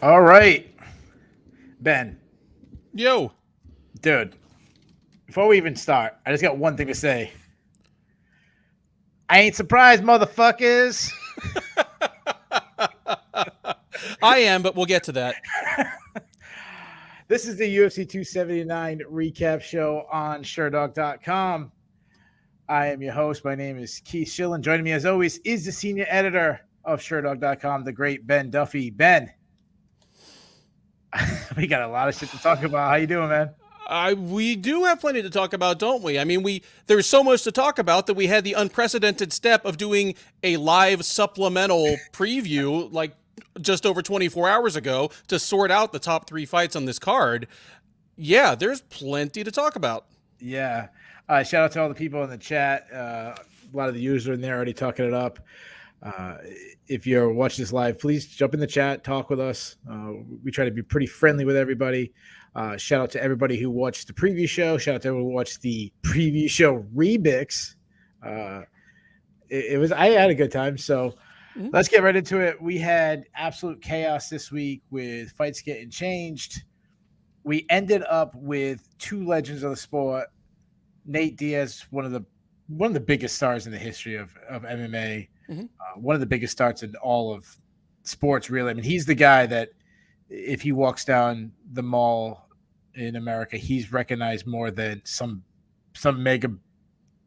All right, Ben, Yo. dude. Before we even start, I just got one thing to say. I ain't surprised, motherfuckers. I am, but we'll get to that. This is the UFC 279 recap show on Sherdog.com. I am your host. My name is Keith Shillan. Joining me, as always, is the senior editor of Sherdog.com, the great Ben Duffy. Ben, we got a lot of shit to talk about. How you doing, man? We do have plenty to talk about, don't we? I mean, there's so much to talk about that we had the unprecedented step of doing a live supplemental preview like just over 24 hours ago to sort out the top 3 fights on this card. Yeah, there's plenty to talk about. Yeah. Shout out to all the people in the chat. A lot of the users are in there already talking it up. If you're watching this live, please jump in the chat, talk with us. We try to be pretty friendly with everybody. Shout out to everybody who watched the preview show. Shout out to everyone who watched the preview show remix. I had a good time. So let's get right into it. We had absolute chaos this week with fights getting changed. We ended up with 2 legends of the sport. Nate Diaz, one of the biggest stars in the history of MMA, one of the biggest stars in all of sports, really. I mean, he's the guy that if he walks down the mall in America, he's recognized more than some mega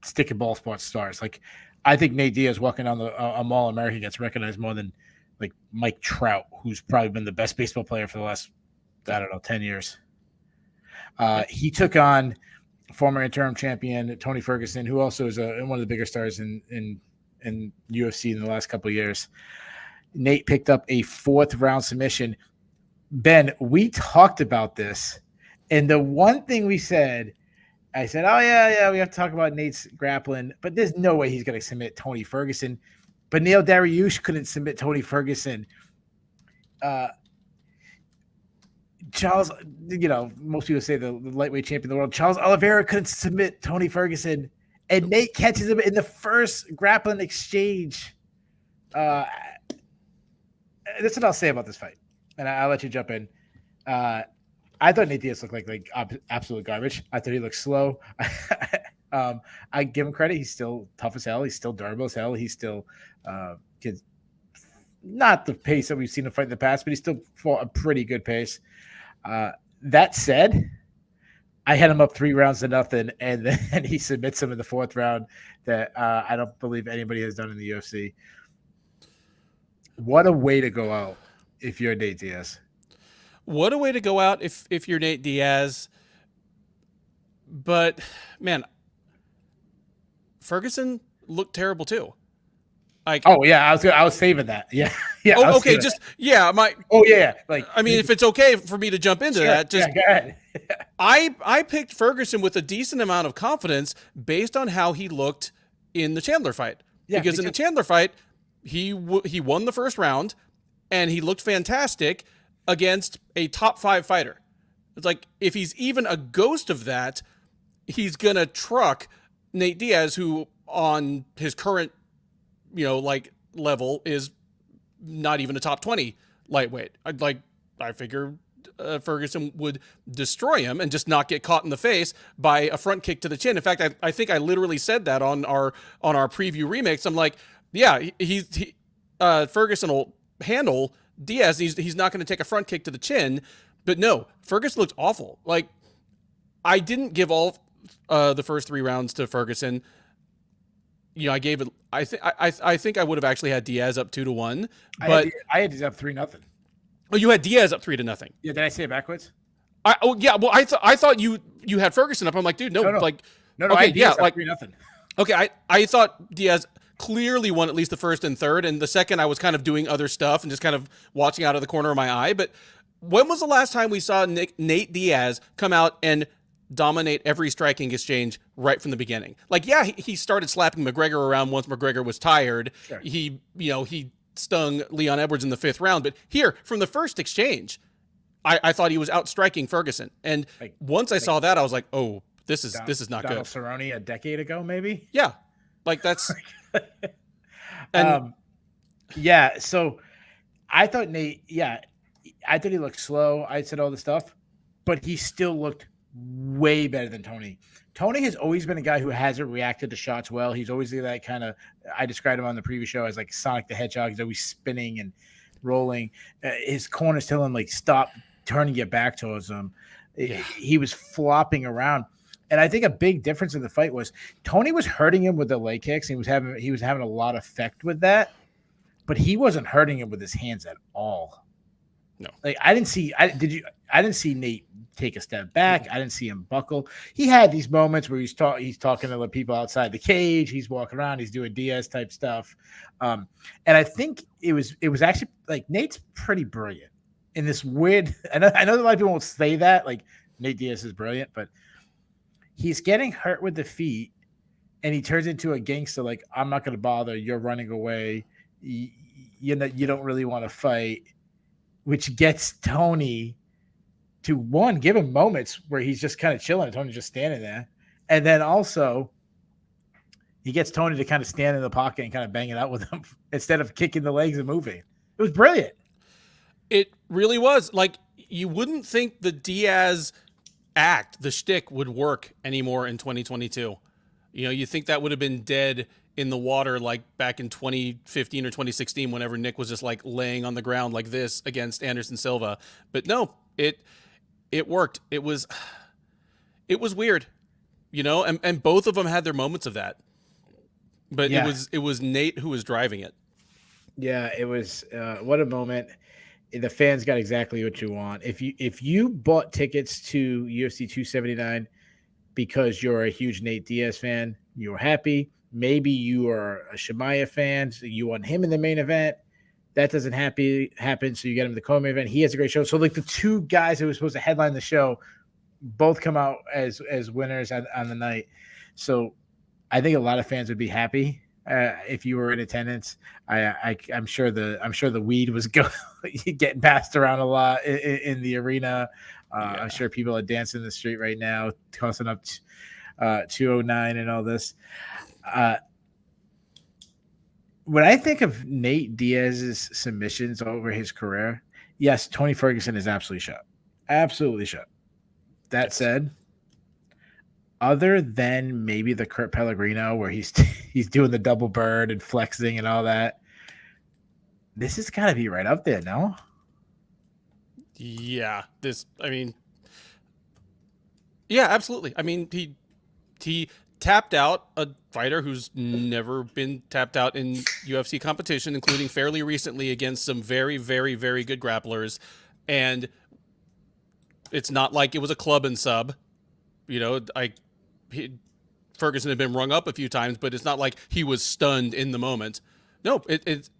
stick and ball sports stars. Like, I think Nate Diaz walking down a mall in America gets recognized more than like Mike Trout, who's probably been the best baseball player for the last, 10 years. He took on former interim champion Tony Ferguson, who also is one of the bigger stars in UFC in the last couple of years. Nate picked up a 4th round submission. Ben, we talked about this, and the one thing we said, I said, oh, yeah, we have to talk about Nate's grappling, but there's no way he's going to submit Tony Ferguson. But Neil Dariush couldn't submit Tony Ferguson. Charles, most people say the lightweight champion of the world, Charles Oliveira couldn't submit Tony Ferguson, and Nate catches him in the first grappling exchange. That's what I'll say about this fight, and I'll let you jump in. I thought Nate Diaz looked like absolute garbage. I thought he looked slow. I give him credit. He's still tough as hell. He's still durable as hell. He's still not the pace that we've seen him fight in the past, but he still fought a pretty good pace. That said, I had him up 3 rounds to nothing, and then he submits him in the 4th round that I don't believe anybody has done in the UFC. What a way to go out if you're Nate Diaz. What a way to go out if you're Nate Diaz. But, man, Ferguson looked terrible too. Like, oh yeah, I was saving that. Yeah. Oh, okay. Just Oh yeah. Like, I mean, if it's okay for me to jump into that, just go ahead. I picked Ferguson with a decent amount of confidence based on how he looked in the Chandler fight. Yeah, because in the Chandler fight, he won the first round, and he looked fantastic against a top 5 fighter. It's like, if he's even a ghost of that, he's gonna truck Nate Diaz, who on his current level is not even a top 20 lightweight. I figure Ferguson would destroy him and just not get caught in the face by a front kick to the chin. In fact, I think I literally said that on our preview remix. I'm like, yeah, Ferguson will handle Diaz. He's not going to take a front kick to the chin. But no, Ferguson looked awful. Like, I didn't give all the first 3 rounds to Ferguson. I gave it. I think I would have actually had Diaz up 2-1, but I had Diaz up 3-0. Oh, you had Diaz up 3-0. Yeah, did I say it backwards? Yeah. Well, I thought you had Ferguson up. I'm like, dude, no. Okay, yeah, like 3-0. Okay, I thought Diaz clearly won at least the first and third, and the second I was kind of doing other stuff and just kind of watching out of the corner of my eye. But when was the last time we saw Nate Diaz come out and dominate every striking exchange right from the beginning? Like, yeah, he started slapping McGregor around once McGregor was tired. Sure. He stung Leon Edwards in the 5th round, but here from the first exchange, I thought he was outstriking Ferguson. And once I saw that, I was like, oh, this is not Donald good. Cerrone a decade ago, maybe. Yeah, like that's. And yeah, so I thought Nate. Yeah, I thought he looked slow. I said all this stuff, but he still looked way better than Tony. Tony has always been a guy who hasn't reacted to shots well. He's always that kind of. I described him on the previous show as like Sonic the Hedgehog. He's always spinning and rolling. His corner's telling him like stop turning your back towards him. Yeah. He was flopping around. And I think a big difference in the fight was Tony was hurting him with the leg kicks. He was having a lot of effect with that, but he wasn't hurting him with his hands at all. No, like I didn't see Nate take a step back. I didn't see him buckle. He had these moments where he's talking to the people outside the cage. He's walking around. He's doing Diaz type stuff. And I think it was actually like Nate's pretty brilliant in this weird. I know a lot of people won't say that like Nate Diaz is brilliant, but he's getting hurt with the feet, and he turns into a gangster. Like, I'm not going to bother. You're running away. You don't really want to fight, which gets Tony to one, give him moments where he's just kind of chilling and Tony's just standing there. And then also he gets Tony to kind of stand in the pocket and kind of bang it out with him instead of kicking the legs and moving. It was brilliant. It really was. Like, you wouldn't think the Diaz the shtick would work anymore in 2022. You know, you think that would have been dead in the water like back in 2015 or 2016 whenever Nick was just like laying on the ground like this against Anderson Silva. But no, it worked. It was weird, you know, and both of them had their moments of that. But yeah. it was Nate who was driving it. Yeah, it was what a moment. The fans got exactly what you want. If you bought tickets to UFC 279 because you're a huge Nate Diaz fan, you were happy. Maybe you are a Chimaev fan, so you want him in the main event. That doesn't happen, so you get him in the co-main event. He has a great show. So like the two guys who were supposed to headline the show both come out as winners on the night. So I think a lot of fans would be happy if you were in attendance. I'm sure the weed was getting passed around a lot in the arena. Yeah. I'm sure people are dancing in the street right now, tossing up 209 and all this. When I think of Nate Diaz's submissions over his career, yes, Tony Ferguson is absolutely shut. Absolutely shut. That said, other than maybe the Kurt Pellegrino where he's doing the double bird and flexing and all that, this has got to be right up there, no? Yeah, yeah, absolutely. I mean, he tapped out a fighter who's never been tapped out in UFC competition, including fairly recently against some very, very, very good grapplers. And it's not like it was a club and sub. You know, Ferguson had been rung up a few times, but it's not like he was stunned in the moment. No, it's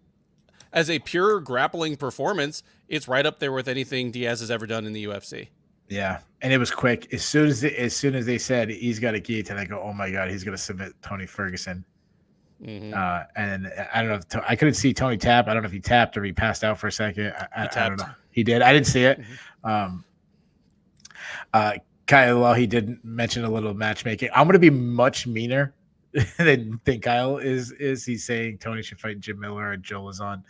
as a pure grappling performance, it's right up there with anything Diaz has ever done in the UFC. Yeah, and it was quick. As soon as they said he's got a guillotine, I go, "Oh my god, he's going to submit Tony Ferguson." Mm-hmm. And I don't know if I couldn't see Tony tap. I don't know if he tapped or he passed out for a second. I don't know. He did. I didn't see it. Mm-hmm. Kyle, he did mention a little matchmaking. I'm going to be much meaner than Kyle is. He's saying Tony should fight Jim Miller or Joe Lazon.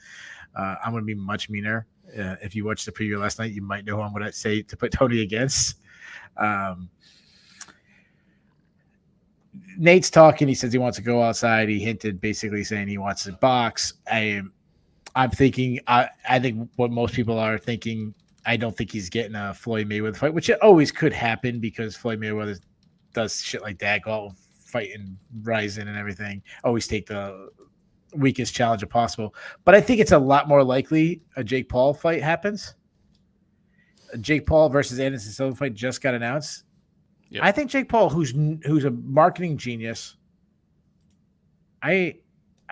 I'm going to be much meaner. If you watched the preview last night, you might know who I'm going to say to put Tony against. Nate's talking. He says he wants to go outside. He hinted basically saying he wants to box. I'm thinking, I think what most people are thinking, I don't think he's getting a Floyd Mayweather fight, which it always could happen because Floyd Mayweather does shit like that, go out fighting Ryzen and everything. Always take the weakest challenger possible. But I think it's a lot more likely a Jake Paul fight happens. A Jake Paul versus Anderson Silva fight just got announced. Yep. I think Jake Paul, who's a marketing genius, I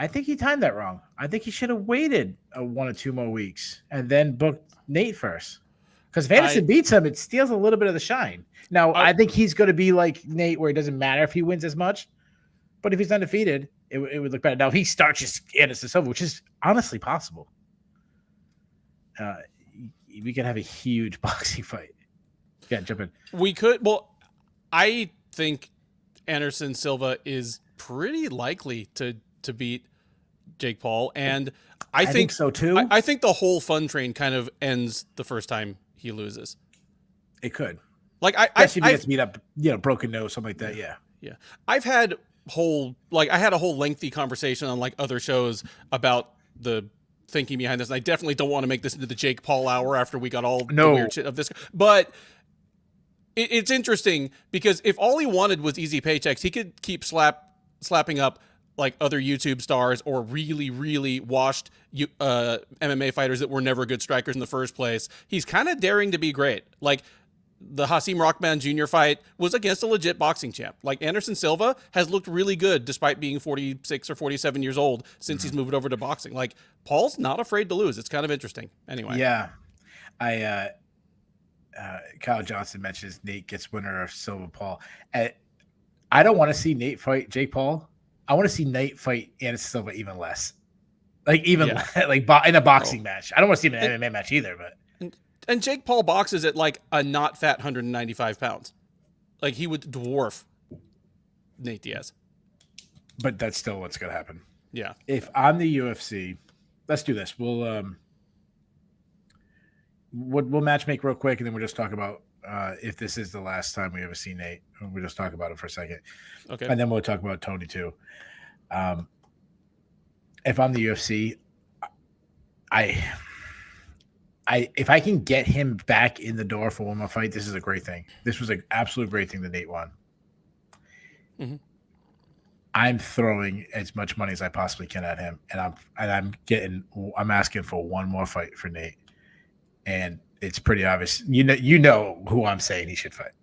think he timed that wrong. I think he should have waited 1 or 2 more weeks and then booked Nate first. Because if Anderson beats him, it steals a little bit of the shine. Now, I think he's going to be like Nate, where it doesn't matter if he wins as much. But if he's undefeated, it would look better. Now, if he starts Anderson Silva, which is honestly possible, we could have a huge boxing fight. Yeah, jump in. We could. Well, I think Anderson Silva is pretty likely to beat Jake Paul. And I think so too. I think the whole fun train kind of ends the first time he loses. It could. Like especially if he gets beat up, broken nose, something like that. Yeah. Yeah. I've had I had a whole lengthy conversation on like other shows about the thinking behind this. And I definitely don't want to make this into the Jake Paul hour after we got all the weird shit of this. But it's interesting because if all he wanted was easy paychecks, he could keep slapping up like other YouTube stars or really, really washed MMA fighters that were never good strikers in the first place. He's kind of daring to be great. Like the Hasim Rahman Jr. fight was against a legit boxing champ. Like Anderson Silva has looked really good despite being 46 or 47 years old since he's moved over to boxing. Like Paul's not afraid to lose. It's kind of interesting. Anyway. Yeah. Kyle Johnson mentions Nate gets winner of Silva Paul. I don't want to see Nate fight Jake Paul. I want to see Nate fight Anderson Silva even less. Like like in a boxing match. I don't want to see him in an MMA match either, but and Jake Paul boxes at like a not fat 195 pounds. Like he would dwarf Nate Diaz. But that's still what's going to happen. Yeah. If I'm the UFC, let's do this. We'll match make real quick, and then we'll just talk about if this is the last time we ever see Nate. We'll just talk about it for a second. Okay. And then we'll talk about Tony too. If I'm the UFC, if I can get him back in the door for one more fight, this is a great thing. This was an absolute great thing that Nate won. Mm-hmm. I'm throwing as much money as I possibly can at him, and I'm asking for one more fight for Nate. And it's pretty obvious. You know who I'm saying he should fight.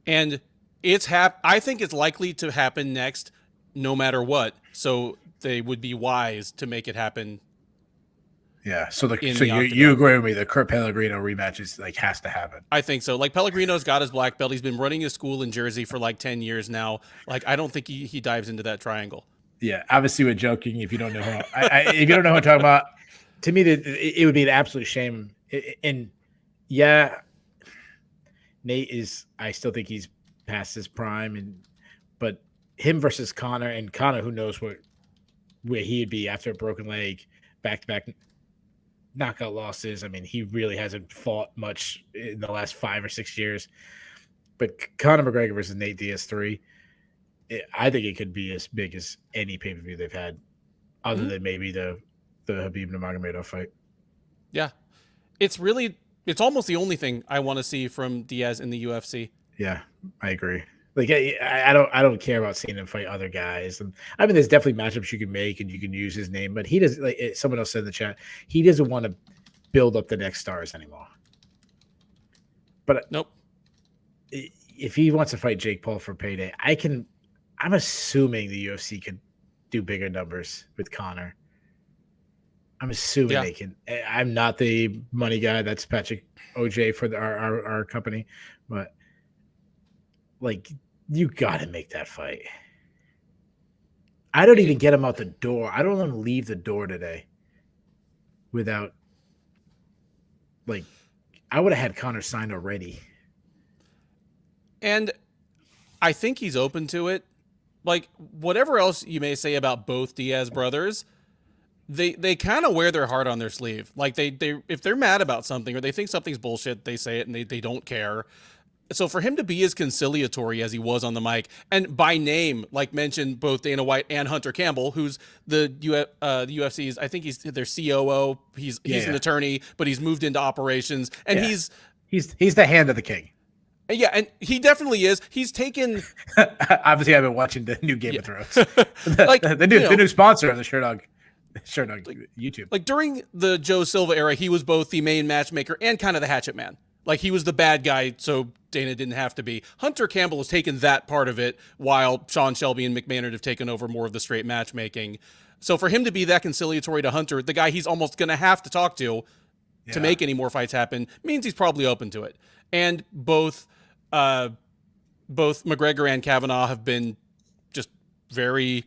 And I think it's likely to happen next, no matter what. So they would be wise to make it happen. Yeah. So you agree with me? The Kurt Pellegrino rematch is has to happen. I think so. Like Pellegrino's got his black belt. He's been running his school in Jersey for like 10 years now. Like I don't think he dives into that triangle. Yeah. Obviously, we're joking. If you don't know who if you don't know who I'm talking about, to me, it would be an absolute shame. And yeah, Nate is. I still think he's past his prime, but him versus Conor, and Conor, who knows where he'd be after a broken leg, back-to-back knockout losses. I mean, he really hasn't fought much in the last 5 or 6 years. But Conor McGregor versus Nate Diaz 3, I think it could be as big as any pay-per-view they've had, other than maybe the Khabib Nurmagomedov fight. Yeah. It's almost the only thing I want to see from Diaz in the UFC. Yeah, I agree. Like I don't care about seeing him fight other guys. And I mean, there's definitely matchups you can make and you can use his name, but he doesn't. Like someone else said in the chat, he doesn't want to build up the next stars anymore. But nope. If he wants to fight Jake Paul for payday, I'm assuming the UFC could do bigger numbers with Conor. I'm assuming they can. I'm not the money guy. That's Patrick OJ for our company, but you got to make that fight. I don't even get him out the door. I don't let him leave the door today without I would have had Conor signed already. And I think he's open to it. Like whatever else you may say about both Diaz brothers, they kind of wear their heart on their sleeve. Like they if they're mad about something or they think something's bullshit, they say it and they don't care. So for him to be as conciliatory as he was on the mic and by name, like mentioned both Dana White and Hunter Campbell, who's the UFC's, I think he's their COO. He's an attorney, but he's moved into operations and he's the hand of the king. Yeah, and he definitely is. He's taken. Obviously, I've been watching the new Game of Thrones. the new sponsor of the Sherdog YouTube. Like during the Joe Silva era, he was both the main matchmaker and kind of the hatchet man. Like he was the bad guy, so Dana didn't have to be. Hunter Campbell has taken that part of it, while Sean Shelby and McMahon have taken over more of the straight matchmaking. So for him to be that conciliatory to Hunter, the guy he's almost going to have to talk to make any more fights happen, means he's probably open to it. And both McGregor and Kavanaugh have been just very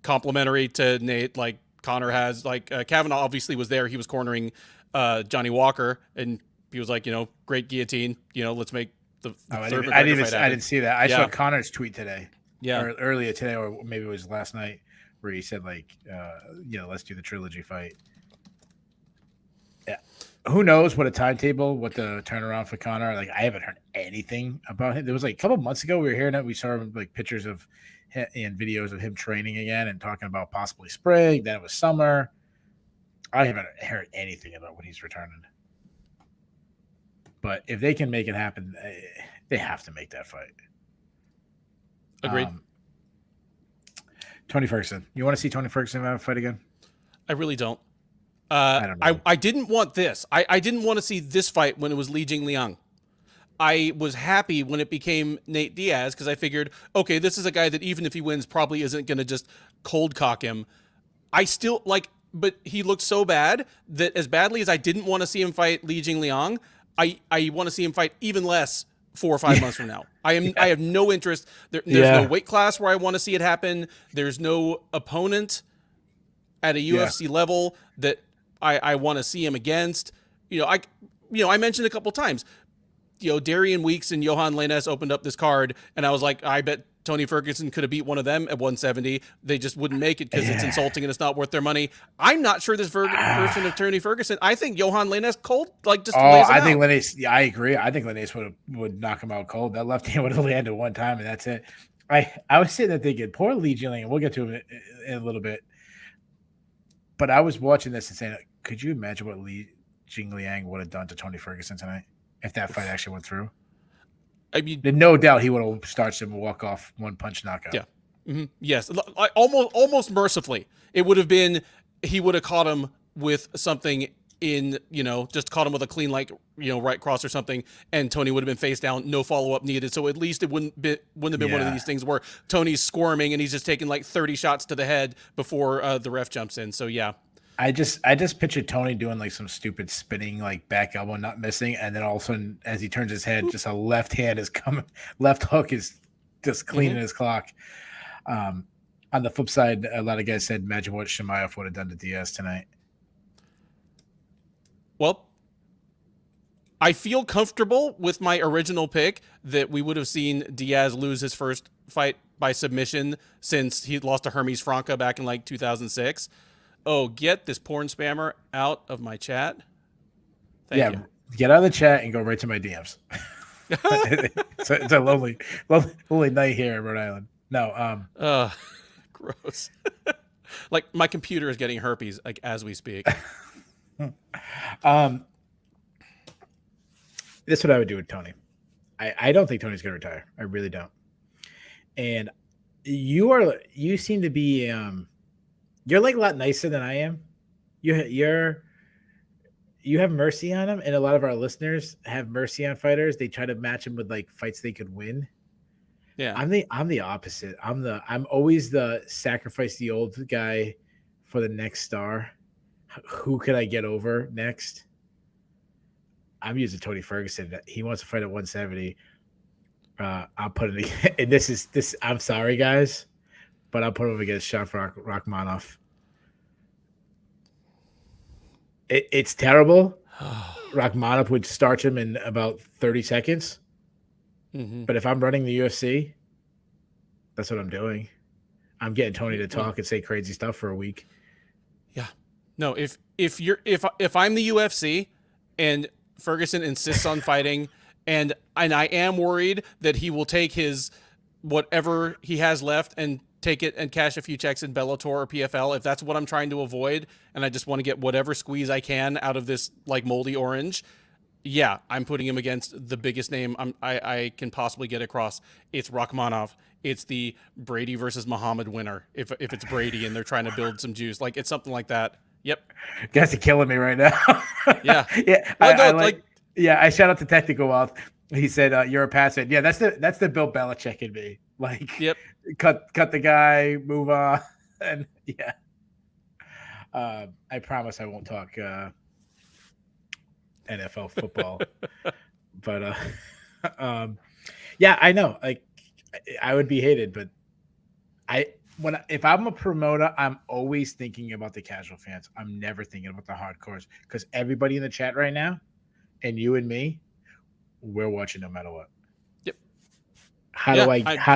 complimentary to Nate. Like Conor has, Kavanaugh obviously was there. He was cornering Johnny Walker, and he was like, great guillotine. Let's make the third McGregor fight happen. I didn't see that. I saw Conor's tweet today. Yeah, or earlier today, or maybe it was last night, where he said like, let's do the trilogy fight. Yeah. Who knows what a timetable, what the turnaround for Conor? Like, I haven't heard anything about him. There was like a couple months ago we were hearing that we saw like pictures of him and videos of him training again and talking about possibly spring. Then it was summer. I haven't heard anything about when he's returning. But if they can make it happen, they have to make that fight. Agreed. Tony Ferguson. You want to see Tony Ferguson have a fight again? I really don't. I don't know. I didn't want this. I didn't want to see this fight when it was Li Jingliang. I was happy when it became Nate Diaz because I figured, okay, this is a guy that even if he wins, probably isn't going to just cold cock him. I still but he looked so bad that as badly as I didn't want to see him fight Li Jingliang, I want to see him fight even less 4 or 5 months from now. I have no interest. There's no weight class where I want to see it happen. There's no opponent at a UFC level that I want to see him against. I mentioned a couple times, Darian Weeks and Johan Lainez opened up this card, and I was like, I bet Tony Ferguson could have beat one of them at 170. They just wouldn't make it because it's insulting and it's not worth their money. I'm not sure this version of Tony Ferguson. I think Johan Lainez cold, lays him I out. think Lainez. Yeah, I agree. I think Lainez would knock him out cold. That left hand would have landed one time, and that's it. I was sitting there thinking, poor Li Jingliang. We'll get to him in a little bit. But I was watching this and saying, could you imagine what Li Jingliang would have done to Tony Ferguson tonight if that fight actually went through? I mean, there's no doubt he would have starched him and walk off one punch knockout. Yeah. Mm-hmm. Yes. Almost mercifully. It would have been, he would have caught him with something in, just caught him with a clean, right cross or something, and Tony would have been face down, no follow-up needed. So at least it wouldn't have been one of these things where Tony's squirming and he's just taking 30 shots to the head before the ref jumps in. So yeah. I just pictured Tony doing some stupid spinning back elbow not missing, and then all of a sudden as he turns his head, just a left hand is coming, left hook is just cleaning his clock. On the flip side, a lot of guys said, imagine what Chimaev would have done to Diaz tonight. Well, I feel comfortable with my original pick that we would have seen Diaz lose his first fight by submission since he lost to Hermes Franca back in 2006. Oh, get this porn spammer out of my chat. Thank you. Get out of the chat and go right to my DMs. it's a lonely night here in Rhode Island. No. Gross. My computer is getting herpes as we speak. This is what I would do with Tony. I don't think Tony's going to retire. I really don't. And you seem to be you're a lot nicer than I am. You have mercy on him, and a lot of our listeners have mercy on fighters. They try to match him with fights they could win. Yeah, I'm the opposite. I'm always the sacrifice the old guy for the next star. Who could I get over next? I'm using Tony Ferguson. He wants to fight at 170. I'll put it. And this. I'm sorry, guys. But I'll put him against Shavkat Rakhmonov. It's terrible. Rakhmonov would starch him in about 30 seconds. Mm-hmm. But if I'm running the UFC, that's what I'm doing. I'm getting Tony to talk and say crazy stuff for a week. Yeah. No, if I'm the UFC and Ferguson insists on fighting, and I am worried that he will take his whatever he has left and take it and cash a few checks in Bellator or PFL, if that's what I'm trying to avoid, and I just want to get whatever squeeze I can out of this moldy orange, yeah, I'm putting him against the biggest name I can possibly get across. It's Rakhmonov. It's the Brady versus Muhammad winner. If it's Brady and they're trying to build some juice, it's something like that. Yep. You guys are killing me right now. Yeah. Yeah. I shout out to Technical Wealth. He said, "You're a passer." Yeah, that's the Bill Belichick in me. Yep. Cut the guy, move on, and yeah. I promise I won't talk NFL football, but yeah, I know. I would be hated, but if I'm a promoter, I'm always thinking about the casual fans. I'm never thinking about the hardcores because everybody in the chat right now, and you and me, we're watching no matter what. Yep. How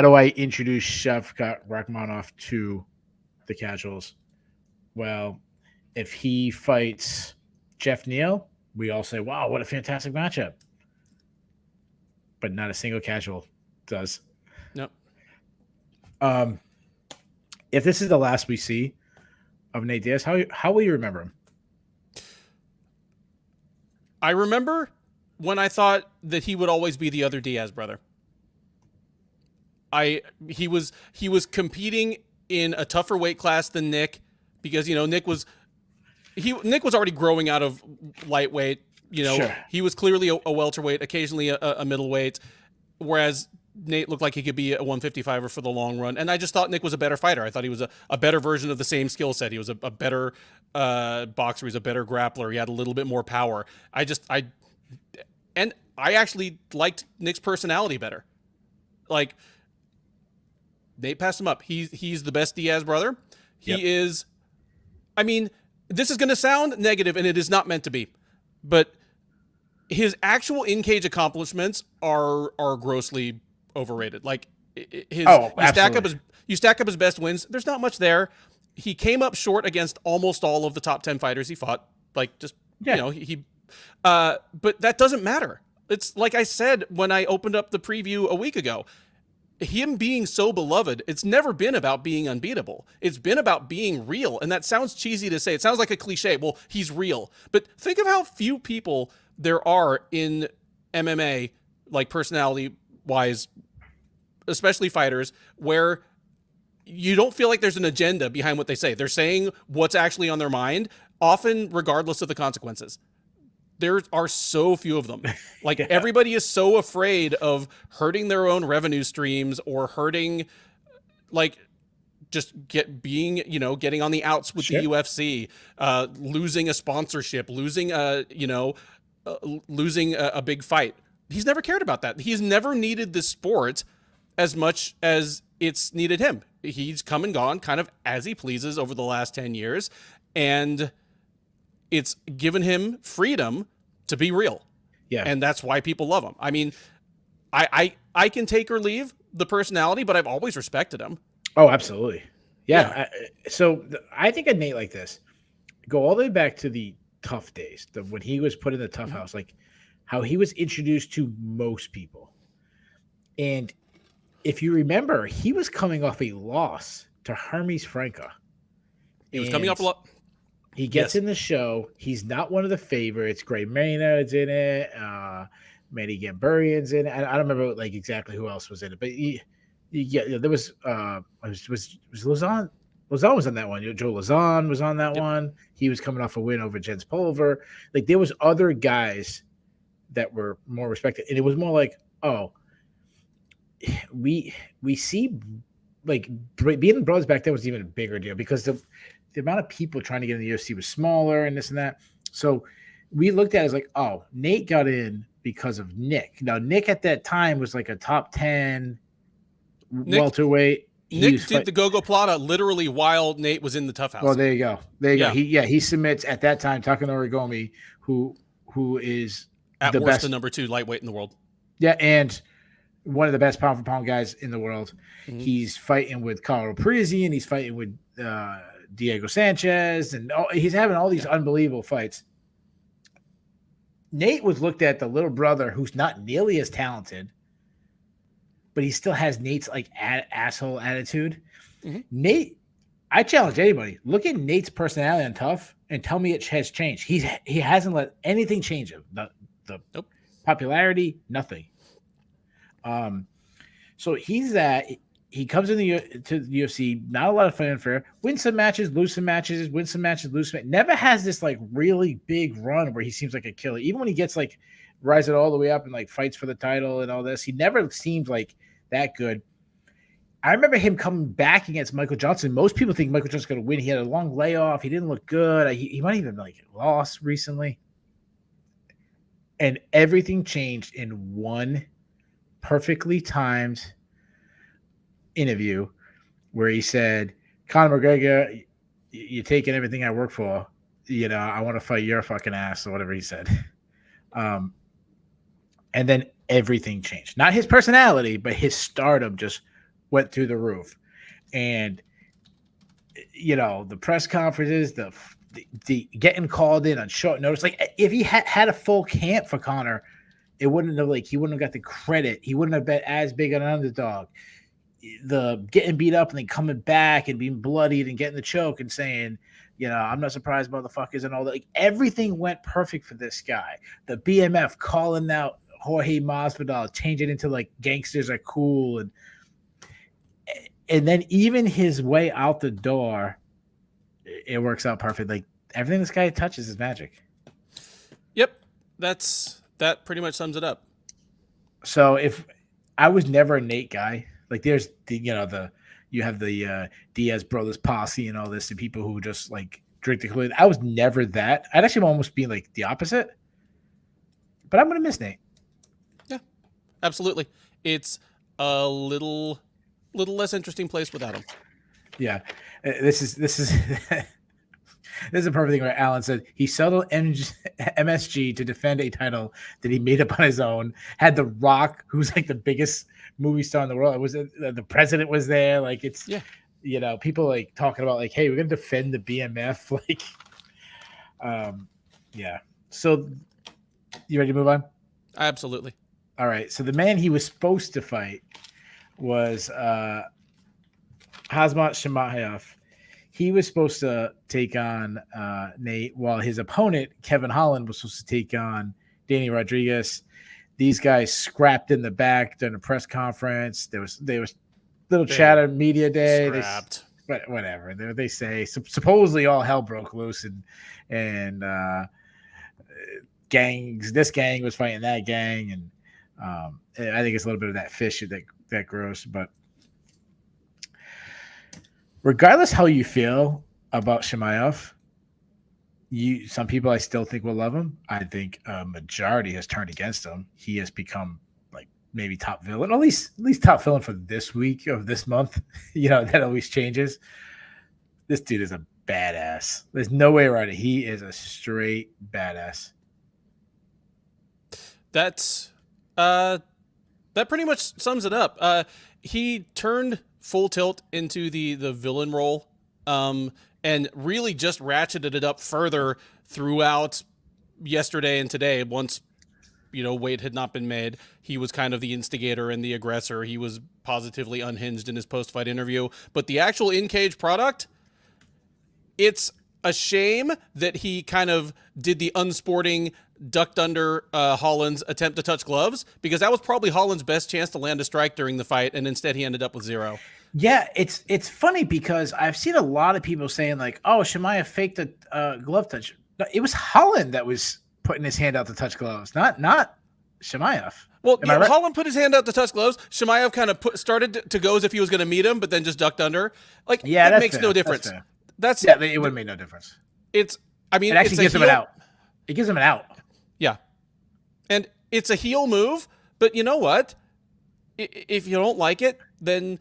do I introduce Shavkat Rakhmonov to the casuals. Well, if he fights Jeff Neal, we all say, wow, what a fantastic matchup. But not a single casual does. Nope. If this is the last we see of Nate Diaz, how will you remember him? I remember when I thought that he would always be the other Diaz brother. He was competing in a tougher weight class than Nick, because Nick was already growing out of lightweight. Sure. He was clearly a welterweight, occasionally a middleweight, whereas Nate looked like he could be a 155er for the long run. And I just thought Nick was a better fighter. I thought he was a better version of the same skill set. He was a better boxer. He was a better grappler. He had a little bit more power. I actually liked Nick's personality better. Like, Nate passed him up. He's the best Diaz brother. He is. I mean, this is going to sound negative, and it is not meant to be, but his actual in-cage accomplishments are grossly overrated. Like, you stack up his best wins. There's not much there. He came up short against almost all of the top 10 fighters he fought. Like, just but that doesn't matter. It's like I said when I opened up the preview a week ago. Him being so beloved, it's never been about being unbeatable. It's been about being real. And that sounds cheesy to say. It sounds like a cliche. Well, he's real. But think of how few people there are in MMA, like personality-wise, especially fighters, where you don't feel like there's an agenda behind what they say. They're saying what's actually on their mind, often regardless of the consequences. There are so few of them. Like, everybody is so afraid of hurting their own revenue streams or hurting, like, just getting on the outs with the UFC, losing a sponsorship, losing a big fight. He's never cared about that. He's never needed the sport as much as it's needed him. He's come and gone kind of as he pleases over the last 10 years. And it's given him freedom to be real. Yeah. And that's why people love him. I mean, I can take or leave the personality, but I've always respected him. Oh, absolutely. Yeah. I think of Nate like this. Go all the way back to the tough days, when he was put in the tough house, like how he was introduced to most people. And if you remember, he was coming off a loss to Hermes Franca. He was coming off a lot. He gets in the show. He's not one of the favorites. Gray Maynard's in it. Manny Gamburian's in it. I don't remember like exactly who else was in it, but there was Lozon. Lozon was on that one. Joe Lozon was on that one. He was coming off a win over Jens Pulver. Like, there was other guys that were more respected, and it was more like, oh, we see, like, being brothers back then was even a bigger deal because the amount of people trying to get in the UFC was smaller and this and that. So we looked at it as like, oh, Nate got in because of Nick. Now, Nick at that time was like a top 10 welterweight. Nick did the Go-Go Plata literally while Nate was in the tough house. Well, there you go. He submits at that time Takanori Gomi, who is at the best, the number 2 lightweight in the world. Yeah, and one of the best pound for pound guys in the world. Mm-hmm. He's fighting with Carlo Parisi, and he's fighting with Diego Sanchez, and he's having all these unbelievable fights. Nate was looked at the little brother who's not nearly as talented, but he still has Nate's like asshole attitude. Mm-hmm. Nate, I challenge anybody. Look at Nate's personality on Tough and tell me it has changed. He hasn't let anything change him. The popularity, nothing. So he comes in to the UFC, not a lot of fanfare, wins some matches, lose some matches, win some matches, lose some. Never has this like really big run where he seems like a killer. Even when he gets like rise it all the way up and like fights for the title and all this, he never seemed like that good. I remember him coming back against Michael Johnson. Most people think Michael Johnson's going to win. He had a long layoff. He didn't look good. He might even like lost recently. And everything changed in one perfectly timed interview where he said, Conor McGregor, you're taking everything I work for. I want to fight your fucking ass, or whatever he said. And then everything changed. Not his personality, but his stardom just went through the roof. And the press conferences, the getting called in on short notice. Like if he had a full camp for Conor, he wouldn't have got the credit. He wouldn't have been as big an underdog. The getting beat up and then coming back and being bloodied and getting the choke and saying, I'm not surprised, motherfuckers, and all that. Like everything went perfect for this guy. The BMF calling out Jorge Masvidal, changing it into like gangsters are cool, and then even his way out the door, it works out perfect. Like everything this guy touches is magic. Yep, that pretty much sums it up. So if I was never a Nate guy, like there's you have the Diaz brothers posse and all this, the people who just like drink the Kool-Aid. I was never that. I'd actually almost be like the opposite. But I'm gonna miss Nate. Yeah, absolutely. It's a little less interesting place without him. Yeah, this is this is a perfect thing where Alan said he settled MSG to defend a title that he made up on his own. Had The Rock, who's like the biggest movie star in the world. It was the president was there. Like it's people like talking about like, hey, we're gonna defend the BMF. Like, yeah. So you ready to move on? Absolutely. All right. So the man he was supposed to fight was Khazmat Chimaev. He was supposed to take on Nate, while his opponent, Kevin Holland, was supposed to take on Danny Rodriguez. These guys scrapped in the back during a press conference. There was little chatter, media day. Scrapped. Whatever. They say supposedly all hell broke loose and gangs. This gang was fighting that gang, and I think it's a little bit of that fish that grows. But regardless how you feel about Chimaev, some people I still think will love him. I think a majority has turned against him. He has become like maybe top villain, at least top villain for this week of this month. That always changes. This dude is a badass. There's no way around it. He is a straight badass. That's that pretty much sums it up. He turned full tilt into the villain role, and really just ratcheted it up further throughout yesterday and today. Once weight had not been made, he was kind of the instigator and the aggressor. He was positively unhinged in his post-fight interview. But the actual in-cage product, it's a shame that he kind of did the unsporting, ducked under Holland's attempt to touch gloves, because that was probably Holland's best chance to land a strike during the fight, and instead he ended up with 0. Yeah, it's funny because I've seen a lot of people saying like, "Oh, Chimaev faked a glove touch." No, it was Holland that was putting his hand out to touch gloves, not Chimaev. Well, right? Holland put his hand out to touch gloves. Chimaev kind of started to go as if he was going to meet him, but then just ducked under. Like, yeah, that makes no difference. It would make no difference. It actually gives him an out. It gives him an out. Yeah, and it's a heel move, but you know what? If you don't like it, then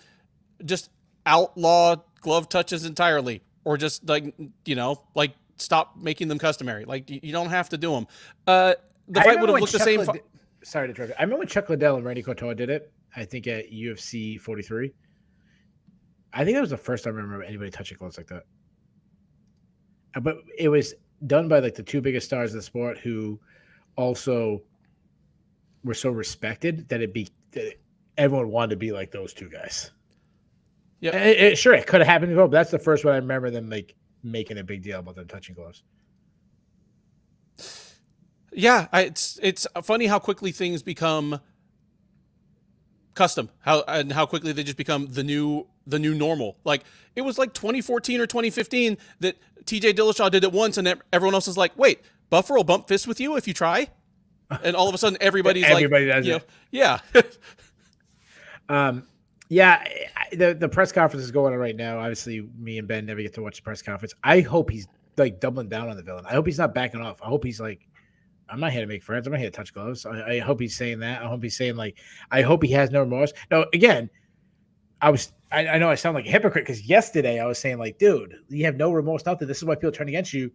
just outlaw glove touches entirely, or just stop making them customary. Like you don't have to do them. The fight would have looked the same. Sorry to interrupt. I remember when Chuck Liddell and Randy Couture did it. I think at UFC 43. I think that was the first time I remember anybody touching gloves like that. But it was done by like the two biggest stars of the sport, who also were so respected that everyone wanted to be like those two guys. Yeah, sure, it could have happened before, but that's the first one I remember them like making a big deal about them touching gloves. Yeah, it's funny how quickly things become custom, how quickly they just become the new normal. Like it was like 2014 or 2015 that TJ Dillashaw did it once, and everyone else is like, "Wait, Buffer will bump fists with you if you try," and all of a sudden everybody does it. Yeah. Yeah, the press conference is going on right now. Obviously, me and Ben never get to watch the press conference. I hope he's like doubling down on the villain. I hope he's not backing off. I hope he's like, I'm not here to make friends. I'm not here to touch gloves. I hope he's saying that. I hope he's saying like, I hope he has no remorse. No, again, I know I sound like a hypocrite because yesterday I was saying like, dude, you have no remorse, nothing. This is why people turn against you.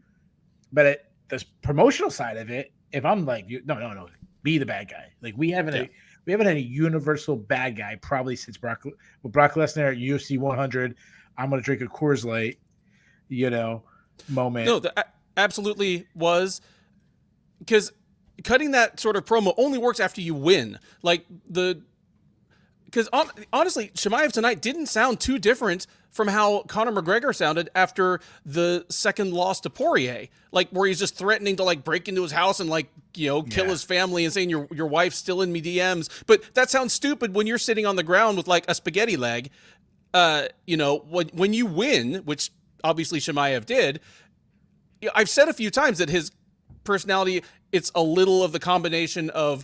But the promotional side of it, if I'm like, no, be the bad guy. Like we haven't had a universal bad guy probably since Brock Lesnar at UFC 100. I'm going to drink a Coors Light moment. No, absolutely was, because cutting that sort of promo only works after you win. Like because honestly, Chimaev tonight didn't sound too different from how Conor McGregor sounded after the second loss to Poirier, like where he's just threatening to like break into his house and like, kill his family and saying your wife's still in me DMs. But that sounds stupid when you're sitting on the ground with like a spaghetti leg. When you win, which obviously Chimaev did, I've said a few times that his personality, it's a little of the combination of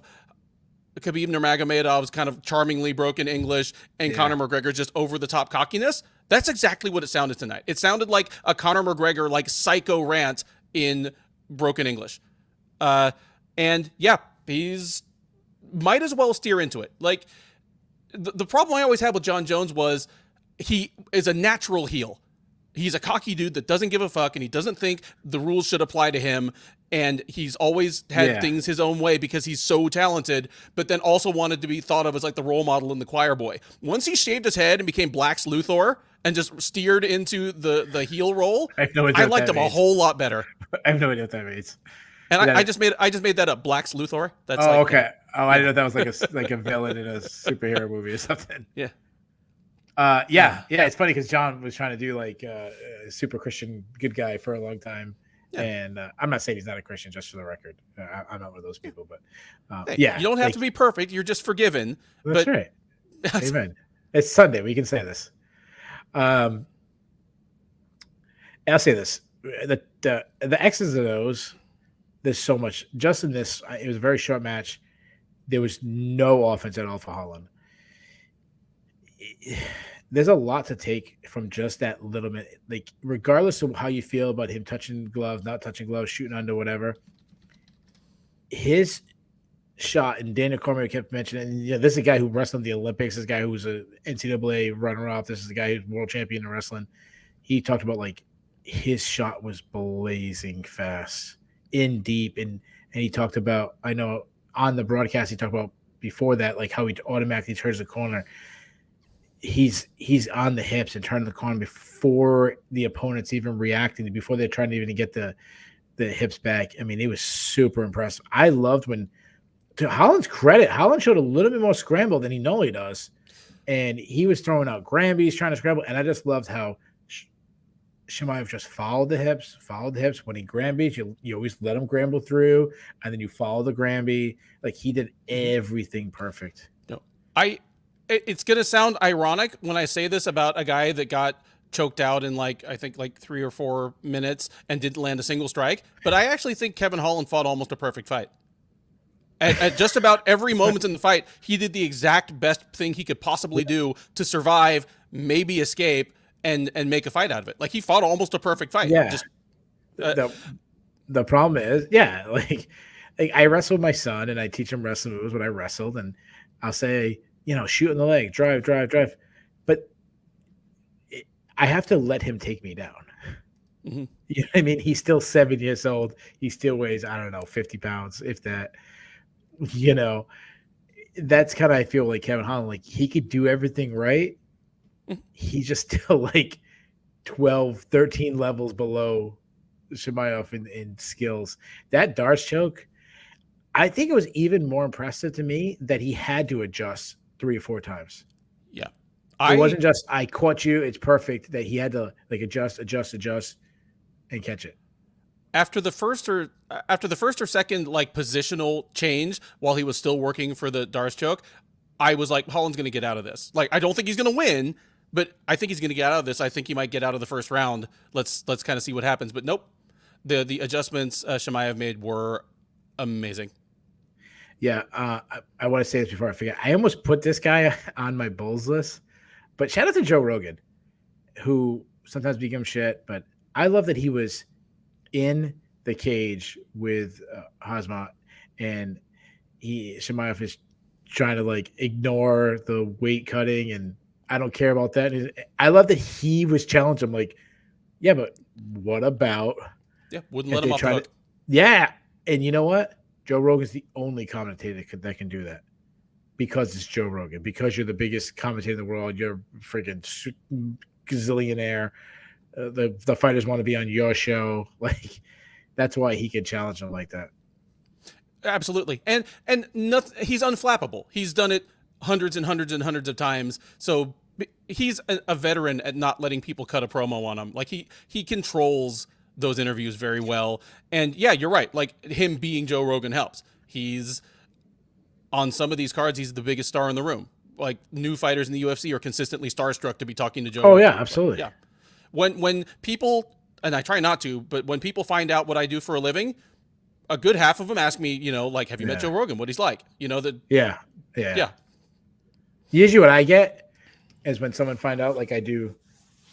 Khabib Nurmagomedov's kind of charmingly broken English and Conor McGregor's just over the top cockiness. That's exactly what it sounded tonight. It sounded like a Conor McGregor like psycho rant in broken English. And yeah, he's might as well steer into it. Like the problem I always had with John Jones was he is a natural heel. He's a cocky dude that doesn't give a fuck and he doesn't think the rules should apply to him. And he's always had things his own way because he's so talented, but then also wanted to be thought of as like the role model and the choir boy. Once he shaved his head and became Black's Luthor and just steered into the heel role, I liked him a whole lot better. I have no idea what that means. And I just made that up. Black's Luthor. That's okay. Oh, I didn't know that was like a villain in a superhero movie or something. Yeah. It's funny because John was trying to do like a super Christian good guy for a long time. Yeah. And I'm not saying he's not a Christian, just for the record. I'm not one of those people, but you don't have to be perfect. You're just forgiven. That's right. Amen. It's Sunday. We can say this. I'll say this: the X's and O's. There's so much. Just in this, it was a very short match. There was no offense at all for Holland. There's a lot to take from just that little bit. Like, regardless of how you feel about him touching gloves, not touching gloves, shooting under, whatever, his shot, and Daniel Cormier kept mentioning, this is a guy who wrestled in the Olympics, this guy who was a NCAA runner-up, this is the guy who's world champion in wrestling. He talked about, like, his shot was blazing fast, in deep, and he talked about, I know on the broadcast, he talked about before that, like, how he automatically turns the corner. He's on the hips and turning the corner before the opponent's even reacting, before they're trying to even get the hips back. I mean, it was super impressive. I loved when, to Holland's credit, Holland showed a little bit more scramble than he normally does. And he was throwing out Granby's, trying to scramble. And I just loved how Chimaev just followed the hips. When he Granby's, you always let him gramble through, and then you follow the Granby. Like, he did everything perfect. No, it's going to sound ironic when I say this about a guy that got choked out in I think 3 or 4 minutes and didn't land a single strike. But I actually think Kevin Holland fought almost a perfect fight. At just about every moment in the fight, he did the exact best thing he could possibly do to survive, maybe escape, and make a fight out of it. Like, he fought almost a perfect fight. Yeah. Just the problem is, like I wrestle with my son and I teach him wrestling moves when I wrestled, and I'll say, shoot in the leg, drive. But I have to let him take me down. Mm-hmm. You know what I mean? He's still 7 years old. He still weighs, 50 pounds, if that. That's kind of, I feel like Kevin Holland, like, he could do everything right. Mm-hmm. He's just still like 12, 13 levels below Chimaev in skills. That darts choke, I think it was even more impressive to me that he had to adjust 3 or 4 times. Yeah. It wasn't just, I caught you, it's perfect, that he had to like adjust and catch it. After the first or second like positional change while he was still working for the Darce choke, I was like, Holland's going to get out of this. Like, I don't think he's going to win, but I think he's going to get out of this. I think he might get out of the first round. Let's kind of see what happens. But nope. The adjustments Chimaev made were amazing. Yeah, I want to say this before I forget. I almost put this guy on my Bulls list, but shout out to Joe Rogan, who sometimes becomes shit, but I love that he was in the cage with Khazmat, and Chimaev is trying to like ignore the weight cutting, and I don't care about that. And I love that he was challenged him, like, yeah, but what about? Yeah, wouldn't let him off the hook. Yeah, and you know what? Joe Rogan's the only commentator that can do that, because it's Joe Rogan, because you're the biggest commentator in the world. You're a freaking gazillionaire. the fighters want to be on your show. Like that's why he could challenge them like that. Absolutely. And nothing, he's unflappable. He's done it hundreds and hundreds and hundreds of times. So he's a veteran at not letting people cut a promo on him. Like he controls those interviews very well. And yeah, you're right. Like him being Joe Rogan helps. He's on some of these cards. He's the biggest star in the room. Like new fighters in the UFC are consistently starstruck to be talking to Joe. Oh Rogan. yeah, absolutely. Yeah. When people, and I try not to, but when people find out what I do for a living, a good half of them ask me, you know, like, have you met Joe Rogan? What he's like? You know, that. Yeah. Usually what I get is when someone find out, like I do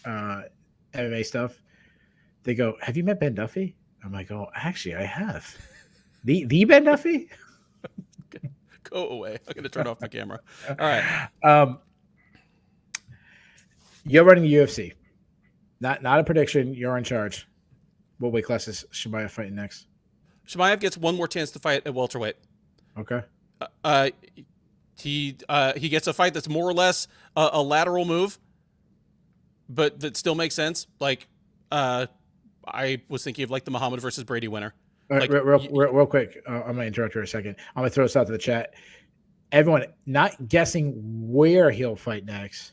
MMA stuff, they go, have you met Ben Duffy? I'm like, oh, actually I have. The Ben Duffy? Go away. I'm going to turn off my camera. All right. You're running the UFC. Not a prediction. You're in charge. What weight class is Chimaev fighting next? Chimaev gets one more chance to fight at welterweight. Okay. He gets a fight that's more or less a lateral move, but that still makes sense. Like, I was thinking of like the Muhammad versus Brady winner. All right, Like, real quick. I'm going to interrupt you for a second. I'm going to throw this out to the chat. Everyone not guessing where he'll fight next,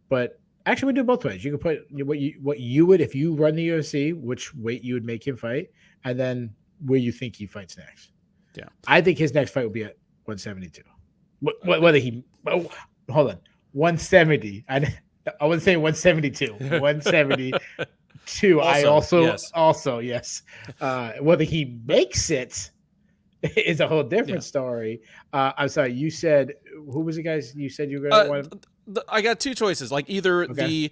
but actually we do both ways. You could put what you would if you run the UFC, which weight you would make him fight, and then where you think he fights next. Yeah, I think his next fight will be at 172. Whether he hold on 170. I wouldn't say 172. 172. I also yes. Whether he makes it is a whole different story. I'm sorry. You said who was the guys you said you were going to want? I got two choices. Like either the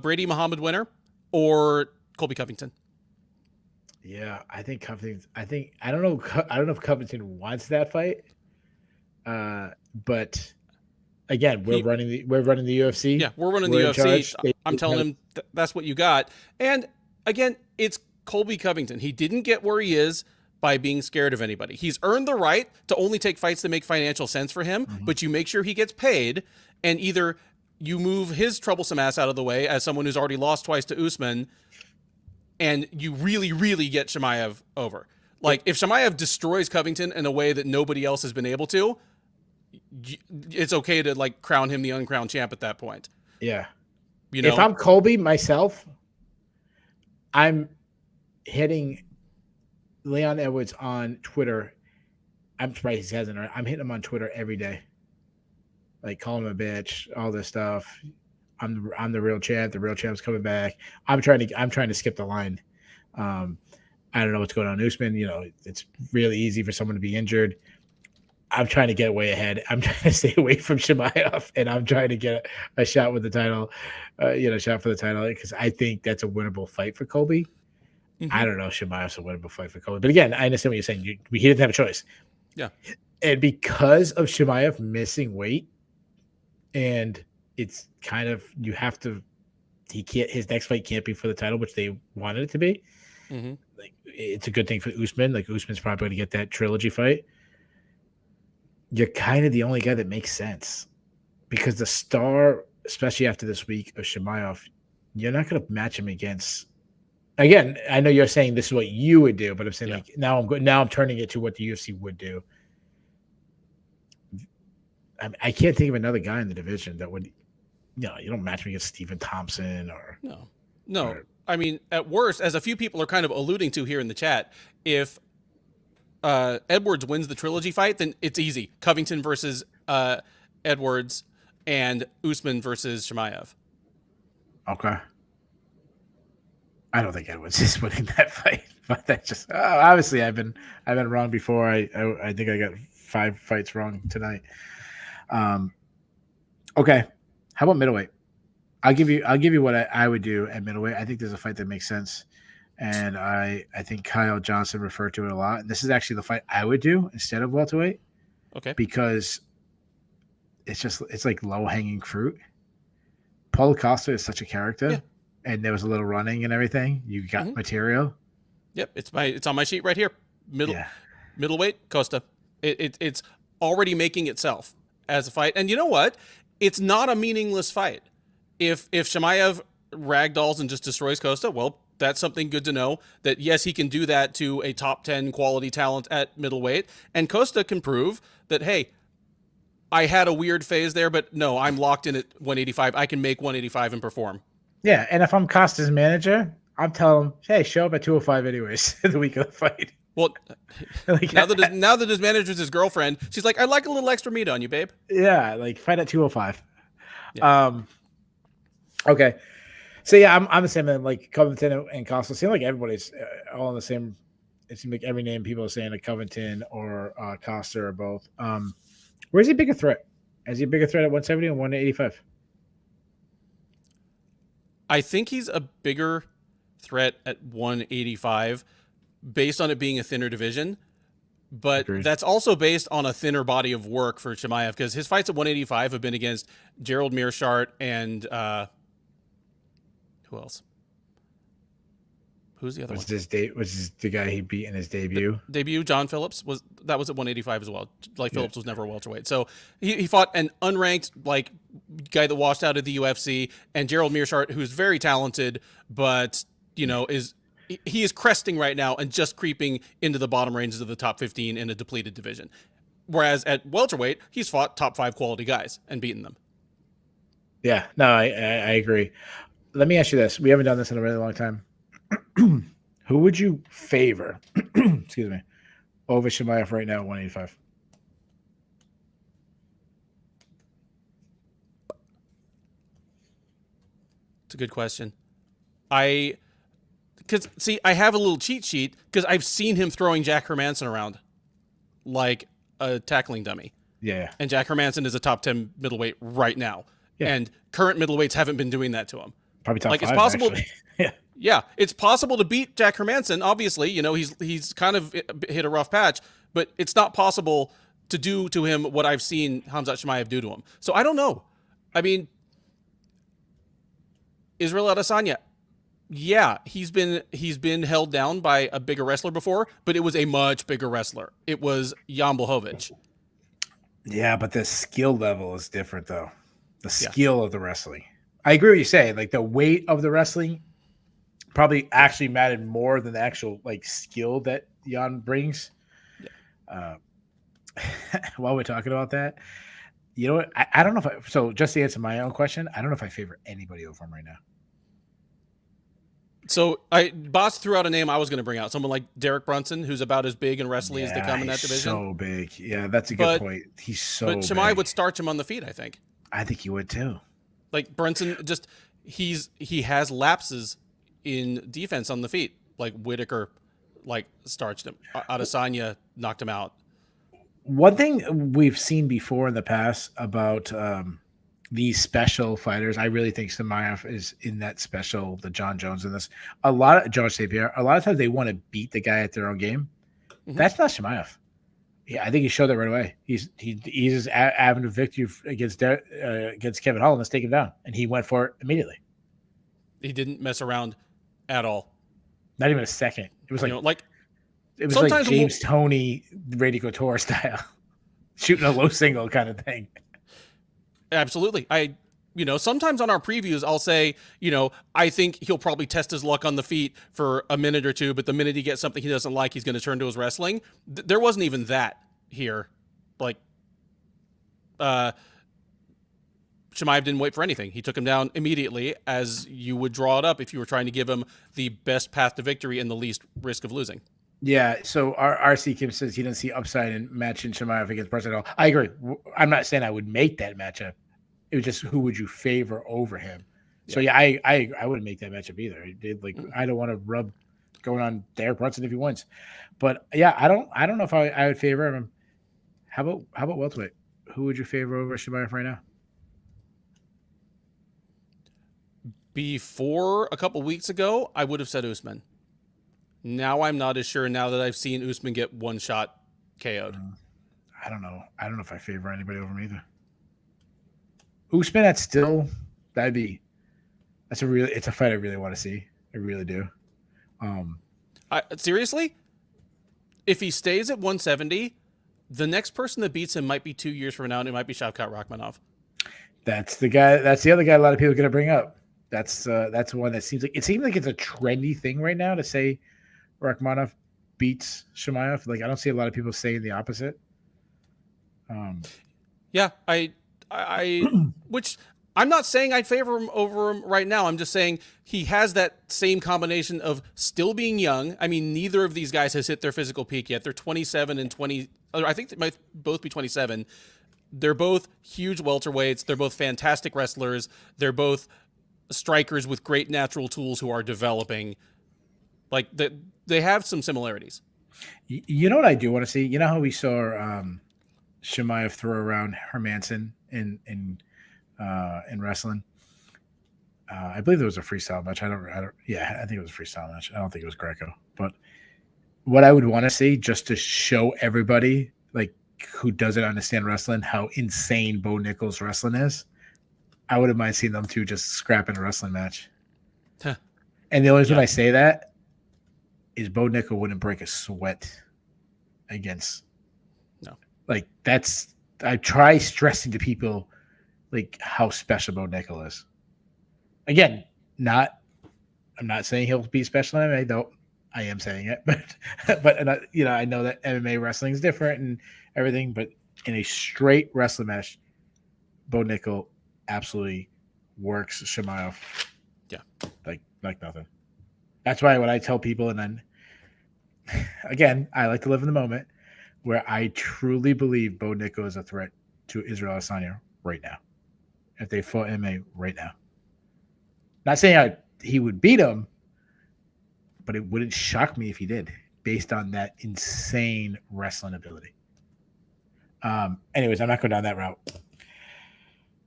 Brady Muhammad winner or Colby Covington. Yeah, I think Covington. I don't know if Covington wants that fight. But again, we're running the UFC. Yeah, we're running the UFC. I'm telling him that's what you got. And again, it's Colby Covington. He didn't get where he is by being scared of anybody. He's earned the right to only take fights that make financial sense for him, but you make sure he gets paid, and either you move his troublesome ass out of the way as someone who's already lost twice to Usman, and you really, really get Chimaev over. Like, if Chimaev destroys Covington in a way that nobody else has been able to, it's okay to, like, crown him the uncrowned champ at that point. Yeah. You know? If I'm Colby myself, I'm hitting Leon Edwards on Twitter. I'm surprised he hasn't. I'm hitting him on Twitter every day. Like, call him a bitch, all this stuff. I'm the real champ. The real champ's coming back. I'm trying to skip the line. I don't know what's going on. Usman, you know, it's really easy for someone to be injured. I'm trying to get way ahead. I'm trying to stay away from Chimaev, and I'm trying to get a shot with the title, shot for the title, because I think that's a winnable fight for Colby. I don't know if Chimaev's a winnable fight for Colby. But again, I understand what you're saying. He didn't have a choice. Yeah. And because of Chimaev missing weight, and it's kind of, his next fight can't be for the title, which they wanted it to be. Like, it's a good thing for Usman. Like, Usman's probably going to get that trilogy fight. You're kind of the only guy that makes sense, because the star, especially after this week of Chimaev, you're not going to match him against. Again, I know you're saying this is what you would do, but I'm saying like now I'm turning it to what the UFC would do. I can't think of another guy in the division that would, you don't match him against Stephen Thompson or no. Or, I mean, at worst, as a few people are kind of alluding to here in the chat, if Edwards wins the trilogy fight, then it's easy. Covington versus Edwards and Usman versus Chimaev. Okay. I don't think Edwards is winning that fight, but that's just obviously I've been wrong before. I think I got 5 fights wrong tonight. Okay. How about middleweight? I'll give you what I would do at middleweight. I think there's a fight that makes sense. And I think Kyle Johnson referred to it a lot. And this is actually the fight I would do instead of welterweight. Okay. Because it's like low-hanging fruit. Paulo Costa is such a character. Yeah. And there was a little running and everything. You got material. Yep, it's on my sheet right here. Middleweight, Costa. It's already making itself as a fight. And you know what? It's not a meaningless fight. If Chimaev ragdolls and just destroys Costa, well, that's something good to know, that yes, he can do that to a top 10 quality talent at middleweight. And Costa can prove that, hey, I had a weird phase there, but no, I'm locked in at 185. I can make 185 and perform. Yeah, and if I'm Costa's manager, I'm telling him, hey, show up at 205 anyways the week of the fight. Well, Like, now that his manager's his girlfriend, she's like, I'd like a little extra meat on you, babe. yeah, like fight at 205. Yeah. Okay. So yeah, I'm the same. Like Covington and Costa seem like everybody's all in the same. It seems like every name people are saying like Covington or Costa or both. Where's he a bigger threat? Is he a bigger threat at 170 or 185? I think he's a bigger threat at 185 based on it being a thinner division. But Agreed. That's also based on a thinner body of work for Chimaev, because his fights at 185 have been against Gerald Meerschaert and who else? Who's the other one? Was the guy he beat in his debut? Debut, John Phillips, was at 185 as well. Like Phillips was never a welterweight. So he fought an unranked like guy that washed out of the UFC, and Gerald Meerschaert, who's very talented, but he is cresting right now and just creeping into the bottom ranges of the top 15 in a depleted division. Whereas at welterweight, he's fought top 5 quality guys and beaten them. Yeah, no, I agree. Let me ask you this. We haven't done this in a really long time. Who would you favor, excuse me, over Chimaev right now at 185? It's a good question. I have a little cheat sheet because I've seen him throwing Jack Hermanson around like a tackling dummy. Yeah. And Jack Hermanson is a top 10 middleweight right now. Yeah. And current middleweights haven't been doing that to him. Probably top 5, it's possible. yeah. Yeah, it's possible to beat Jack Hermanson. Obviously, he's kind of hit a rough patch, but it's not possible to do to him what I've seen Khamzat Chimaev do to him. So I don't know. I mean, Israel Adesanya, yeah, he's been held down by a bigger wrestler before, but it was a much bigger wrestler. It was Jan Blachowicz. Yeah, but the skill level is different, though. The skill of the wrestling. I agree with you saying, like the weight of the wrestling probably actually mattered more than the actual like skill that Jan brings. Yeah. While we're talking about that, you know what? I don't know if so just to answer my own question, I don't know if I favor anybody over him right now. So Boss threw out a name I was going to bring out, someone like Derek Brunson, who's about as big and wrestly as they come in that division. So big. Yeah, that's a good point. He's so big. But Chimaev would starch him on the feet, I think. I think he would too. Like Brunson he has lapses in defense on the feet. Like Whitaker starched him. Adesanya knocked him out. One thing we've seen before in the past about these special fighters, I really think Chimaev is in that special, the John Jones in this. George St. Pierre, a lot of times they want to beat the guy at their own game. Mm-hmm. That's not Chimaev. Yeah, I think he showed that right away. He's avenue of victory against Kevin Holland. Let's take him down, and he went for it immediately. He didn't mess around at all. Not even a second. It was it was like James Toney, Randy Couture style, shooting a low single kind of thing. Absolutely. Sometimes on our previews, I'll say, I think he'll probably test his luck on the feet for a minute or two, but the minute he gets something he doesn't like, he's going to turn to his wrestling. There wasn't even that here. Chimaev didn't wait for anything. He took him down immediately, as you would draw it up if you were trying to give him the best path to victory and the least risk of losing. Yeah, so our RC Kim says he doesn't see upside in matching Chimaev against Brunson at all. I agree. I'm not saying I would make that matchup. It was just who would you favor over him. So yeah, I wouldn't make that matchup either. I don't want to rub going on Derek Brunson if he wins. But yeah, I don't know if I would favor him. How about welterweight? Who would you favor over Chimaev right now? Before a couple weeks ago, I would have said Usman. Now I'm not as sure, now that I've seen Usman get one shot KO'd. I don't know. I don't know if I favor anybody over him either. Usman, it's a fight I really want to see. I really do. Seriously? If he stays at 170, the next person that beats him might be 2 years from now, and it might be Shavkat Rakhmonov. That's the guy. That's the other guy a lot of people are going to bring up. That's one that seems like it's a trendy thing right now to say Rakhmonov beats Chimaev. Like I don't see a lot of people saying the opposite. Yeah, I which I'm not saying I'd favor him over him right now. I'm just saying he has that same combination of still being young. I mean, neither of these guys has hit their physical peak yet. They're 27 and 20. I think they might both be 27. They're both huge welterweights. They're both fantastic wrestlers. They're both strikers with great natural tools who are developing. Like they have some similarities. You know what I do want to see? You know how we saw Chimaev throw around Hermanson in wrestling. I believe it was a freestyle match. I don't. Yeah, I think it was a freestyle match. I don't think it was Greco. But what I would want to see, just to show everybody, like who doesn't understand wrestling, how insane Bo Nickal' wrestling is, I wouldn't mind seeing them two just scrap in a wrestling match. Huh. And the only reason I say that is Bo Nickal wouldn't break a sweat against. No. Like that's. I try stressing to people like how special Bo Nickal is. Again, I'm not saying he'll be special in MMA, though I am saying it, but I know that MMA wrestling is different and everything, but in a straight wrestling match, Bo Nickal absolutely works Chimaev. Yeah. Like nothing. That's why when I tell people, and then again, I like to live in the moment where I truly believe Bo Nickal is a threat to Israel Adesanya right now. If they fought MMA right now. Not saying he would beat him, but it wouldn't shock me if he did, based on that insane wrestling ability. Anyways, I'm not going down that route.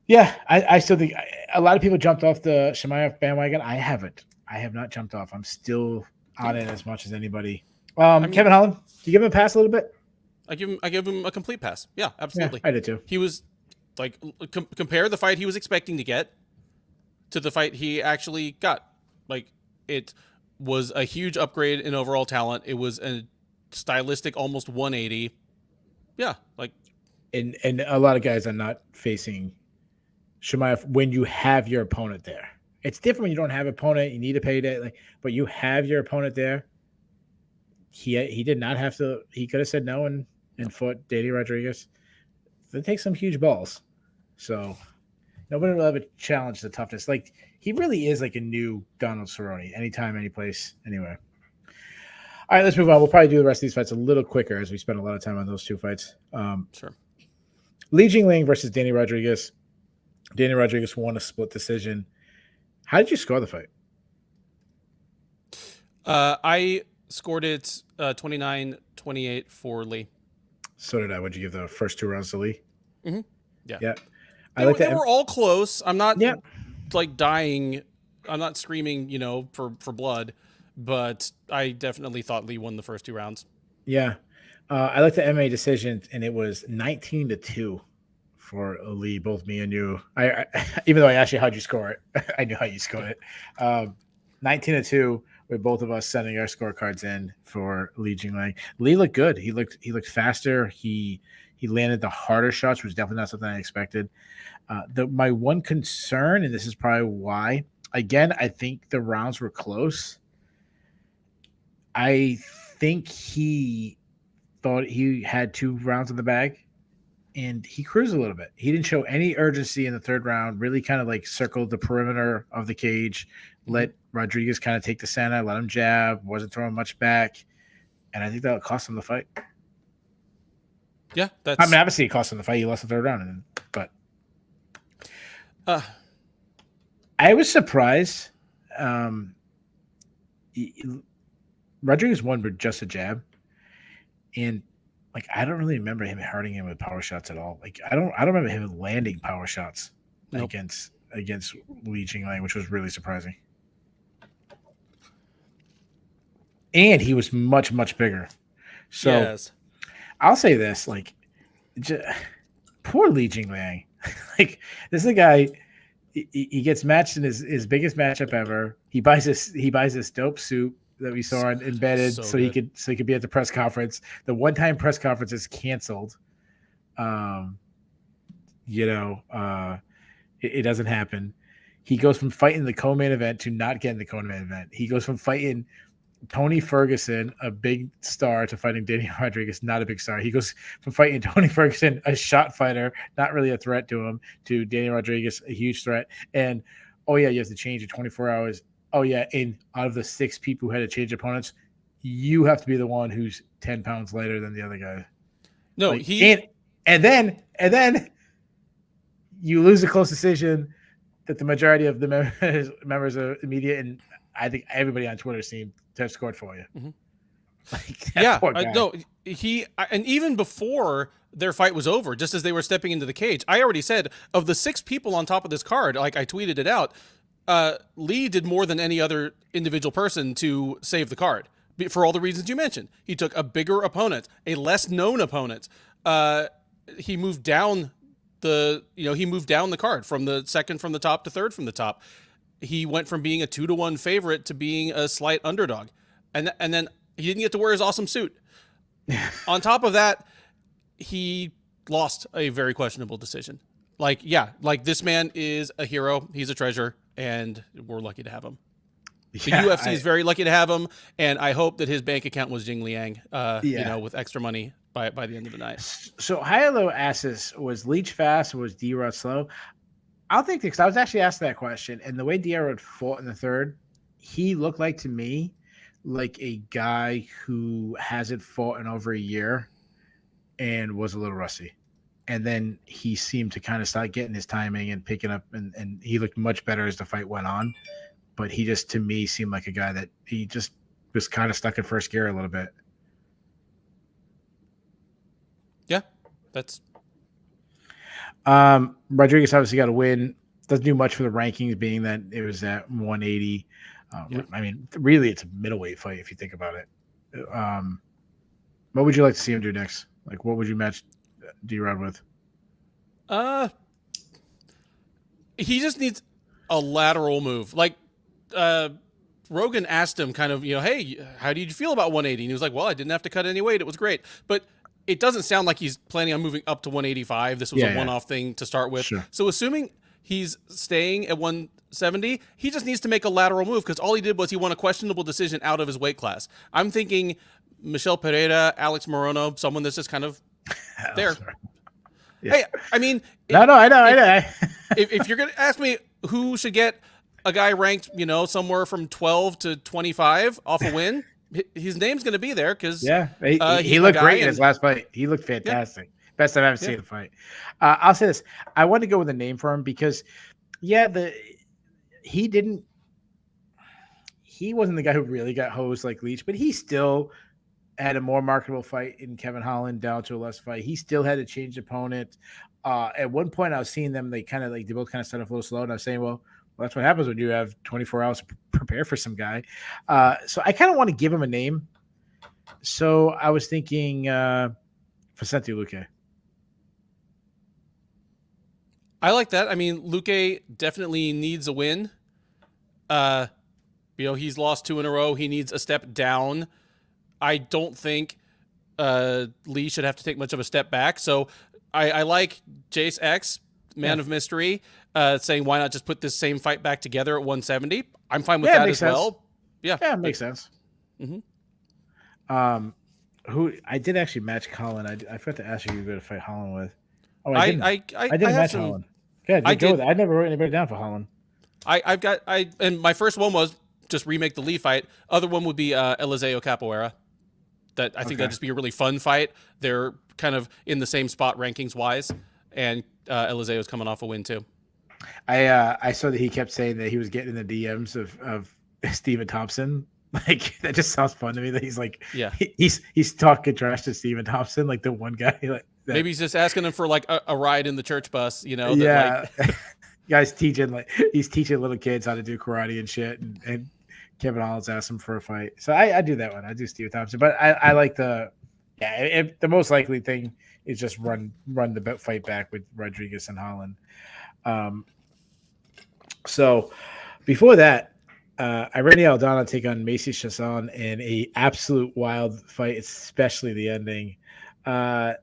Yeah, I still think a lot of people jumped off the Chimaev bandwagon. I haven't. I have not jumped off. I'm still on it as much as anybody. Kevin Holland, do you give him a pass a little bit? I give him a complete pass. Yeah, absolutely. Yeah, I did too. He was like compare the fight he was expecting to get to the fight he actually got. Like it was a huge upgrade in overall talent. It was a stylistic almost 180. Yeah, like and a lot of guys are not facing Chimaev when you have your opponent there. It's different when you don't have an opponent. You need to pay that, but you have your opponent there. He did not have to. He could have said no and fought Danny Rodriguez. That takes some huge balls. So nobody will ever challenge the toughness. Like he really is like a new Donald Cerrone. Anytime, any place, anywhere. All right, let's move on. We'll probably do the rest of these fights a little quicker as we spend a lot of time on those two fights. Sure. Li Jingliang versus Danny Rodriguez. Danny Rodriguez won a split decision. How did you score the fight? I scored it 29-28 for Lee. So did I. Would you give the first 2 rounds to Lee? Mm-hmm. Yeah. They were all close. I'm not Yeah. like dying. I'm not screaming, for blood, but I definitely thought Lee won the first 2 rounds. Yeah. I looked at MMA decisions and it was 19-2 for Lee, both me and you. I even though I asked you how'd you score it, I knew how you scored it. 19-2 with both of us sending our scorecards in for Li Jingliang. Lee looked good. He looked faster. He landed the harder shots, which was definitely not something I expected. My one concern, and this is probably why, again, I think the rounds were close. I think he thought he had 2 rounds in the bag, and he cruised a little bit. He didn't show any urgency in the 3rd round, really kind of like circled the perimeter of the cage, let Rodriguez kind of take the center, let him jab, wasn't throwing much back, and I think that cost him the fight. Yeah, obviously it cost him the fight. He lost the 3rd round, but I was surprised. Rodriguez won with just a jab, and I don't really remember him hurting him with power shots at all. I don't remember him landing power shots against Li Jingliang, which was really surprising. And he was much, much bigger. So yes. I'll say this, poor Li Jingliang. This is a guy, he gets matched in his biggest matchup ever. He buys this dope suit that we saw embedded so he could be at the press conference. The one-time press conference is canceled. It doesn't happen. He goes from fighting the co-main event to not getting the co-main event. He goes from fighting Tony Ferguson, a big star, to fighting Daniel Rodriguez, not a big star. He goes from fighting Tony Ferguson, a shot fighter, not really a threat to him, to Daniel Rodriguez, a huge threat. And, oh, yeah, you have to change in 24 hours. Oh, yeah, and out of the 6 people who had to change opponents, you have to be the one who's 10 pounds lighter than the other guy. No, like, and then you lose a close decision that the majority of the members of the media, and I think everybody on Twitter seemed to have scored for you. Mm-hmm. Like, no, and even before their fight was over, just as they were stepping into the cage, I already said, of the 6 people on top of this card, like I tweeted it out, Lee did more than any other individual person to save the card for all the reasons you mentioned. He took a bigger opponent, a less known opponent. He moved down the card from the second from the top to third from the top. He went from being a 2-1 favorite to being a slight underdog. And then he didn't get to wear his awesome suit. On top of that, he lost a very questionable decision. Like this man is a hero. He's a treasure, and we're lucky to have him. The UFC is very lucky to have him, and I hope that his bank account was Jingliang, with extra money by the end of the night. So Hilo asks us, was Leach fast or was D-Rod slow? I'll think because I was actually asked that question, and the way D-Rod fought in the third, he looked like to me like a guy who hasn't fought in over a year and was a little rusty. And then he seemed to kind of start getting his timing and picking up, and he looked much better as the fight went on. But he just, to me, seemed like a guy that he just was kind of stuck in first gear a little bit. Yeah, that's... Rodriguez obviously got a win. Doesn't do much for the rankings, being that it was at 180. I mean, really, it's a middleweight fight if you think about it. What would you like to see him do next? Like, what would you match D-Rod with? He just needs a lateral move. Like, Rogan asked him kind of, hey, how did you feel about 180? And he was like, well, I didn't have to cut any weight. It was great. But it doesn't sound like he's planning on moving up to 185. This was a one-off thing to start with. Sure. So assuming he's staying at 170, he just needs to make a lateral move because all he did was he won a questionable decision out of his weight class. I'm thinking Michel Pereira, Alex Morono, someone that's just kind of there. Yeah. Hey, I mean... I know. if you're going to ask me who should get a guy ranked, somewhere from 12 to 25 off a win, his name's going to be there because he looked great in his last fight. He looked fantastic. Yeah. Best I've ever seen him fight. I'll say this: I want to go with a name for him because, he wasn't the guy who really got hosed like Leach, but he still had a more marketable fight in Kevin Holland down to a less fight. He still had to change opponent. At one point, I was seeing them; they both kind of started off a little slow, and I was saying, well, that's what happens when you have 24 hours to prepare for some guy. So I kind of want to give him a name. So I was thinking Vicente Luque. I like that. I mean, Luque definitely needs a win. He's lost 2 in a row. He needs a step down. I don't think Lee should have to take much of a step back. So I like Jace X, Man of Mystery, saying why not just put this same fight back together at 170. I'm fine with that as well. Yeah, it makes sense. Mm-hmm. Who I did actually match Colin. I forgot to ask you who you're going to fight Holland with. Oh, I didn't match Holland. Yeah, I never wrote anybody down for Holland. And my first one was just remake the Lee fight. Other one would be Eliseo Capoeira. That I think that'd just be a really fun fight. They're kind of in the same spot rankings wise, and Eliseo's coming off a win too. I saw that he kept saying that he was getting in the DMs of Stephen Thompson. Like that just sounds fun to me. That he's like, he's talking trash to Stephen Thompson, like the one guy. Like that. Maybe he's just asking him for like a ride in the church bus. Guys he's teaching little kids how to do karate and shit, and Kevin Holland's asked him for a fight. So I do that one. I do Stephen Thompson, but I like the most likely thing is just run the fight back with Rodriguez and Holland. So before that. Irene Aldana take on Macy Chasson in a absolute wild fight, especially the ending. Uh,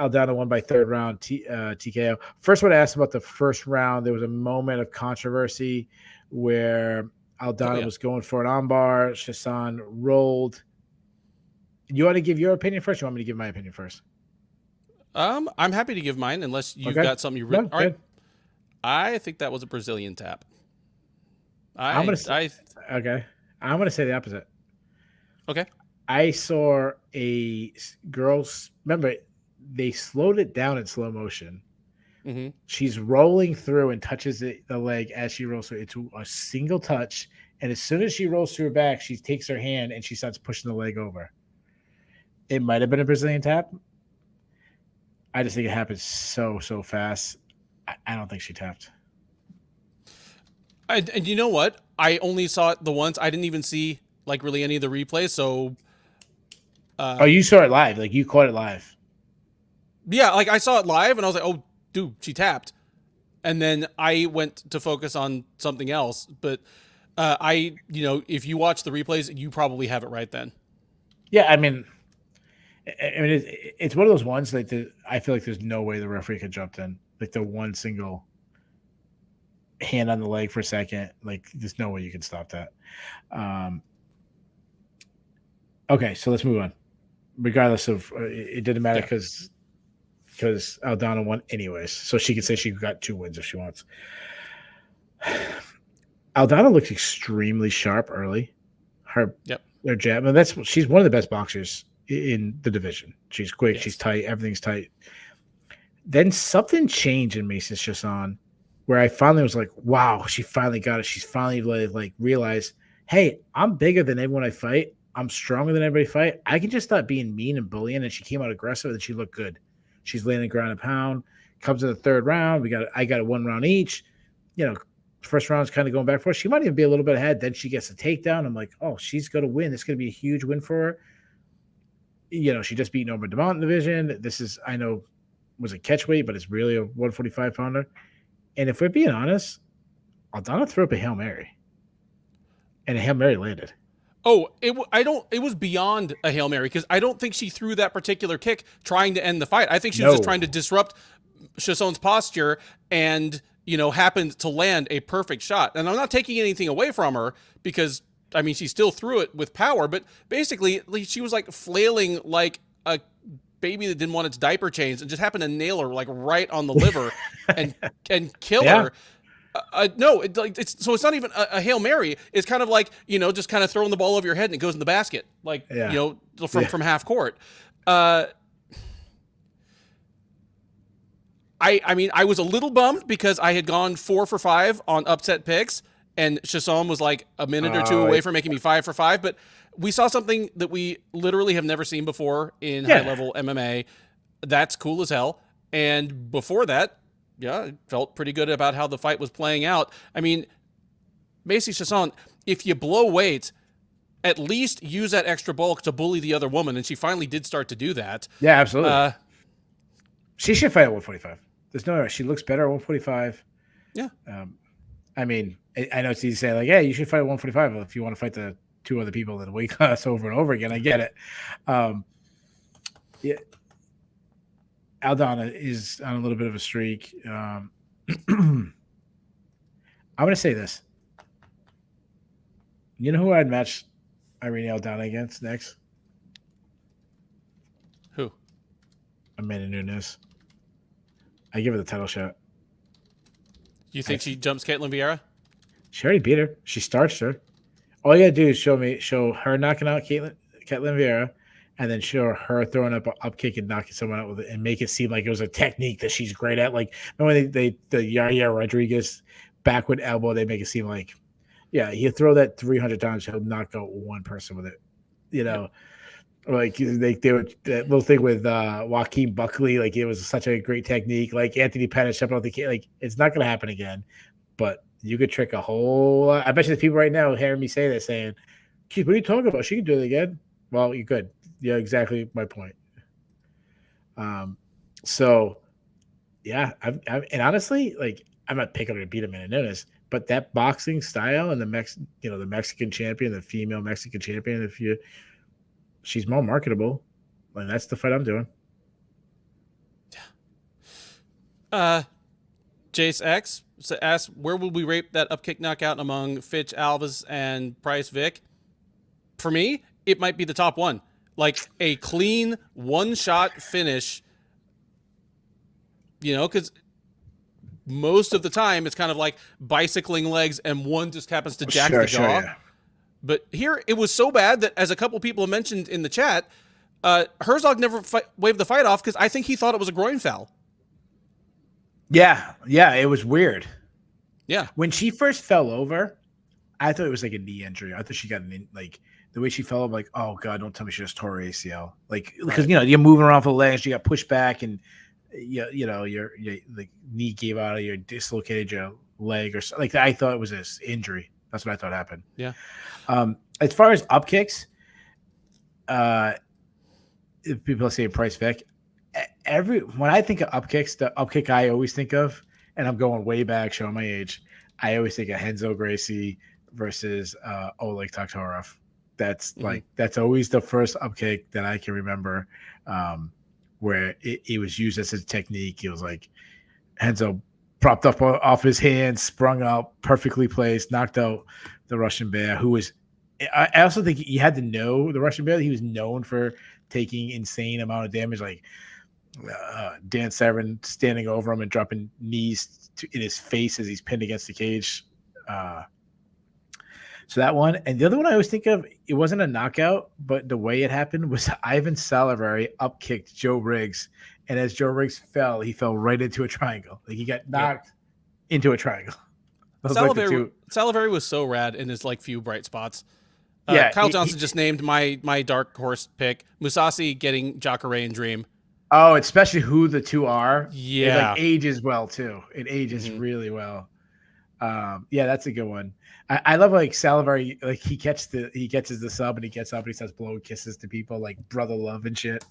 Aldana won by third round TKO. First, what I asked about the first round, there was a moment of controversy where Aldana was going for an armbar. Shassan rolled. You want to give your opinion first? Or you want me to give my opinion first? I'm happy to give mine unless you've got something you really. No, all right. I think that was a Brazilian tap. I'm gonna say the opposite. Okay. I saw a girl. Remember, they slowed it down in slow motion. Mm-hmm. She's rolling through and touches the leg as she rolls through. It's a single touch, and as soon as she rolls through her back, she takes her hand and she starts pushing the leg over. It might have been a Brazilian tap. I just think it happened so fast. I don't think she tapped. And you know what? I only saw it the once. I didn't even see like really any of the replays. So, you saw it live? Like you caught it live? Yeah, like I saw it live, and I was like, "Oh, dude, she tapped." And then I went to focus on something else. But if you watch the replays, you probably have it right then. Yeah, I mean, it's one of those ones like I feel like there's no way the referee could jump in, like the one single hand on the leg for a second. Like there's no way you can stop that. Okay, so let's move on. Regardless of it didn't matter because Aldana won anyways, so she can say she got 2 wins if she wants. Aldana looks extremely sharp early. Her jab, and she's one of the best boxers in the division. She's quick, she's tight, everything's tight. Then something changed in Mason Chiasson where I finally was like, wow, she finally got it. She's finally like realized, hey, I'm bigger than everyone I fight. I'm stronger than everybody fight. I can just stop being mean and bullying. And she came out aggressive and she looked good. She's landing ground and pound. Comes in the third round. I got a 1 round each. First round's kind of going back for her. She might even be a little bit ahead. Then she gets a takedown. I'm like, oh, she's going to win. This is going to be a huge win for her. She just beat Norma Dumont in the division. This is, I know, was a catch weight, but it's really a 145 pounder. And if we're being honest, Aldana threw up a Hail Mary. And a Hail Mary landed. Oh, it was beyond a Hail Mary because I don't think she threw that particular kick trying to end the fight. I think she was just trying to disrupt Chiasson's posture and, happened to land a perfect shot. And I'm not taking anything away from her because, I mean, she still threw it with power, but basically she was like flailing like a baby that didn't want its diaper changed and just happened to nail her like right on the liver and kill her. No, it's not even a Hail Mary. It's kind of like, just kind of throwing the ball over your head and it goes in the basket, like, from half court. I mean, I was a little bummed because I had gone 4 for 5 on upset picks and Chiasson was like a minute or two away from making me 5 for 5. But we saw something that we literally have never seen before in high level MMA. That's cool as hell. And before that, I felt pretty good about how the fight was playing out. I mean, Macy Chiasson, if you blow weight, at least use that extra bulk to bully the other woman, and she finally did start to do that. Yeah, absolutely. She should fight at 145. There's no way. She looks better at 145. Yeah. I mean, I know it's easy to say, like, yeah, you should fight at 145 if you want to fight the 2 other people in the weight class over and over again. I get it. Yeah. Aldana is on a little bit of a streak. I'm going to say this. You know who I'd match Irene Aldana against next? Who? Amanda Nunes. I give her the title shot. You think she jumps Caitlin Vieira? She already beat her. She starched her. All you got to do is show her knocking out Caitlin Vieira, and then show her throwing up kick and knocking someone out with it and make it seem like it was a technique that she's great at. Like, remember the Yaya Rodriguez backward elbow, they make it seem like, he'll throw that 300 times, he'll knock out one person with it. Like they would, that little thing with Joaquin Buckley, like it was such a great technique. Like Anthony Pettis stepping off the kid, like it's not going to happen again. But you could trick a whole lot. I bet you there's people right now hearing me say that saying, Keith, what are you talking about? She can do it again. Well, you could. Yeah, exactly my point. So, yeah, and honestly, like I'm not picking her to beat Amanda Nunes, but that boxing style and the Mexican champion, the female Mexican champion, she's more marketable. Like, that's the fight I'm doing. Jace X asks, where would we rate that upkick knockout among Fitch, Alves, and Price Vic? For me, it might be the top one. Like a clean one-shot finish, you know, because most of the time it's kind of like bicycling legs and one just happens to jack the jaw. Yeah. But here it was so bad that, as a couple people mentioned in the chat, Herzog never waved the fight off because I think he thought it was a groin foul. Yeah, it was weird. Yeah. When she first fell over, I thought it was like a knee injury. I thought she got like the way she fell, I'm like, oh God, don't tell me she just tore her ACL. Like, because you're moving around for the legs, you got pushed back, and your like knee gave out, or you dislocated your leg, or something. Like, I thought it was an injury. That's what I thought happened. Yeah. As far as up kicks, if people say Price Vic, when I think of up kicks, the up kick I always think of, and I'm going way back, showing my age, I always think of Renzo Gracie versus Oleg Taktarov. That's that's always the first up kick that I can remember, where it was used as a technique. It was like Renzo propped up off his hands, sprung up, perfectly placed, knocked out the Russian Bear, who was. I also think you had to know the Russian Bear. He was known for taking insane amount of damage, like Dan Severn standing over him and dropping knees in his face as he's pinned against the cage. So that one. And the other one I always think of, it wasn't a knockout, but the way it happened was Ivan Salavari up-kicked Joe Riggs. And as Joe Riggs fell, he fell right into a triangle. Like, he got knocked into a triangle. Salavari was so rad in his few bright spots. Kyle Johnson just named my dark horse pick. Musasi getting Jacare and Dream. Oh, especially who the two are. Yeah. It ages well too. It ages really well. Yeah, that's a good one. I love Salavari, he catches the sub and he gets up and he starts blowing kisses to people, like brother love and shit.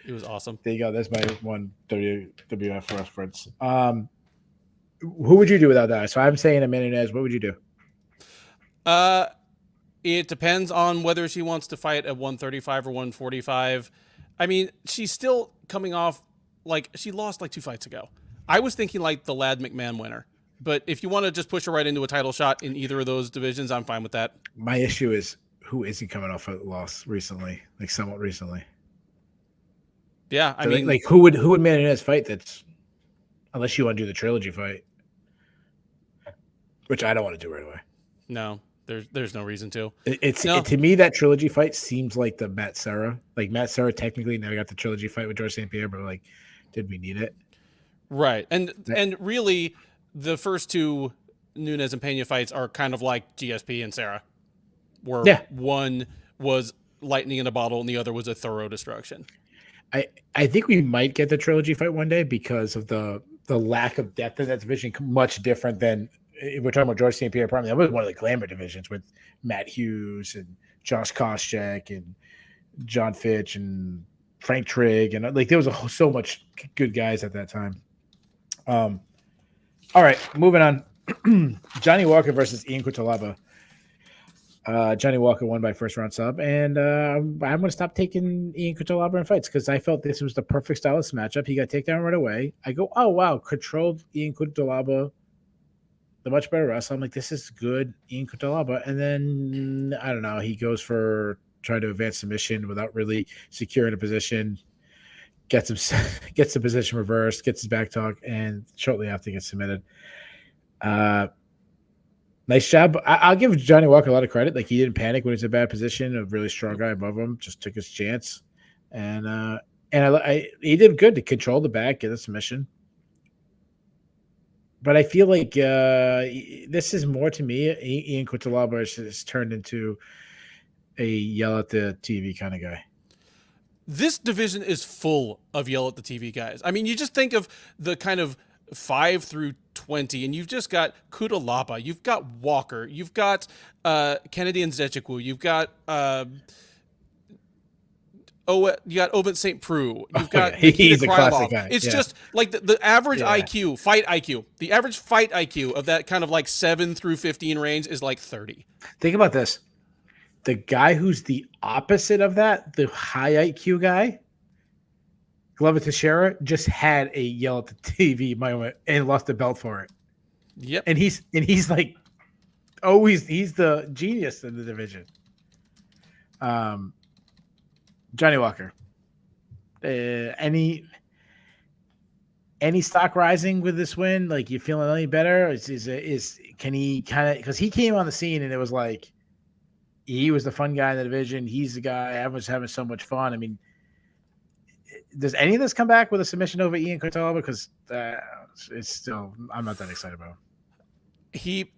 It was awesome. There you go. That's my one WWF reference. Who would you do without that? So I'm saying Jimenez. What would you do? It depends on whether she wants to fight at 135 or 145. I mean, she's still coming off she lost 2 fights ago. I was thinking the Ladd McMahon winner. But if you want to just push her right into a title shot in either of those divisions, I'm fine with that. My issue is, who isn't coming off a loss recently, somewhat recently? Yeah, I mean, who would Jimenez fight? That's, unless you want to do the trilogy fight, which I don't want to do right away. No. There's no reason to. To me, that trilogy fight seems like the Matt Serra. Matt Serra technically never got the trilogy fight with George St. Pierre, but did we need it? Right. And really, the first two Nunes and Pena fights are kind of like GSP and Serra, where one was lightning in a bottle and the other was a thorough destruction. I think we might get the trilogy fight one day because of the lack of depth in that division, much different than. We're talking about George St. Pierre. Probably that was one of the glamour divisions with Matt Hughes and Josh Koscheck and John Fitch and Frank Trigg, and there was so much good guys at that time. All right, moving on. Johnny Walker versus Ian Cutelaba. Johnny Walker won by first round sub, and I'm going to stop taking Ian Cutelaba in fights because I felt this was the perfect stylist matchup. He got taken down right away. I go, oh wow, controlled Ian Cutelaba. The much better wrestler. I'm like, this is good, Ian Cutelaba. And then, I don't know, he goes for trying to advance submission without really securing a position, gets the position reversed, gets his back talk, and shortly after gets submitted. Nice job. I'll give Johnny Walker a lot of credit. He didn't panic when he was in a bad position. A really strong guy above him just took his chance. And he did good to control the back, get a submission. But I feel like this is more to me. Ian Cutelaba has turned into a yell at the TV kind of guy. This division is full of yell at the TV guys. I mean, you just think of the kind of 5 through 20, and you've just got Cutelaba, you've got Walker, you've got Kennedy and Nzechukwu, you've got you got Ovin St. Preux. You've got he's a classic guy. It's just the average IQ, fight IQ. The average fight IQ of that kind of 7 through 15 range is 30. Think about this. The guy who's the opposite of that, the high IQ guy, Glover Teixeira just had a yell at the TV moment and lost the belt for it. Yep. And he's like always he's the genius in the division. Johnny Walker. Any stock rising with this win? Like, you feeling any better? Can he kind of, because he came on the scene and it was like he was the fun guy in the division. He's the guy. Everyone's having so much fun. I mean, does any of this come back with a submission over Ian Cortella? Because it's still, I'm not that excited about him.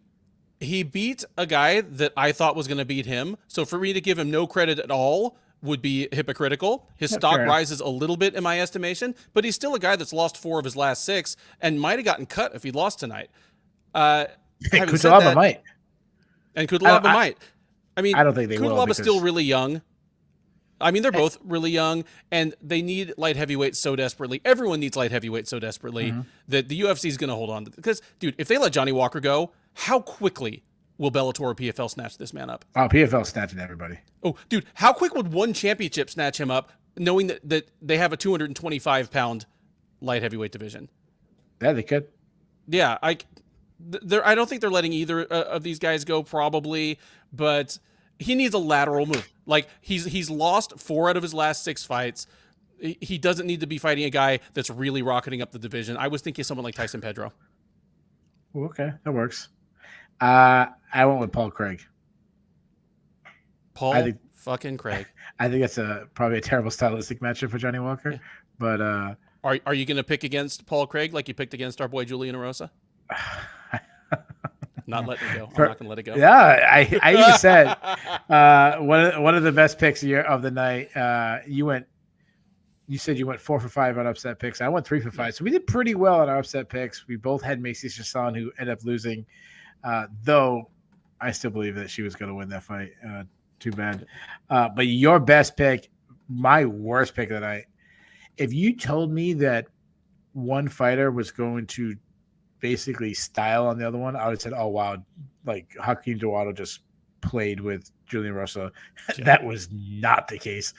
He beat a guy that I thought was going to beat him. So for me to give him no credit at all would be hypocritical. His stock rises a little bit in my estimation, but he's still a guy that's lost 4 of his last 6 and might have gotten cut if he lost tonight. Kutalaba might. And Kutalaba might. I mean, I don't think they will. Kutalaba's still really young. I mean, they're both really young, and they need light heavyweight so desperately. Everyone needs light heavyweight so desperately that the UFC is going to hold on. Because, dude, if they let Johnny Walker go, how quickly will Bellator or PFL snatch this man up? Oh, PFL snatching everybody. Oh, dude, how quick would one championship snatch him up, knowing that they have a 225-pound light heavyweight division? Yeah, they could. Yeah, I don't think they're letting either of these guys go, probably, but he needs a lateral move. Like, he's lost 4 out of his last 6 fights. He doesn't need to be fighting a guy that's really rocketing up the division. I was thinking someone like Tyson Pedro. Okay, that works. I went with Paul Craig. Fucking Craig. I think that's probably a terrible stylistic matchup for Johnny Walker. Yeah. But are you going to pick against Paul Craig like you picked against our boy Julian Erosa? Not letting it go. I'm not going to let it go. Yeah, I even said one of the best picks of the night. You said you went 4 for 5 on upset picks. I went 3 for 5. So we did pretty well on our upset picks. We both had Macy Chasson, who ended up losing, though I still believe that she was going to win that fight. Too bad. But your best pick, my worst pick of the night. If you told me that one fighter was going to basically style on the other one, I would have said, oh, wow, like Hakeem Dawodu just played with Julian Rosa. Yeah. That was not the case.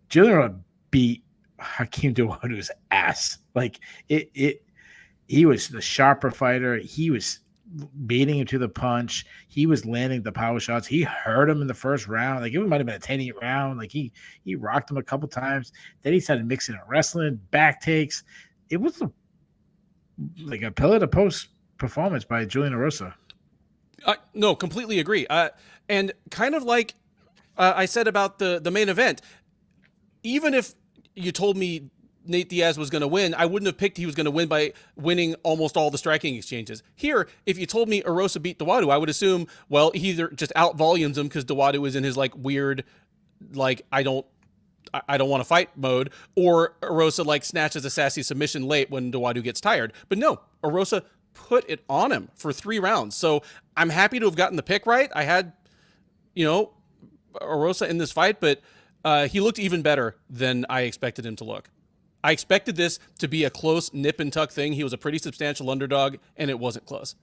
Julian Rosa beat Hakeem Dawodu's ass. Like, he was the sharper fighter. He was beating him to the punch. He was landing the power shots. He hurt him in the first round. Like, it might have been a 10-8 round. Like, he rocked him a couple times. Then he started mixing in wrestling, back takes. It was like a pillar to post performance by Julian Erosa. No, completely agree. And kind of like I said about the main event, even if you told me Nate Diaz was going to win, I wouldn't have picked he was going to win by winning almost all the striking exchanges. Here, if you told me Erosa beat Dawodu, I would assume, well, he either just out volumes him because Dawodu is in his like weird, like, I don't want to fight mode, or Erosa like snatches a sassy submission late when Dawodu gets tired. But no, Erosa put it on him for 3 rounds. So I'm happy to have gotten the pick right. I had, Erosa in this fight, but he looked even better than I expected him to look. I expected this to be a close nip and tuck thing. He was a pretty substantial underdog, and it wasn't close.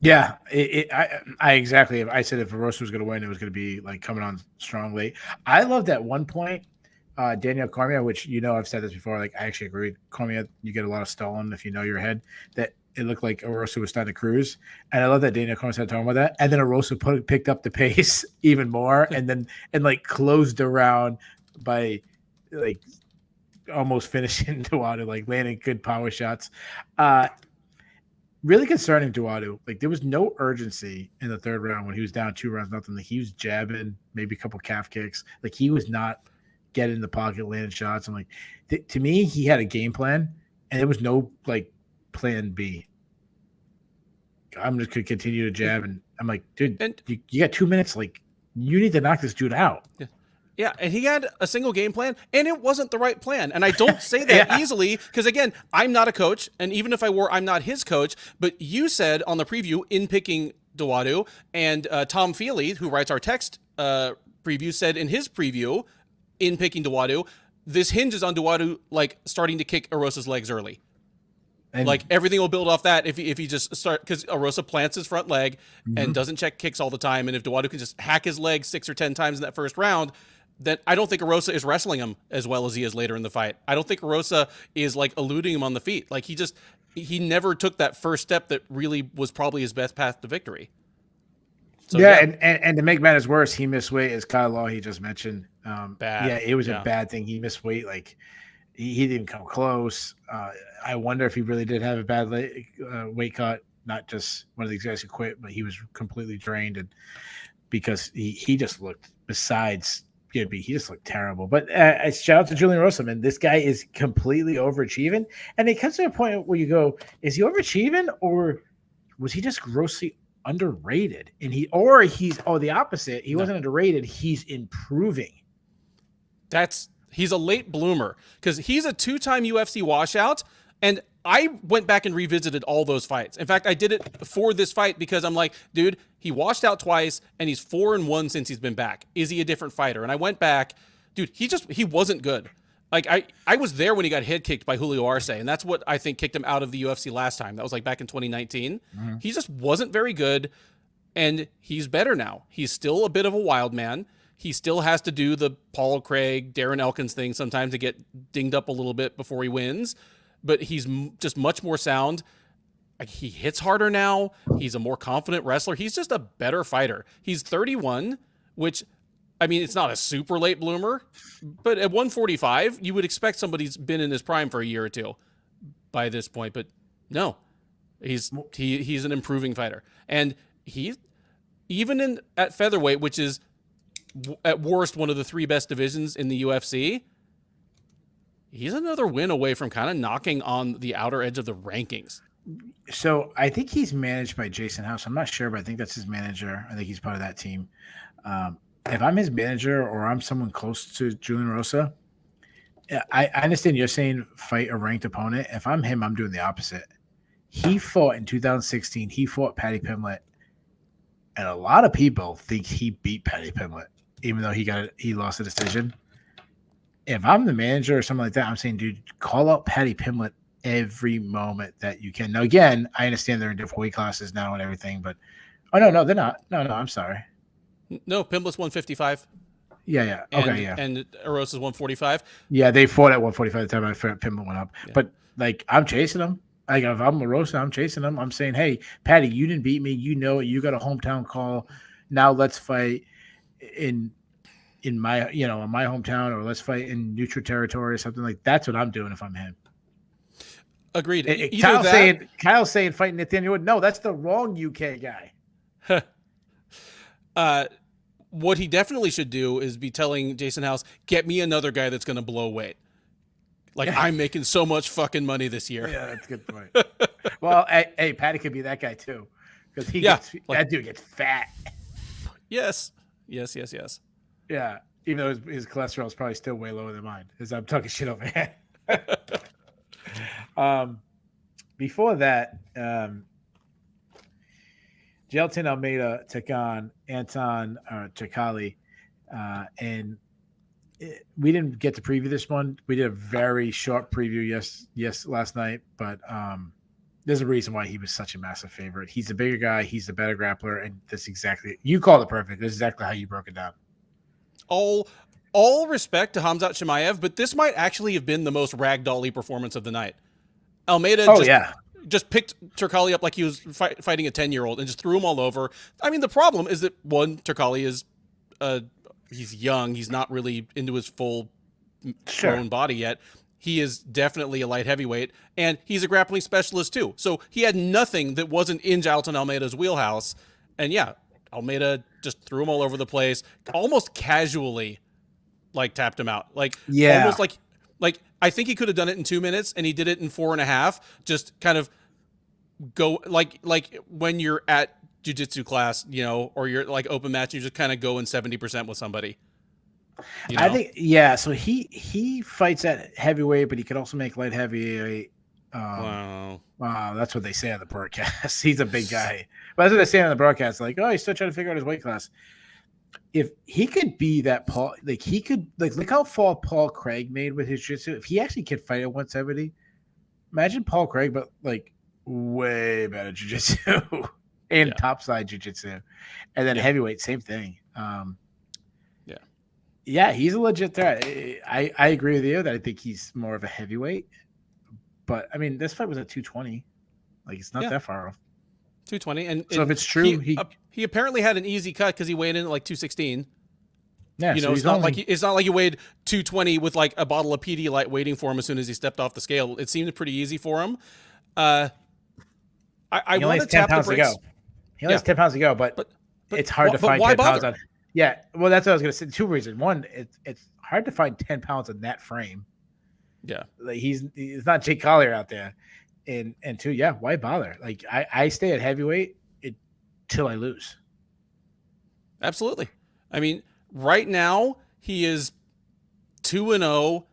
Yeah, I exactly. I said if Erosa was going to win, it was going to be like coming on strongly. I loved at one point Daniel Cormier, which I've said this before. Like, I actually agree. Cormier, you get a lot of stalling if you know your head. That it looked like Erosa was starting to cruise, and I love that Daniel Cormier started talking about that. And then Erosa picked up the pace even more, and closed around by like almost finishing Dawodu, like landing good power shots. Really concerning Dawodu. Like, there was no urgency in the 3rd round when he was down 2 rounds, nothing. Like, he was jabbing, maybe a couple calf kicks. Like, he was not getting in the pocket, landing shots. I'm like, to me, he had a game plan, and there was no like plan B. I'm just gonna continue to jab, and I'm like, dude, you got 2 minutes. Like, you need to knock this dude out. Yeah. Yeah, and he had a single game plan, and it wasn't the right plan. And I don't say that easily because, again, I'm not a coach, and even if I were, I'm not his coach. But you said on the preview in picking Dawodu, and Tom Feely, who writes our text preview, said in his preview in picking Dawodu, this hinges on Dawodu like starting to kick Erosa's legs early. And like, everything will build off that if he just start, because Erosa plants his front leg and doesn't check kicks all the time. And if Dawodu can just hack his legs 6 or 10 times in that first round, then I don't think Erosa is wrestling him as well as he is later in the fight. I don't think Erosa is like eluding him on the feet. Like he never took that first step that really was probably his best path to victory. So, And to make matters worse, he missed weight, as Kyle Law he just mentioned. Bad. Yeah, it was a bad thing. He missed weight. Like he didn't come close. I wonder if he really did have a bad weight cut, not just one of these guys who quit, but he was completely drained, and because he just looked, besides he just looked terrible. But shout out to Julian Rosa, man. This guy is completely overachieving, and it comes to a point where you go, is he overachieving, or was he just grossly underrated? And he's the opposite. He wasn't underrated. He's improving. He's a late bloomer because he's a 2-time UFC washout. And I went back and revisited all those fights. In fact, I did it for this fight because I'm like, dude, he washed out twice and he's 4-1 since he's been back. Is he a different fighter? And I went back, dude, he wasn't good. Like I was there when he got head kicked by Julio Arce, and that's what I think kicked him out of the UFC last time. That was like back in 2019. Mm-hmm. He just wasn't very good, and he's better now. He's still a bit of a wild man. He still has to do the Paul Craig, Darren Elkins thing sometimes to get dinged up a little bit before he wins, but he's just much more sound. Like, he hits harder now. He's a more confident wrestler. He's just a better fighter. He's 31, which, I mean, it's not a super late bloomer, but at 145, you would expect somebody's been in his prime for a year or two by this point. But no, he's an improving fighter, and he even at featherweight, which is at worst one of the 3 best divisions in the UFC, he's another win away from kind of knocking on the outer edge of the rankings. So I think he's managed by Jason House. I'm not sure, but I think that's his manager. I think he's part of that team. If I'm his manager or I'm someone close to Julian Rosa, I understand you're saying fight a ranked opponent. If I'm him, I'm doing the opposite. He fought in 2016. He fought Paddy Pimblett, and a lot of people think he beat Paddy Pimblett, even though he lost a decision. If I'm the manager or something like that, I'm saying, dude, call out Paddy Pimblett every moment that you can. Now, again, I understand they're in different weight classes now and everything, but no, they're not. No, I'm sorry. No, Pimblett's 155. Yeah. Okay, yeah. And Erosa's 145. Yeah, they fought at 145 at the time I figured Pimblett went up. Yeah. But, like, I'm chasing him. Like, if I'm Erosa, I'm chasing him. I'm saying, hey, Paddy, you didn't beat me. You know it. You got a hometown call. Now let's fight in my, in my hometown, or let's fight in neutral territory or something. Like, that's what I'm doing if I'm him. Agreed. Kyle's saying fighting Nathaniel Wood. No, that's the wrong UK guy. What he definitely should do is be telling Jason House, get me another guy that's going to blow weight. Like, I'm making so much fucking money this year. Yeah, that's a good point. Well, hey, Paddy could be that guy too, because that dude gets fat. Yes. Yeah, even though his cholesterol is probably still way lower than mine, as I'm talking shit over here. Before that, Gelton Almeida took on Anton Chakali, and we didn't get to preview this one. We did a very short preview last night, but there's a reason why he was such a massive favorite. He's a bigger guy. He's the better grappler, and that's exactly – you called it perfect. That's exactly how you broke it down. All respect to Khazmat Chimaev, but this might actually have been the most ragdoll-y performance of the night. Almeida just picked Turkali up like he was fighting a 10-year-old and just threw him all over. I mean, the problem is that, one, Turkali is he's young. He's not really into his full grown body yet. He is definitely a light heavyweight, and he's a grappling specialist too. So he had nothing that wasn't in Gelton Almeida's wheelhouse. And yeah, Almeida just threw him all over the place, almost casually, like tapped him out. Almost like I think he could have done it in 2 minutes, and he did it in 4.5. Just kind of go like when you're at jiu-jitsu class, or you're like open match, you just kind of go in 70% with somebody. I think, so he fights at heavyweight, but he could also make light heavyweight. Wow, that's what they say on the broadcast. He's a big guy. But that's what they say on the broadcast. Like, oh, he's still trying to figure out his weight class. If he could be that Paul, look how far Paul Craig made with his jiu-jitsu. If he actually could fight at 170, imagine Paul Craig, but like way better jiu-jitsu and topside jiu-jitsu. And then heavyweight, same thing. Yeah, he's a legit threat. I agree with you that I think he's more of a heavyweight. But I mean, this fight was at 220. Like it's not Yeah. that far off. 220, and So if it's true, he apparently had an easy cut because he weighed in at like 216. Yeah, You so know, he's only, it's not like he weighed 220 with like a bottle of Pedialyte waiting for him as soon as he stepped off the scale. It seemed pretty easy for him. I he only want has to 10 tap the pounds to brakes. go. He only has 10 pounds to go, but it's hard to find why 10 pounds bother? on. Yeah, well, that's what I was gonna say. Two reasons. One, it's hard to find 10 pounds in that frame. Yeah, Like he's not Jake Collier out there. And two, yeah, why bother? Like I stay at heavyweight till I lose. absolutely. I mean, right now he is 2-0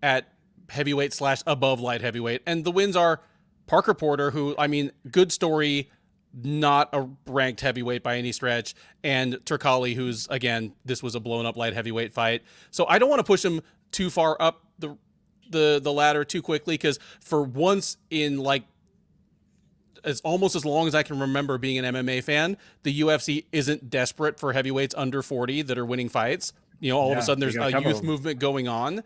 at heavyweight / above light heavyweight, and the wins are Parker Porter, who, I mean, good story, not a ranked heavyweight by any stretch, and Turkali, who's, again, this was a blown up light heavyweight fight. So I don't want to push him too far up the ladder too quickly, because for once in like almost as long as I can remember being an MMA fan, the UFC isn't desperate for heavyweights under 40 that are winning fights. You know, all of a sudden there's a youth movement going on.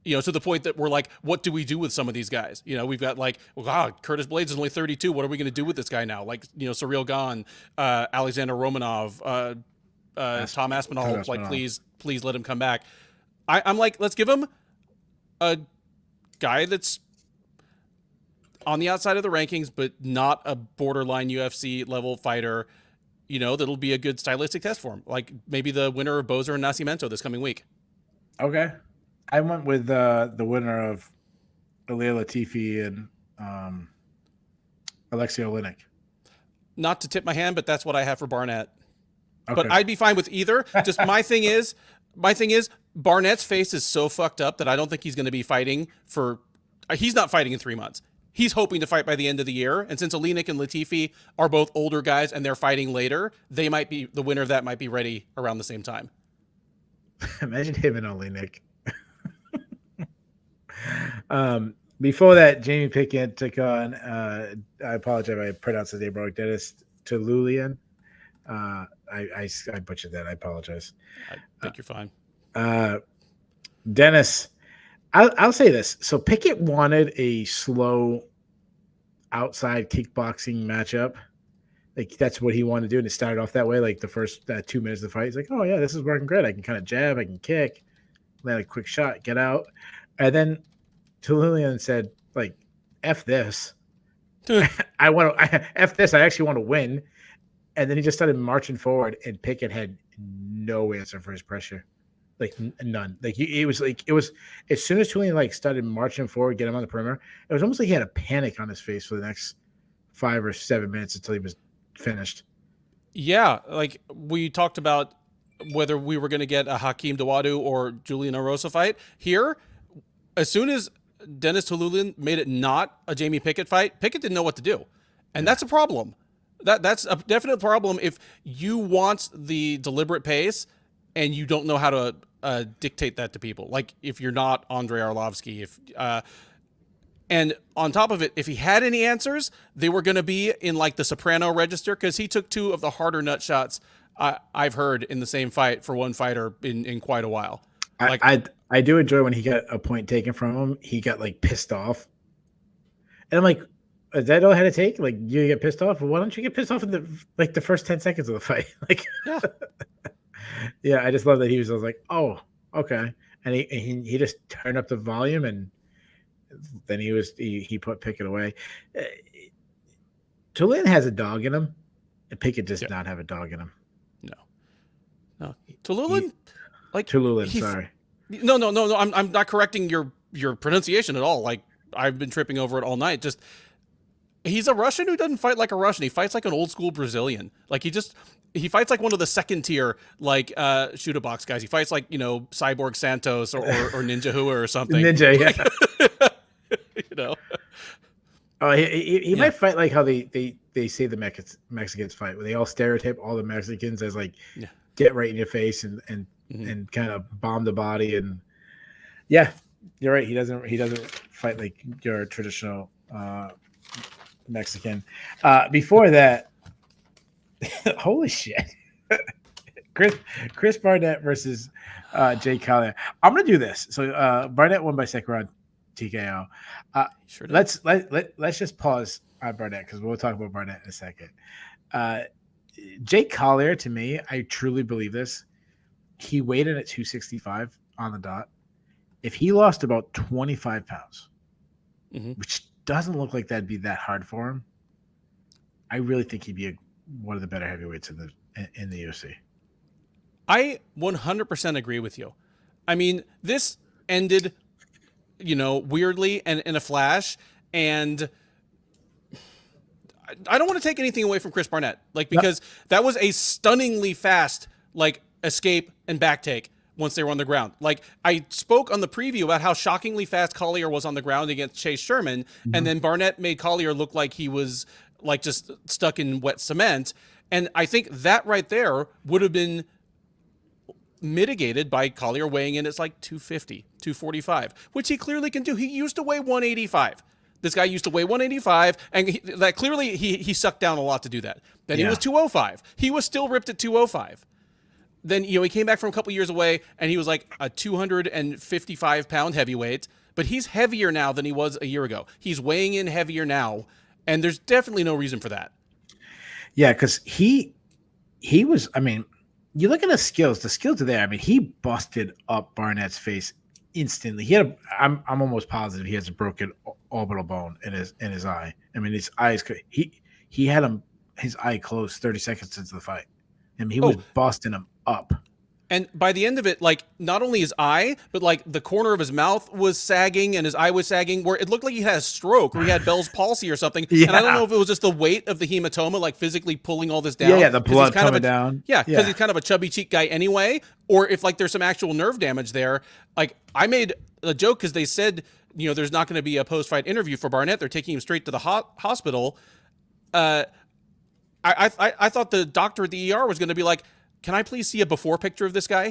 You know, to the point that we're like, what do we do with some of these guys? You know, we've got like, wow, Curtis Blades is only 32. What are we going to do with this guy now? Like, you know, Cyril Gahn, Alexander Romanov, Tom Aspinall. Like, please let him come back. I'm like, let's give him a guy that's on the outside of the rankings, but not a borderline UFC level fighter. You know, that'll be a good stylistic test for him. Like maybe the winner of Bozer and Nascimento this coming week. Okay. I went with the winner of Ilir Latifi and Alexei Oleinik. Not to tip my hand, but that's what I have for Barnett. Okay. But I'd be fine with either. Just my thing is Barnett's face is so fucked up that I don't think he's going to be fighting for. He's not fighting in 3 months. He's hoping to fight by the end of the year. And since Oleinik and Latifi are both older guys and they're fighting later, they might be the winner of that might be ready around the same time. Imagine him and Oleinik. Before that, Jamie Pickett took on. I apologize if I pronounced his name wrong. Dennis Tululian. I butchered that. I apologize. I think you're fine. Dennis. I'll say this. So Pickett wanted a slow outside kickboxing matchup. Like that's what he wanted to do. And it started off that way. Like the first 2 minutes of the fight, he's like, oh yeah, this is working great. I can kind of jab, I can kick, land a quick shot, get out. And then Tululian said, like, F this. F this. I actually want to win. And then he just started marching forward, and Pickett had no answer for his pressure. Like none. Like it was as soon as Tululian like started marching forward, get him on the perimeter, it was almost like he had a panic on his face for the next 5 or 7 minutes until he was finished. Yeah, like we talked about whether we were going to get a Hakeem Dawodu or Julian Erosa fight here. As soon as Dennis Tululian made it not a Jamie Pickett fight, Pickett didn't know what to do, and that's a problem. That's a definite problem if you want the deliberate pace and you don't know how to dictate that to people. Like if you're not Andrei Arlovsky, and on top of it, if he had any answers, they were going to be in like the Soprano register, because he took 2 of the harder nut shots I've heard in the same fight for one fighter in quite a while. Like I do enjoy when he got a point taken from him. He got like pissed off, and I'm like, is that all I had to take? Like you get pissed off? Well, why don't you get pissed off in the first 10 seconds of the fight? Like, yeah. Yeah, I just love that I was like, oh, okay. And he just turned up the volume, and then he put Pickett away. Tulane has a dog in him, and Pickett does not have a dog in him. No. Tululian, sorry. No. I'm not correcting your pronunciation at all. Like I've been tripping over it all night. Just he's a Russian who doesn't fight like a Russian. He fights like an old school Brazilian. Like he fights like one of the second tier like shooter box guys. He fights like, you know, Cyborg Santos or Ninja Hua or something. Ninja, yeah. You know. Oh, he might fight like how they say the Mexicans fight, where they all stereotype all the Mexicans as like get right in your face and kind of bomb the body. And yeah, you're right. He doesn't fight like your traditional Mexican. Before that, holy shit. Chris Barnett versus Jay Collier. I'm gonna do this. So Barnett won by second round TKO. Sure did. Let's just pause on Barnett because we'll talk about Barnett in a second. Jay Collier, to me, I truly believe this. He weighed in at 265 on the dot. If he lost about 25 pounds, which doesn't look like that'd be that hard for him, I really think he'd be one of the better heavyweights in the UFC. I 100% agree with you. I mean, this ended, weirdly and in a flash, and I don't want to take anything away from Chris Barnett, because that was a stunningly fast, escape and back take once they were on the ground. I spoke on the preview about how shockingly fast Collier was on the ground against Chase Sherman, and then Barnett made Collier look like he was just stuck in wet cement. And I think that right there would have been mitigated by Collier weighing in at 250, 245, which he clearly can do. He used to weigh 185. This guy used to weigh 185, and he sucked down a lot to do that. Then he was 205. He was still ripped at 205. Then, he came back from a couple years away, and he was a 255-pound heavyweight, but he's heavier now than he was a year ago. He's weighing in heavier now, and there's definitely no reason for that. Yeah, because he was, you look at his skills, the skills are there. He busted up Barnett's face instantly. He had I'm almost positive he has a broken orbital bone in his eye. His eyes, he had his eye closed 30 seconds into the fight. He was busting him up. And by the end of it, not only his eye, but the corner of his mouth was sagging and his eye was sagging, where it looked like he had a stroke or he had Bell's palsy or something. Yeah. And I don't know if it was just the weight of the hematoma, physically pulling all this down. Yeah, the blood coming down. Yeah, because he's kind of a chubby cheek guy anyway, or if there's some actual nerve damage there. I made a joke because they said, there's not going to be a post-fight interview for Barnett. They're taking him straight to the hospital. I thought the doctor at the ER was going to be like, can I please see a before picture of this guy?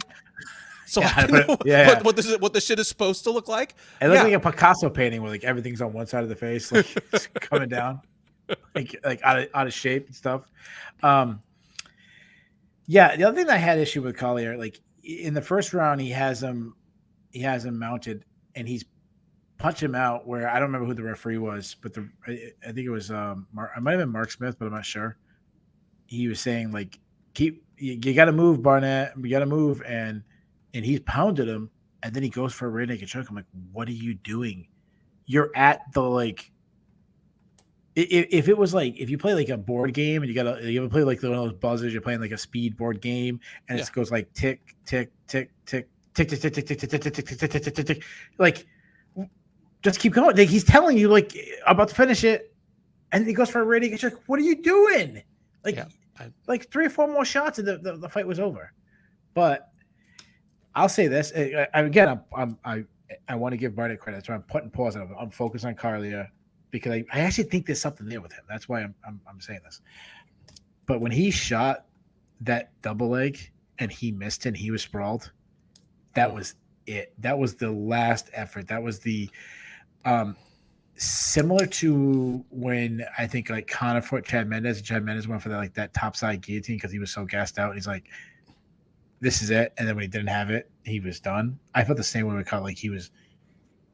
So I can know what this shit is supposed to look like. It looks like a Picasso painting where everything's on one side of the face, it's coming down, out of shape and stuff. The other thing I had issue with Collier, in the first round, he has him mounted and he's punched him out where I don't remember who the referee was, but I think it was I might have been Mark Smith, but I'm not sure. He was saying you got to move, Barnett. We got to move, and he's pounded him, and then he goes for a rear naked choke. I'm like, what are you doing? You're at the If it was if you play a board game and you ever play one of those buzzers, you're playing a speed board game, and it goes tick tick tick tick tick tick tick tick tick tick tick tick tick tick tick, just keep going. He's telling you about to finish it, and he goes for a rear naked choke. What are you doing? 3 or 4 more shots and the fight was over. But I'll say this again. I want to give Barnett credit. That's why I'm putting pause on him. I'm focused on Collier because I actually think there's something there with him. That's why I'm saying this. But when he shot that double leg and he missed and he was sprawled, that was it. That was the last effort. That was the similar to when I think Conor fought Chad Mendes, and Chad Mendes went for that topside guillotine because he was so gassed out. He's like, this is it. And then when he didn't have it, he was done. I felt the same way with Conor. He was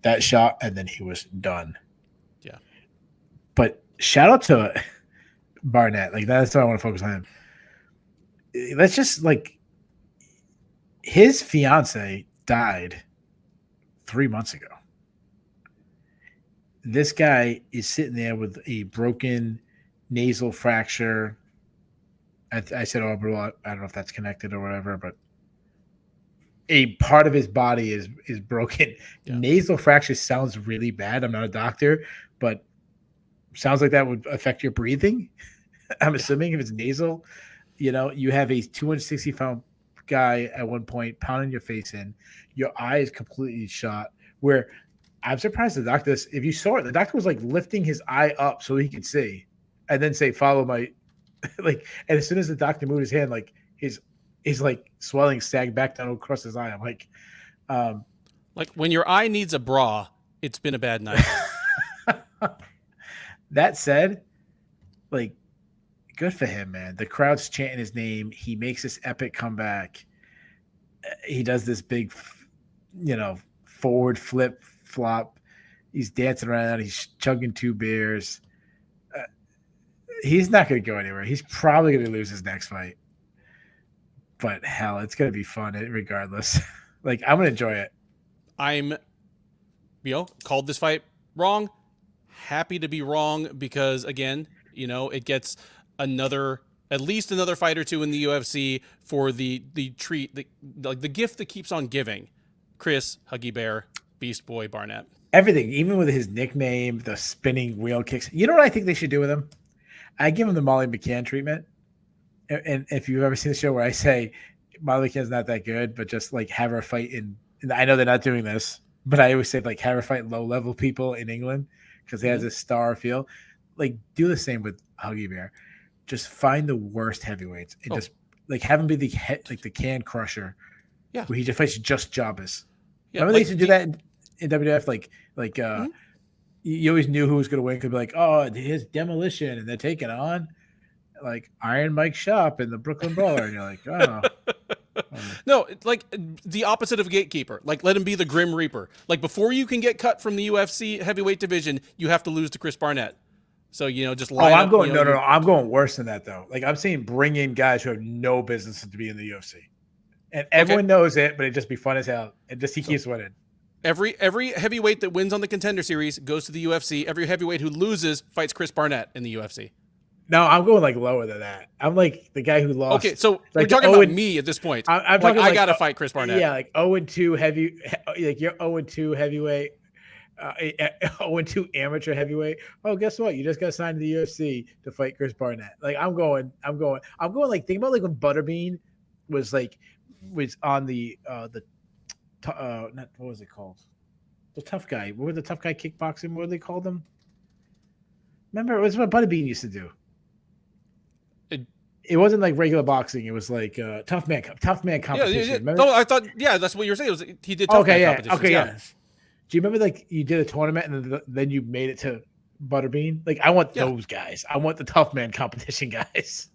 that shot and then he was done. Yeah. But shout out to Barnett. That's why I want to focus on him. Let's just his fiance died 3 months ago. This guy is sitting there with a broken nasal fracture. I said orbital. I don't know if that's connected or whatever, but a part of his body is broken. Yeah. Nasal fracture sounds really bad. I'm not a doctor, but sounds like that would affect your breathing. I'm assuming if it's nasal, you have a 260-pound guy at one point pounding your face in. Your eye is completely shot. Where I'm surprised the doctor, if you saw it, the doctor was lifting his eye up so he could see and then say, follow my, and as soon as the doctor moved his hand, his swelling sagged back down across his eye. I'm when your eye needs a bra, it's been a bad night. That said, Good for him, man. The crowd's chanting his name. He makes this epic comeback. He does this big, forward flop. He's dancing around. He's chugging 2 beers. He's not going to go anywhere. He's probably going to lose his next fight. But hell, it's going to be fun regardless. Like, I'm going to enjoy it. I'm, called this fight wrong. Happy to be wrong because, again, it gets at least another fight or 2 in the UFC for the treat, the gift that keeps on giving. Chris Huggy Bear, Beast Boy Barnett. Everything, even with his nickname, the spinning wheel kicks. You know what I think they should do with him? I give him the Molly McCann treatment. And if you've ever seen the show where I say Molly McCann's not that good, but just like have her fight and I know they're not doing this, but I always say like have her fight low-level people in England because he has a star feel. Like do the same with Huggy Bear. Just find the worst heavyweights and just like have him be the can crusher. Yeah. Where he just fights just jobbers. Yeah, Remember they used to do that in WWF? You always knew who was going to win. Could be like, oh, here's Demolition, and they're taking on like Iron Mike Shop and the Brooklyn Brawler, and you're like, oh. No, like the opposite of Gatekeeper. Like let him be the Grim Reaper. Like before you can get cut from the UFC heavyweight division, you have to lose to Chris Barnett. So just line up. I'm going no. I'm going worse than that though. Like I'm saying, bring in guys who have no business to be in the UFC, and everyone knows it, but it'd just be fun as hell. And he keeps winning. Every heavyweight that wins on the Contender Series goes to the UFC. Every heavyweight who loses fights Chris Barnett in the UFC. No, I'm going like lower than that. I'm like the guy who lost. Okay, so like we're talking about me at this point. I'm talking I gotta fight Chris Barnett. Yeah, like 0-2 heavy, like you're 0-2 heheavyweight, 0-2 amateur heavyweight. Oh, guess what? You just got signed to the UFC to fight Chris Barnett. Like I'm going. Like think about like when Butterbean was on the what was it called? The tough guy. What was the tough guy kickboxing? What did they call them? Remember, it was what Butterbean used to do. It wasn't like regular boxing. It was like tough man competition. Yeah. No, I thought that's what you were saying. He did tough man competitions. Okay, yeah. Do you remember like you did a tournament and then you made it to Butterbean? Like I want those guys. I want the tough man competition guys.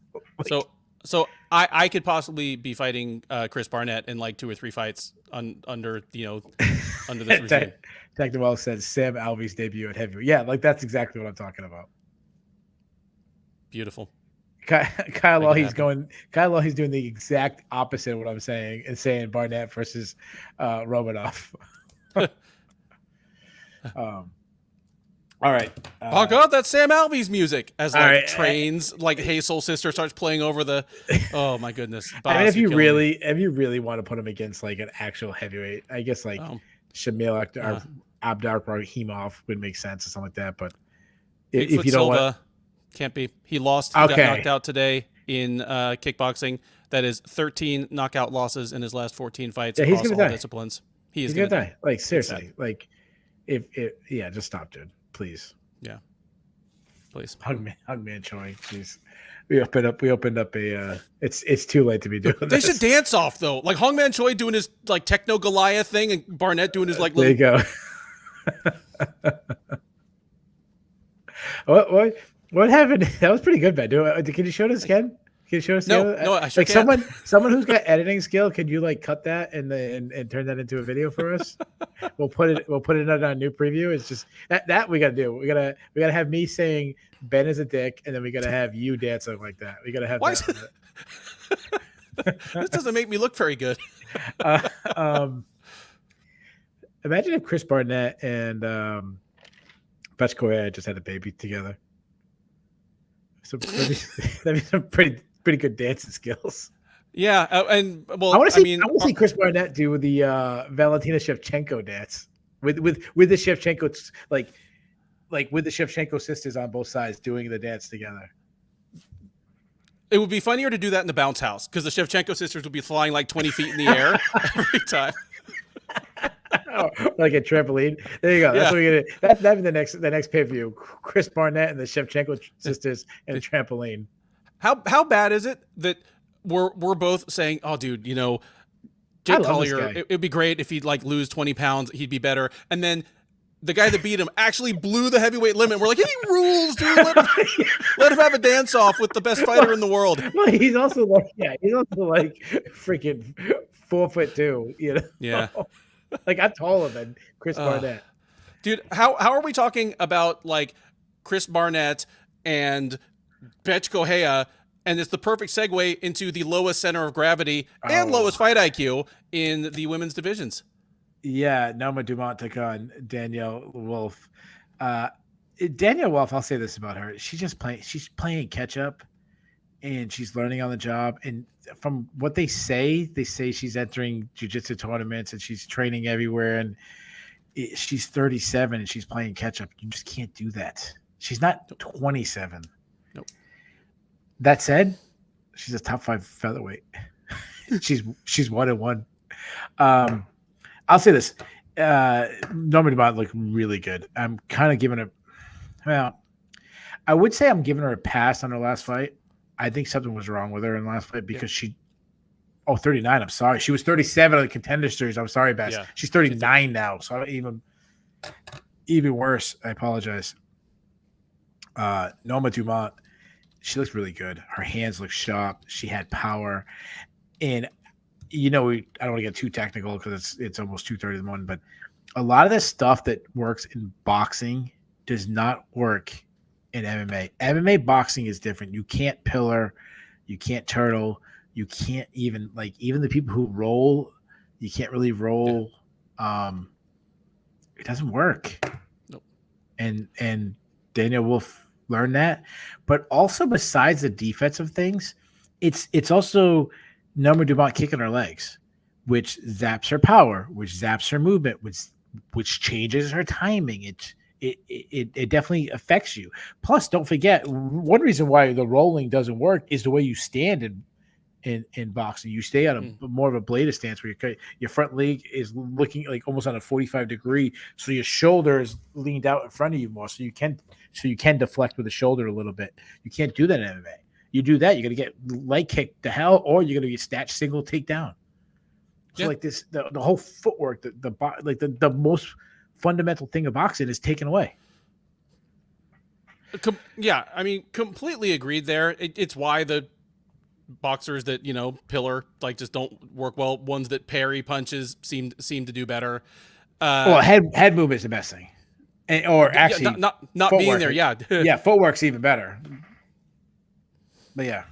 So I could possibly be fighting Chris Barnett in like 2 or 3 fights under this regime. Technical says Sam Alvey's debut at heavyweight. Yeah, like that's exactly what I'm talking about. Beautiful. Kyle Lawhe's doing the exact opposite of what I'm saying and saying Barnett versus Romanov. All right. Oh God, that's Sam Alvey's music as trains like Hey Soul Sister starts playing over the. Oh my goodness. I mean, if you really want to put him against like an actual heavyweight, I guess like Shamil Abdurakhimov would make sense or something like that. But if you don't want. Can't be. He lost. He got knocked out today in kickboxing. That is 13 knockout losses in his last 14 fights across all disciplines. He's gonna die. Like seriously. Like if just stop, dude. Please. Yeah. Please. Hugman Choi. Please. We opened up a. It's too late to be doing this. They should dance off though. Like Hongman Choi doing his like techno Goliath thing, and Barnett doing his like. There you go. What happened? That was pretty good, Ben. Can you show us again? Can you show us? No, I sure can't. Someone who's got editing skill. Could you like cut that and turn that into a video for us? We'll put it in our new preview. It's just that we gotta do. We gotta have me saying Ben is a dick, and then we gotta have you dancing like that. We gotta have. Why that. This doesn't make me look very good. Imagine if Chris Barnett and Butch Correa just had a baby together. So that'd be some pretty good dancing skills. Yeah, and well, I want to see Chris Barnett do the Valentina Shevchenko dance with the Shevchenko like with the Shevchenko sisters on both sides doing the dance together. It would be funnier to do that in the bounce house because the Shevchenko sisters would be flying like 20 feet in the air every time. Like a trampoline. There you go. That's what we're gonna. That'd be the next pay-per-view. Chris Barnett and the Shevchenko sisters and a trampoline. How bad is it that we're both saying, oh, dude, Jake Collier, it'd be great if he'd like lose 20 pounds, he'd be better. And then the guy that beat him actually blew the heavyweight limit. We're like, he rules, dude. Let him have a dance off with the best fighter in the world. Well, he's also like freaking 4'2", you know? Yeah. Like I'm taller than Chris Barnett. Dude, how are we talking about like Chris Barnett and Betch Kohea, and it's the perfect segue into the lowest center of gravity and lowest fight IQ in the women's divisions. Yeah, Noma Dumont took on Danielle Wolf. Danielle Wolf, I'll say this about her: she's playing catch up, and she's learning on the job. And from what they say she's entering jiu-jitsu tournaments and she's training everywhere. And she's 37 and she's playing catch up. You just can't do that. She's not 27. Nope. That said, she's a top 5 featherweight. she's 1-1. I'll say this. Norma Dumont looked really good. I'm kind of giving her, well, I would say I'm giving her a pass on her last fight. I think something was wrong with her in the last fight because 39. I'm sorry. She was 37 on the Contender Series. I'm sorry, Bess. Yeah. She's 39 now. So even worse. I apologize. Norma Dumont, she looks really good. Her hands look sharp. She had power. And, I don't want to get too technical because it's almost 2:30 in the morning, but a lot of the stuff that works in boxing does not work in MMA. MMA boxing is different. You can't pillar. You can't turtle. You can't even the people who roll, you can't really roll. It doesn't work. Nope. And Daniel Wolf learned that. But also besides the defensive things, it's also Norma Dumont kicking her legs, which zaps her power, which zaps her movement, which changes her timing. It definitely affects you. Plus, don't forget, one reason why the rolling doesn't work is the way you stand in boxing. You stay on a more of a bladed stance where your front leg is looking like almost on a 45 degree, so your shoulder is leaned out in front of you more, so you can deflect with the shoulder a little bit. You can't do that in MMA. You do that, you're gonna get leg kicked to hell, or you're gonna get snatch single takedown. So like this, the whole footwork, the most fundamental thing of boxing is taken away. Yeah, I mean, completely agreed there. It's why the boxers that pillar just don't work well. Ones that parry punches seem to do better. Well, head movement is the best thing, or actually not being there. Yeah, yeah, footwork's even better. But yeah,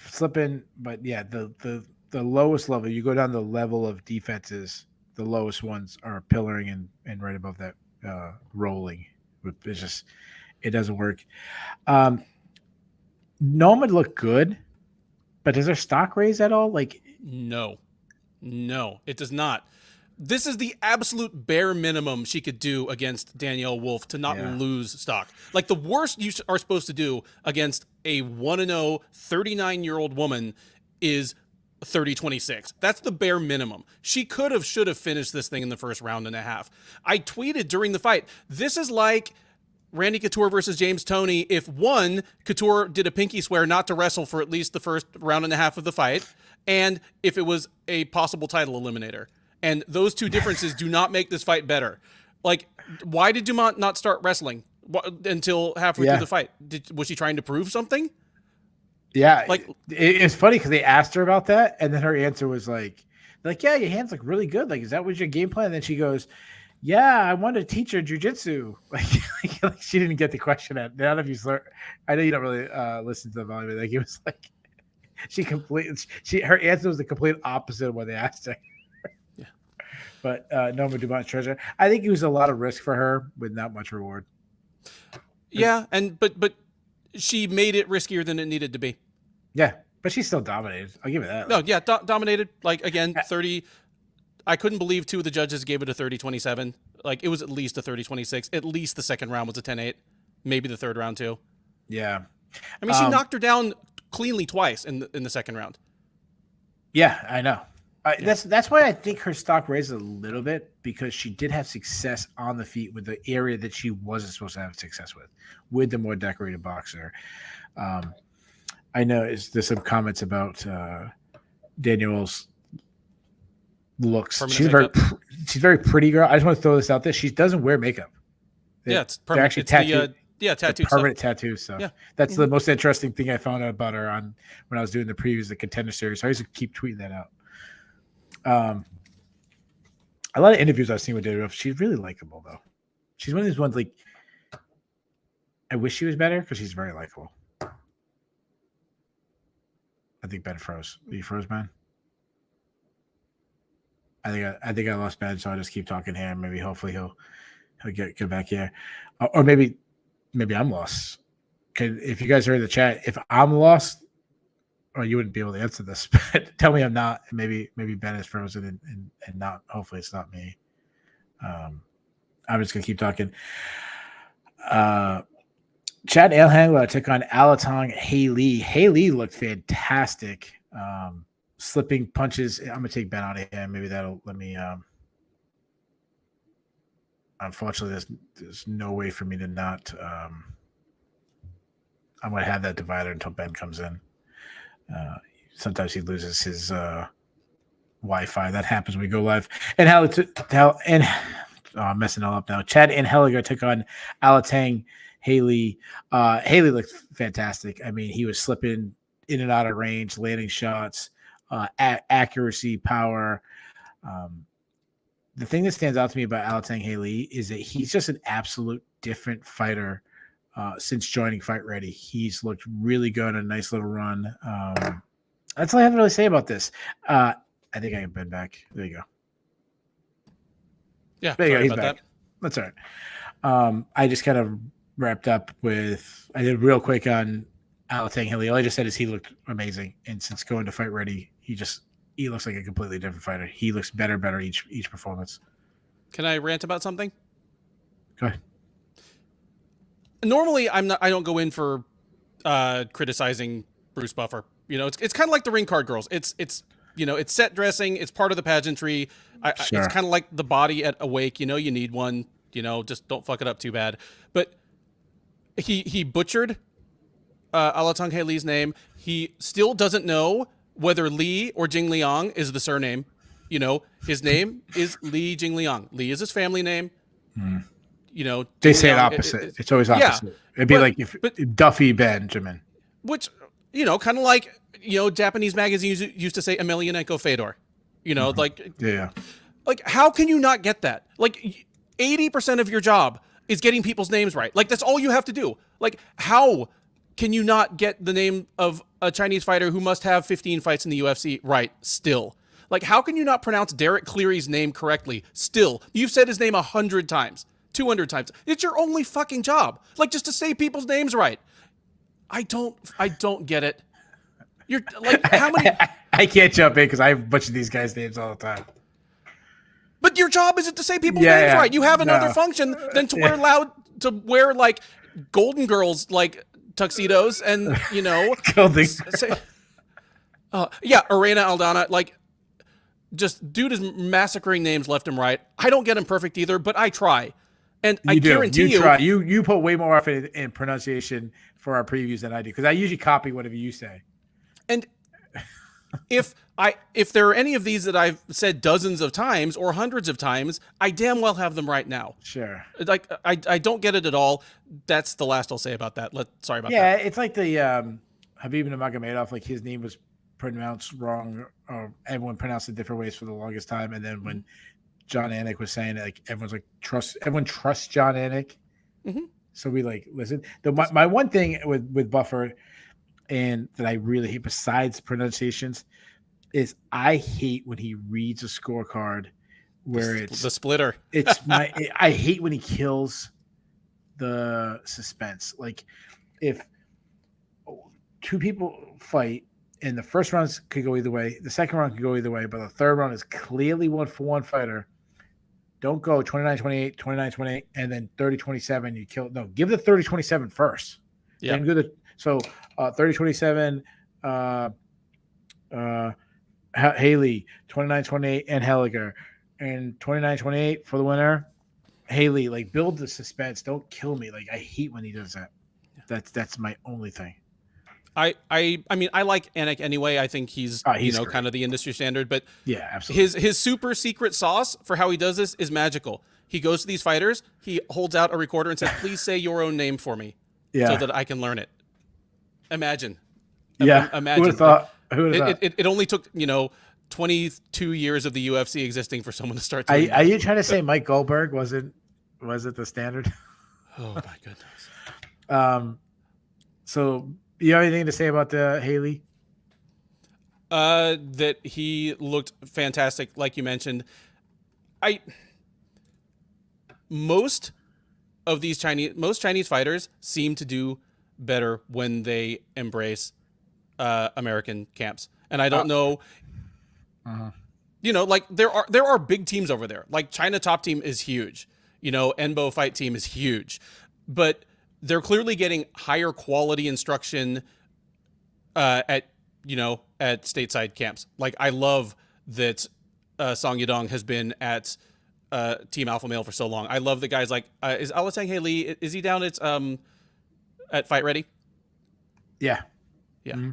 slipping. But yeah, the lowest level, you go down the level of defenses. The lowest ones are pillaring and right above that rolling. It's just, it doesn't work. Noma looked good, but does her stock raise at all? No, it does not. This is the absolute bare minimum she could do against Danielle Wolf to not lose stock. Like the worst you are supposed to do against a 1-0 39-year-old woman is 30-26. That's the bare minimum. She should have finished this thing in the first round and a half. I tweeted during the fight, this is like Randy Couture versus James Toney. If Couture did a pinky swear not to wrestle for at least the first round and a half of the fight, and if it was a possible title eliminator. And those two differences do not make this fight better. Like, why did Dumont not start wrestling until halfway through the fight? Was she trying to prove something? Yeah, it's funny because they asked her about that, and then her answer was like, yeah, your hands look really good. Like, is that was your game plan? And then she goes, yeah, I wanted to teach her jujitsu. Like she didn't get the question at. None of you, I know you don't really listen to the volume. Like it was like her answer was the complete opposite of what they asked her. Yeah, but Norma Dumont's treasure. I think it was a lot of risk for her with not much reward. Yeah, but she made it riskier than it needed to be. Yeah, but she still dominated. I'll give it that. No, yeah, dominated. Like, again, 30. I couldn't believe 2 of the judges gave it a 30-27. Like, it was at least a 30-26. At least the second round was a 10-8. Maybe the third round, too. Yeah. I mean, she knocked her down cleanly twice in the second round. Yeah, I know. That's why I think her stock raised a little bit, because she did have success on the feet with the area that she wasn't supposed to have success with the more decorated boxer. I know there's some comments about Danielle's looks. she's a very pretty girl. I just want to throw this out there. She doesn't wear makeup. Yeah, it's They're permanent. actually It's tattooed. tattoo Permanent tattoo stuff. Yeah. That's the most interesting thing I found out about her on when I was doing the previews of the Contender Series. So I used to keep tweeting that out. A lot of interviews I've seen with David Ruff, she's really likable though. She's one of these ones like I wish she was better because she's very likable. I think Ben froze. Are you froze, Ben? I think I lost Ben, so I'll just keep talking here. Maybe hopefully he'll get back here, or maybe I'm lost. If you guys are in the chat, if I'm lost, or you wouldn't be able to answer this, but tell me I'm not. Maybe Ben is frozen and not. Hopefully it's not me. I'm just gonna keep talking. Chad Ailhandler took on Alatong Haley. Haley looked fantastic. Slipping punches. I'm gonna take Ben out of here. Maybe that'll let me. Unfortunately, there's no way for me to not. I'm gonna have that divider until Ben comes in. Sometimes he loses his Wi-Fi. That happens when we go live. And I'm messing it all up now. Chad and Helliger took on Alatang Haley. Haley looked fantastic. I mean, he was slipping in and out of range, landing shots, accuracy, power. The thing that stands out to me about Alatang Haley is that he's just an absolute different fighter since joining Fight Ready. He's looked really good, a nice little run. That's all I have to really say about this. I think I can bend back. There you go. Yeah, there you go. He's back. That. That's all right. I just kind of wrapped up with, I did real quick on Alatang Haley. All I just said is he looked amazing. And since going to Fight Ready, he looks like a completely different fighter. He looks better each performance. Can I rant about something? Go ahead. Normally, I don't go in for criticizing Bruce Buffer. You know, it's kind of like the ring card girls. It's it's set dressing. It's part of the pageantry. Sure. It's kind of like the body at Awake. You know, you need one. You know, just don't fuck it up too bad. But he butchered Alatong Haley's name. He still doesn't know whether Li or Jingliang is the surname. You know, his name is Li Jingliang. Li is his family name. You know, they say it opposite. It's always opposite. Yeah, It'd be like if Duffy Benjamin. Which, you know, kind of like, Japanese magazines used to say Emelianenko Fedor. You know, like, yeah. Like, how can you not get that? Like, 80% of your job is getting people's names right. Like, that's all you have to do. Like, how can you not get the name of a Chinese fighter who must have 15 fights in the UFC right still? Like, how can you not pronounce Derek Cleary's name correctly still? You've said his name 100 times, 200 times. It's your only fucking job. Like, just to say people's names right. I don't get it. You're like, how many? I can't jump in because I butcher these guys' names all the time. But your job isn't to say people's names right. You have another function than to wear like Golden Girls like tuxedos and say, Arena Aldana, like, just dude is massacring names left and right. I don't get them perfect either, but I try. And I guarantee you try. You put way more effort in pronunciation for our previews than I do because I usually copy whatever you say. And if there are any of these that I've said dozens of times or hundreds of times, I damn well have them right now. Sure. Like I don't get it at all. That's the last I'll say about that. Sorry about that. Yeah, it's like the Habib Nurmagomedov. Like his name was pronounced wrong, or everyone pronounced it different ways for the longest time. And then when John Anik was saying it, like everyone trusts John Anik. Mm-hmm. So we listen. My one thing with Buffer, and that I really hate besides pronunciations, is I hate when he reads a scorecard where it's the splitter. I hate when he kills the suspense. Like if two people fight and the first round could go either way, the second round could go either way, but the third round is clearly one for one fighter. Don't go 29-28, 29-28, and then 30-27. You kill. No, give the 30-27 first. Yeah. Then go 30-27. Haley, 29-28, and Helliger, and 29-28 for the winner. Haley, like, build the suspense. Don't kill me. Like, I hate when he does that. That's my only thing. I mean, I like Anik anyway. I think he's Great. kind of the industry standard, but yeah, absolutely. his super secret sauce for how he does this is magical. He goes to these fighters, he holds out a recorder and says, "Please say your own name for me, so that I can learn it." Imagine, Yeah, imagine. who would have thought? Who would have thought? It only took 22 years of the UFC existing for someone to start Are, doing are that. you trying to say Mike Goldberg wasn't the standard? Oh my goodness. So you have anything to say about the Haley? That he looked fantastic, like you mentioned. Most Chinese fighters seem to do better when they embrace American camps, and I don't know. Like there are big teams over there. Like China Top Team is huge. Enbo Fight Team is huge, but they're clearly getting higher quality instruction at stateside camps. Like I love that Song Yadong has been at Team Alpha Male for so long. I love the guys like is Alatang Haley, is he down at Fight Ready? Yeah. Yeah. Mm-hmm.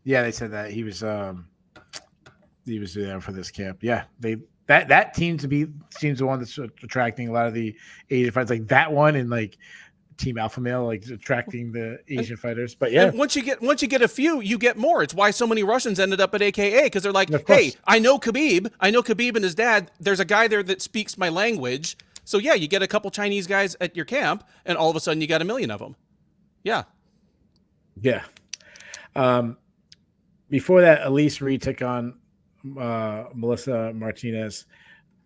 Yeah, they said that he was there for this camp. Yeah, that seems the one that's attracting a lot of the Asian fighters, like that one, and like Team Alpha Male, like attracting the Asian fighters. But yeah, and once you get a few, you get more. It's why so many Russians ended up at AKA, because they're like, hey, I know Khabib and his dad. There's a guy there that speaks my language. So yeah, you get a couple Chinese guys at your camp, and all of a sudden you got 1 million of them. Yeah. Yeah. Before that, Elise Reed took on Melissa Martinez.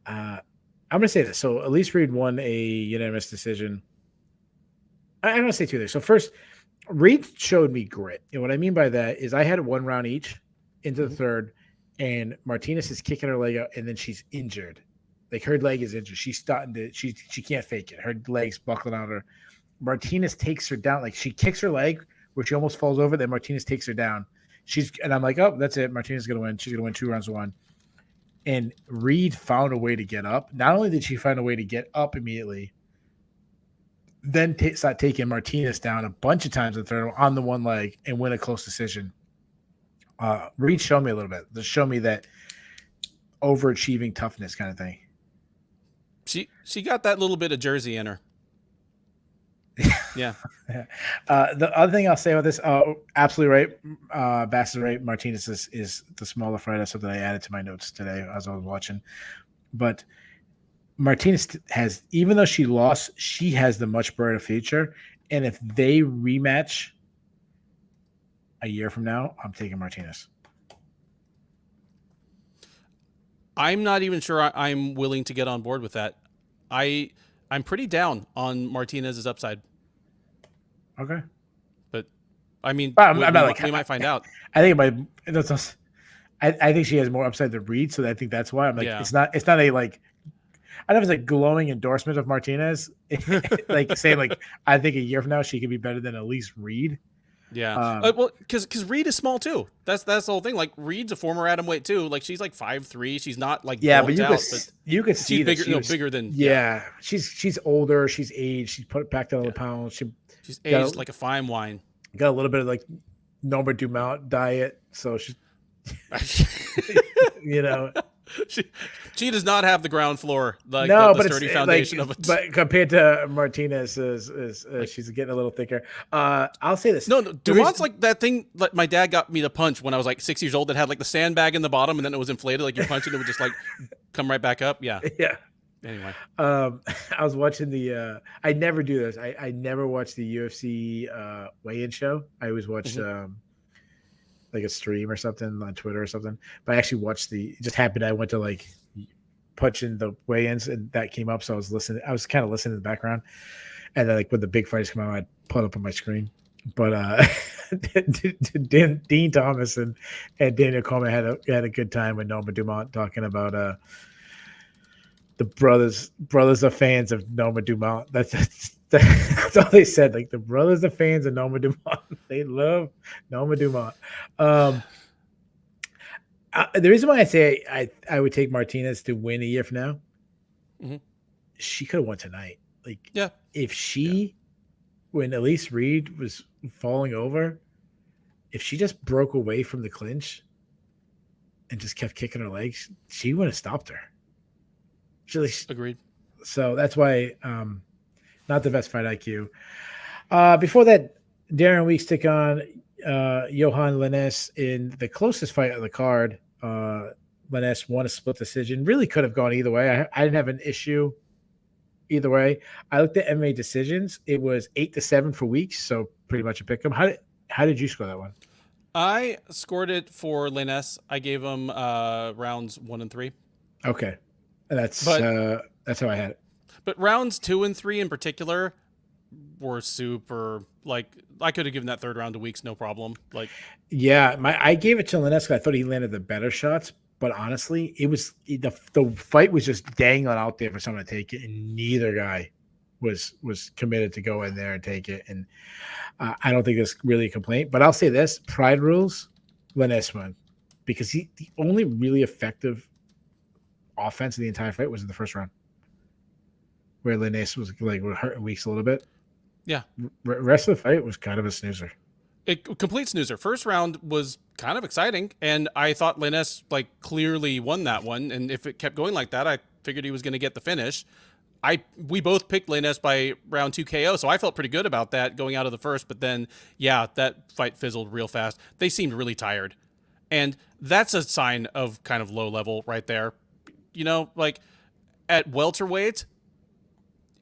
I'm going to say this. So Elise Reed won a unanimous decision. I'm going to say two things. So first, Reed showed me grit. And what I mean by that is I had 1 round each into the third, and Martinez is kicking her leg out, and then she's injured. Like her leg is injured. She's starting to, she can't fake it. Her leg's buckling on her. Martinez takes her down. Like she kicks her leg where she almost falls over. Then Martinez takes her down. And I'm like, oh, that's it. Martinez is going to win. She's going to win 2 rounds to 1. And Reed found a way to get up. Not only did she find a way to get up immediately, then start taking Martinez down a bunch of times in the third on the one leg and win a close decision. Reed showed me a little bit. To show me that overachieving toughness kind of thing. She got that little bit of Jersey in her. Yeah. The other thing I'll say about this, absolutely right. Bass is right. Martinez is the smaller fighter. That's something I added to my notes today as I was watching. But Martinez has, even though she lost, she has the much brighter future. And if they rematch a year from now, I'm taking Martinez. I'm not even sure I'm willing to get on board with that. I'm pretty down on Martinez's upside. Okay. But I mean, we might find out. I think I think she has more upside than Reed, so I think that's why I'm like, it's not a like, I don't know if it's a glowing endorsement of Martinez, like saying like, I think a year from now she could be better than Elise Reed. Yeah. Well, because Reed is small too. That's the whole thing. Like Reed's a former atomweight too. Like she's like 5'3". She's not like but you could see bigger, bigger than She's older. She's aged. She's put back down the pounds. She's aged like a fine wine. Got a little bit of like Norma Dumont diet, so she's She does not have the ground floor, like no, the sturdy foundation of it. But compared to Martinez, she's getting a little thicker. I'll say this. No, Dumont's like that thing that my dad got me to punch when I was like 6 years old that had like the sandbag in the bottom and then it was inflated. Like you punch it, it would just like come right back up. Yeah. Yeah. Anyway. I was watching I never do this. I never watch the UFC weigh-in show. I always watch like a stream or something on Twitter or something. But I actually watched it just happened. I went to like punch in the weigh-ins and that came up. So I was listening. I was kind of listening in the background. And then like when the big fights come out, I'd put up on my screen. But Dean Thomas and Daniel Coleman had a good time with Norma Dumont talking about the brothers are fans of Norma Dumont. That's all they said. Like the brothers are fans of Norma Dumont. They love Norma Dumont. The reason why I say I would take Martinez to win a year from now, she could have won tonight. Like, if when Elise Reed was falling over, if she just broke away from the clinch and just kept kicking her legs, she would have stopped her. Agreed. So that's why not the best fight IQ. Before that, Darren Weeks took on Johan Lines in the closest fight of the card. Lines won a split decision. Really could have gone either way. I didn't have an issue either way. I looked at MMA decisions. It was 8-7 for Weeks, so pretty much a pick 'em. How did you score that one? I scored it for Lines. I gave him rounds 1 and 3. Okay, that's how I had it. But rounds 2 and 3 in particular were super. Like, I could have given that third round to Weeks, no problem. Like, yeah, I gave it to Lines. I thought he landed the better shots, but honestly, it was the fight was just dangling out there for someone to take it, and neither guy was committed to go in there and take it. And I don't think there's really a complaint. But I'll say this: pride rules, Lines won, because the only really effective offense in the entire fight was in the first round, where Lines was like hurting Weeks a little bit. Yeah. Rest of the fight was kind of a snoozer. Complete snoozer. First round was kind of exciting, and I thought Lines like clearly won that one. And if it kept going like that, I figured he was going to get the finish. We both picked Lines by round 2 KO, so I felt pretty good about that going out of the first. But then, yeah, that fight fizzled real fast. They seemed really tired, and that's a sign of kind of low level right there. You know, like at welterweight,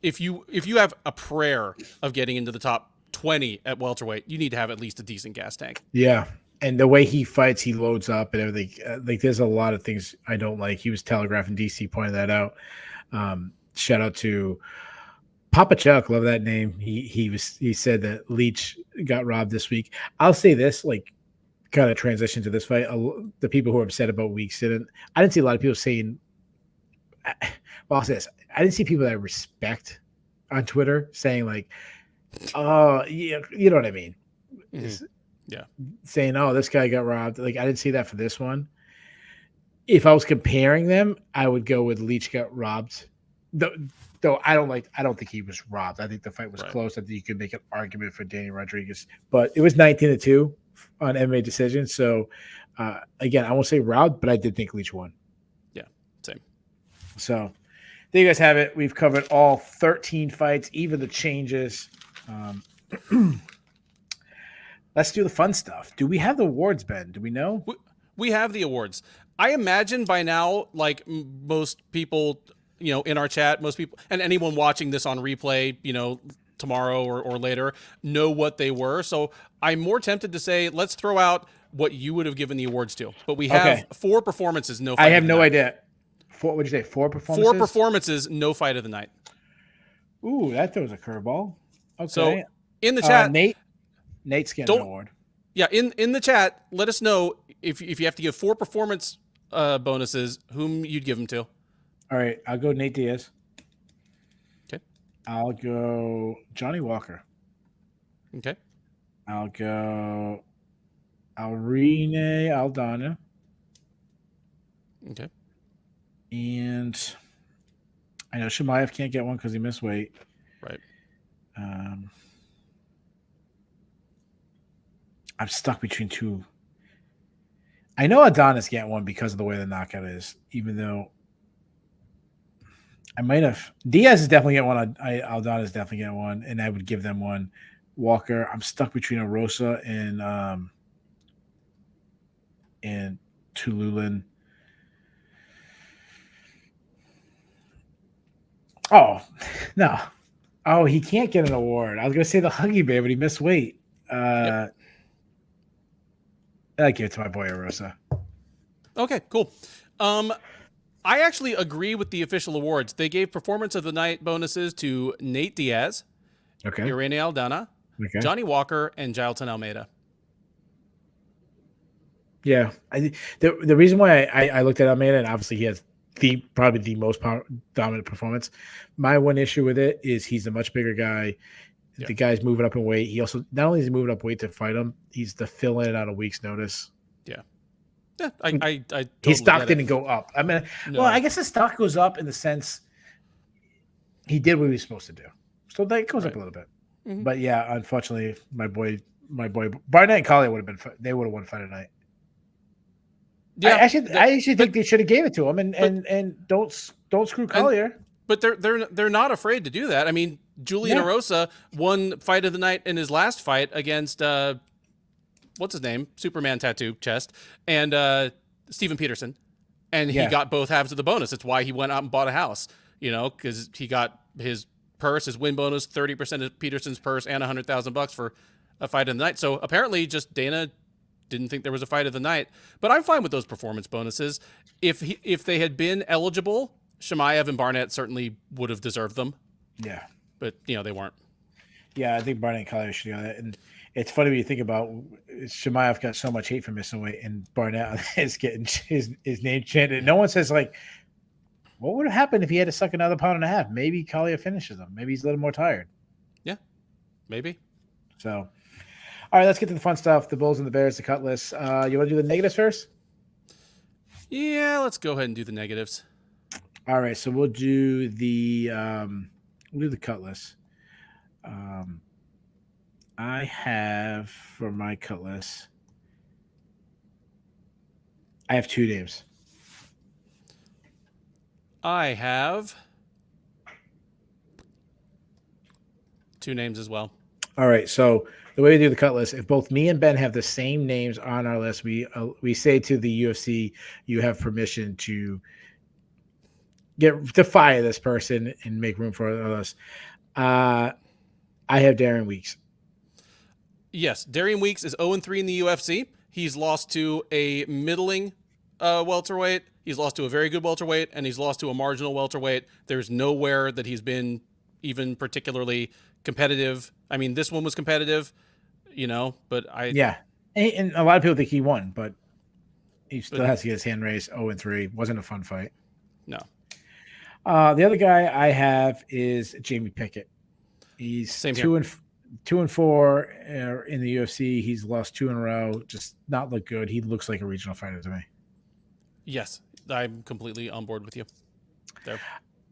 if you have a prayer of getting into the top 20 at welterweight, you need to have at least a decent gas tank. Yeah. And the way he fights, he loads up and everything. Like, there's a lot of things I don't like. He was telegraphing. DC pointed that out. Shout out to Papa Chuck. Love that name. He said that Leach got robbed this week. I'll say this, like, kind of transition to this fight. The people who are upset about Weeks I didn't see a lot of people saying, well, I'll say this. I didn't see people that I respect on Twitter saying like, oh, yeah, you know what I mean? Mm-hmm. Yeah. Saying, oh, this guy got robbed. Like, I didn't see that for this one. If I was comparing them, I would go with Leach got robbed. Though I don't think he was robbed. I think the fight was close. I think you could make an argument for Danny Rodriguez, but it was 19-2 on MMA decision. So again, I won't say robbed, but I did think Leach won. Yeah, same. So there you guys have it. We've covered all 13 fights, even the changes. Let's do the fun stuff. Do we have the awards, Ben? Do we know? We have the awards. I imagine by now, like most people, you know, in our chat, most people and anyone watching this on replay, you know, tomorrow or later, know what they were. So I'm more tempted to say, let's throw out what you would have given the awards to. But we have 4 performances, no fight. I have no idea. What would you say? 4 performances? 4 performances, no fight of the night. Ooh, that throws a curveball. Okay. So in the chat, Nate's getting an award. Yeah, in the chat, let us know if you have to give 4 performance bonuses, whom you'd give them to. All right, I'll go Nate Diaz. Okay. I'll go Johnny Walker. Okay. I'll go Irene Aldana. Okay. And I know Chimaev can't get one because he missed weight. Right. I'm stuck between 2. I know Adonis getting one because of the way the knockout is, even though I might have. Diaz is definitely getting one. Aldana is definitely getting one, and I would give them one. Walker, I'm stuck between Arosa and Tululin. Oh, no. Oh, he can't get an award. I was going to say the Huggy Bear, but he missed weight. Yep. I'll give it to my boy Arosa. Okay, cool. I actually agree with the official awards. They gave performance of the night bonuses to Nate Diaz, Irene Aldana, Johnny Walker, and Jailton Almeida. Yeah. The reason why I looked at Almeida, and obviously he has probably the most dominant performance. My one issue with it is he's a much bigger guy. Yeah. The guy's moving up in weight. He also not only is he moving up weight to fight him, he's the fill in on a week's notice. Yeah. Yeah, I totally his stock didn't go up. I mean, no. Well, I guess his stock goes up in the sense he did what he was supposed to do. So that goes up a little bit. Mm-hmm. But yeah, unfortunately, my boy my boy Barnett and Collier would have been. They would have won fight of the night. Yeah, I actually think they should have gave it to him, and don't screw Collier. But they're not afraid to do that. I mean, Julian Erosa won fight of the night in his last fight against what's his name, Superman tattoo chest, and Steven Peterson, and he got both halves of the bonus. It's why he went out and bought a house, because he got his purse, his win bonus, 30% of Peterson's purse, and $100,000 for a fight of the night. So apparently, just Dana didn't think there was a fight of the night. But I'm fine with those performance bonuses. If they had been eligible, Chimaev and Barnett certainly would have deserved them. Yeah, but they weren't. Yeah, I think Barnett and Collier should go that. And it's funny when you think about Chimaev got so much hate for missing weight, and Barnett is getting his name chanted. No one says like, what would have happened if he had to suck another pound and a half? Maybe Collier finishes him. Maybe he's a little more tired. Yeah, maybe. So, all right, let's get to the fun stuff. The Bulls and the Bears, the cut list. You want to do the negatives first? Yeah, let's go ahead and do the negatives. All right, so we'll do the cut list. I have for my cut list, I have 2 names. I have 2 names as well. All right, so the way we do the cut list, if both me and Ben have the same names on our list, we say to the UFC, you have permission to fire this person and make room for us. I have Darren Weeks. Yes, Darian Weeks is 0-3 in the UFC. He's lost to a middling welterweight. He's lost to a very good welterweight, and he's lost to a marginal welterweight. There's nowhere that he's been even particularly competitive. I mean, this one was competitive, but Yeah. And a lot of people think he won, but he still has to get his hand raised. 0-3. Wasn't a fun fight. No. The other guy I have is Jamie Pickett. He's 2-4 in the UFC. He's lost 2 in a row. Just not look good. He looks like a regional fighter to me. Yes, I'm completely on board with you there.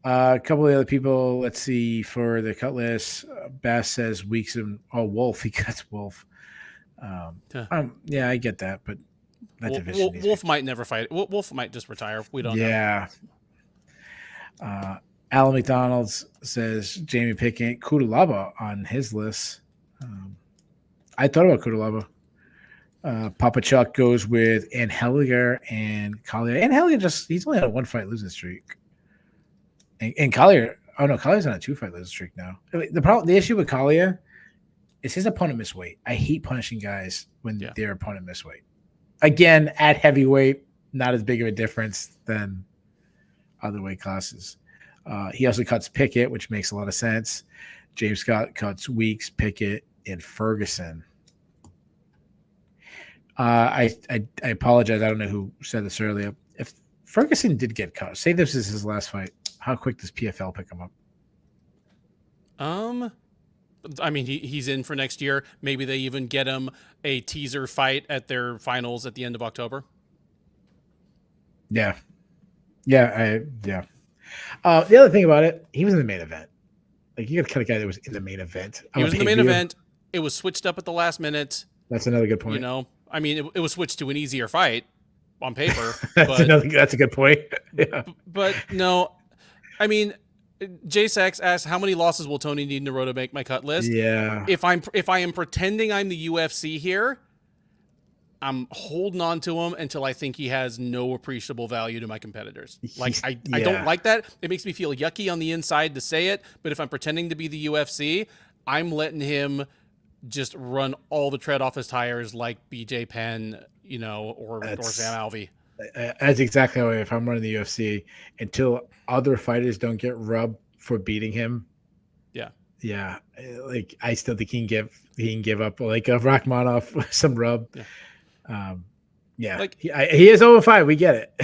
A couple of the other people. Let's see for the cut list. Bass says Weeks and Wolf. He cuts Wolf. Yeah, I get that, but that division. Wolf might never fight. Wolf might just retire. We don't know. Yeah. Alan McDonald's says Jamie Pickett, Kudalaba on his list. I thought about Kudalaba. Papa Chuck goes with Anheliger and Collier. Anheliger he's only on a 1-fight losing streak. And Collier, Collier's on a 2-fight losing streak now. The issue with Collier is his opponent miss weight. I hate punishing guys when their opponent miss weight. Again, at heavyweight, not as big of a difference than other weight classes. He also cuts Pickett, which makes a lot of sense. James Scott cuts Weeks, Pickett, and Ferguson. I apologize. I don't know who said this earlier. If Ferguson did get cut, say this is his last fight, how quick does PFL pick him up? I mean, he's in for next year. Maybe they even get him a teaser fight at their finals at the end of October. Yeah. The other thing about it, he was in the main event. Like, you got to cut a guy that was in the main event. He was in the main event. It was switched up at the last minute. That's another good point. I mean, it was switched to an easier fight on paper. That's a good point. Yeah. But no, I mean, J-Sax asked, how many losses will Tony need in a row to make my cut list? Yeah. If I am pretending I'm the UFC here, I'm holding on to him until I think he has no appreciable value to my competitors. Like, I don't like that. It makes me feel yucky on the inside to say it, but if I'm pretending to be the UFC, I'm letting him just run all the tread off his tires like BJ Penn, or Sam Alvey. That's exactly how if I'm running the UFC until other fighters don't get rubbed for beating him. Yeah. Yeah. Like, I still think he can give up like a Rachmanov some rub. Yeah. Like, he is 0-5. We get it.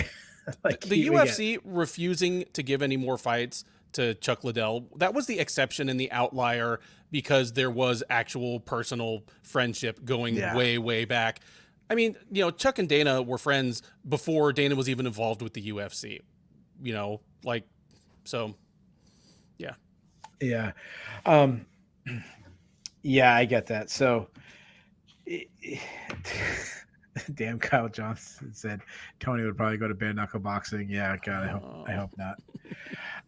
The UFC refusing to give any more fights to Chuck Liddell, that was the exception and the outlier because there was actual personal friendship going way, way back. I mean, Chuck and Dana were friends before Dana was even involved with the UFC, so yeah. Yeah. Yeah, I get that. So Damn, Kyle Johnson said Tony would probably go to bare knuckle boxing. Yeah, God, I hope not.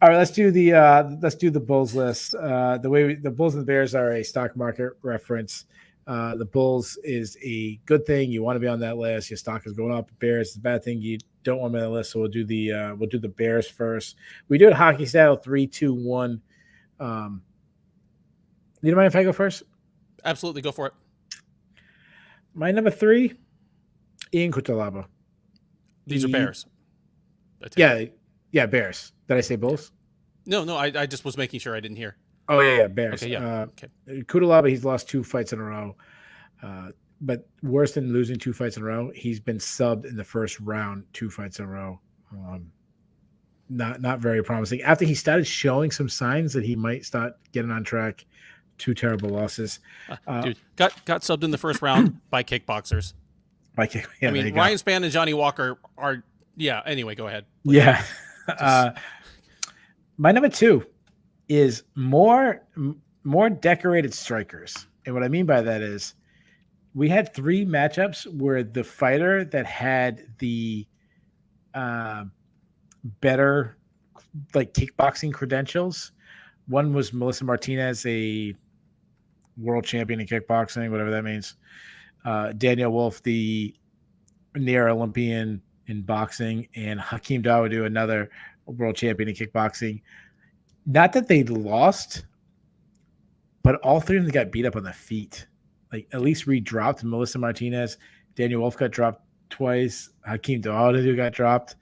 All right, let's do the Bulls list. The Bulls and the Bears are a stock market reference. The Bulls is a good thing. You want to be on that list. Your stock is going up. Bears is a bad thing. You don't want to be on the list. So we'll do the Bears first. We do it hockey style 3, 2, 1. You don't mind if I go first? Absolutely, go for it. My number 3, Ian Cutelaba. These are Bears. Yeah, Bears. Did I say Bulls? No, I just was making sure I didn't hear. Oh, yeah, Bears. Okay, yeah. Cutelaba, he's lost 2 fights in a row. But worse than losing 2 fights in a row, he's been subbed in the first round 2 fights in a row. Not very promising. After he started showing some signs that he might start getting on track, 2 terrible losses. Dude, got subbed in the first round by kickboxers. I mean, Ryan Spann and Johnny Walker are, anyway, go ahead. Yeah. My number 2 is more decorated strikers. And what I mean by that is we had 3 matchups where the fighter that had the better kickboxing credentials, one was Melissa Martinez, a world champion in kickboxing, whatever that means. Daniel Wolf, the near Olympian in boxing, and Hakeem Dawodu, another world champion in kickboxing. Not that they lost, but all 3 of them got beat up on the feet. At least Reed dropped. Melissa Martinez, Daniel Wolf got dropped twice. Hakeem Dawodu got dropped.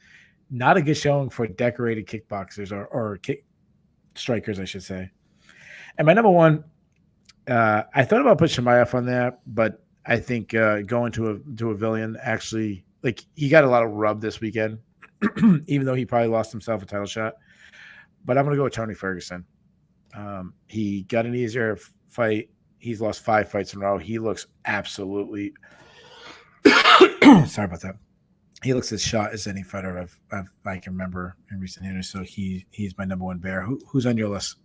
Not a good showing for decorated kickboxers or kick strikers, I should say. And my number 1, I thought about putting Chimaev on there, but I think going to a villain actually, he got a lot of rub this weekend, even though he probably lost himself a title shot. But I'm going to go with Tony Ferguson. He got an easier fight. He's lost 5 fights in a row. He looks absolutely sorry about that. He looks as shot as any fighter I can remember in recent history. So he's my number 1 Bear. Who's on your list?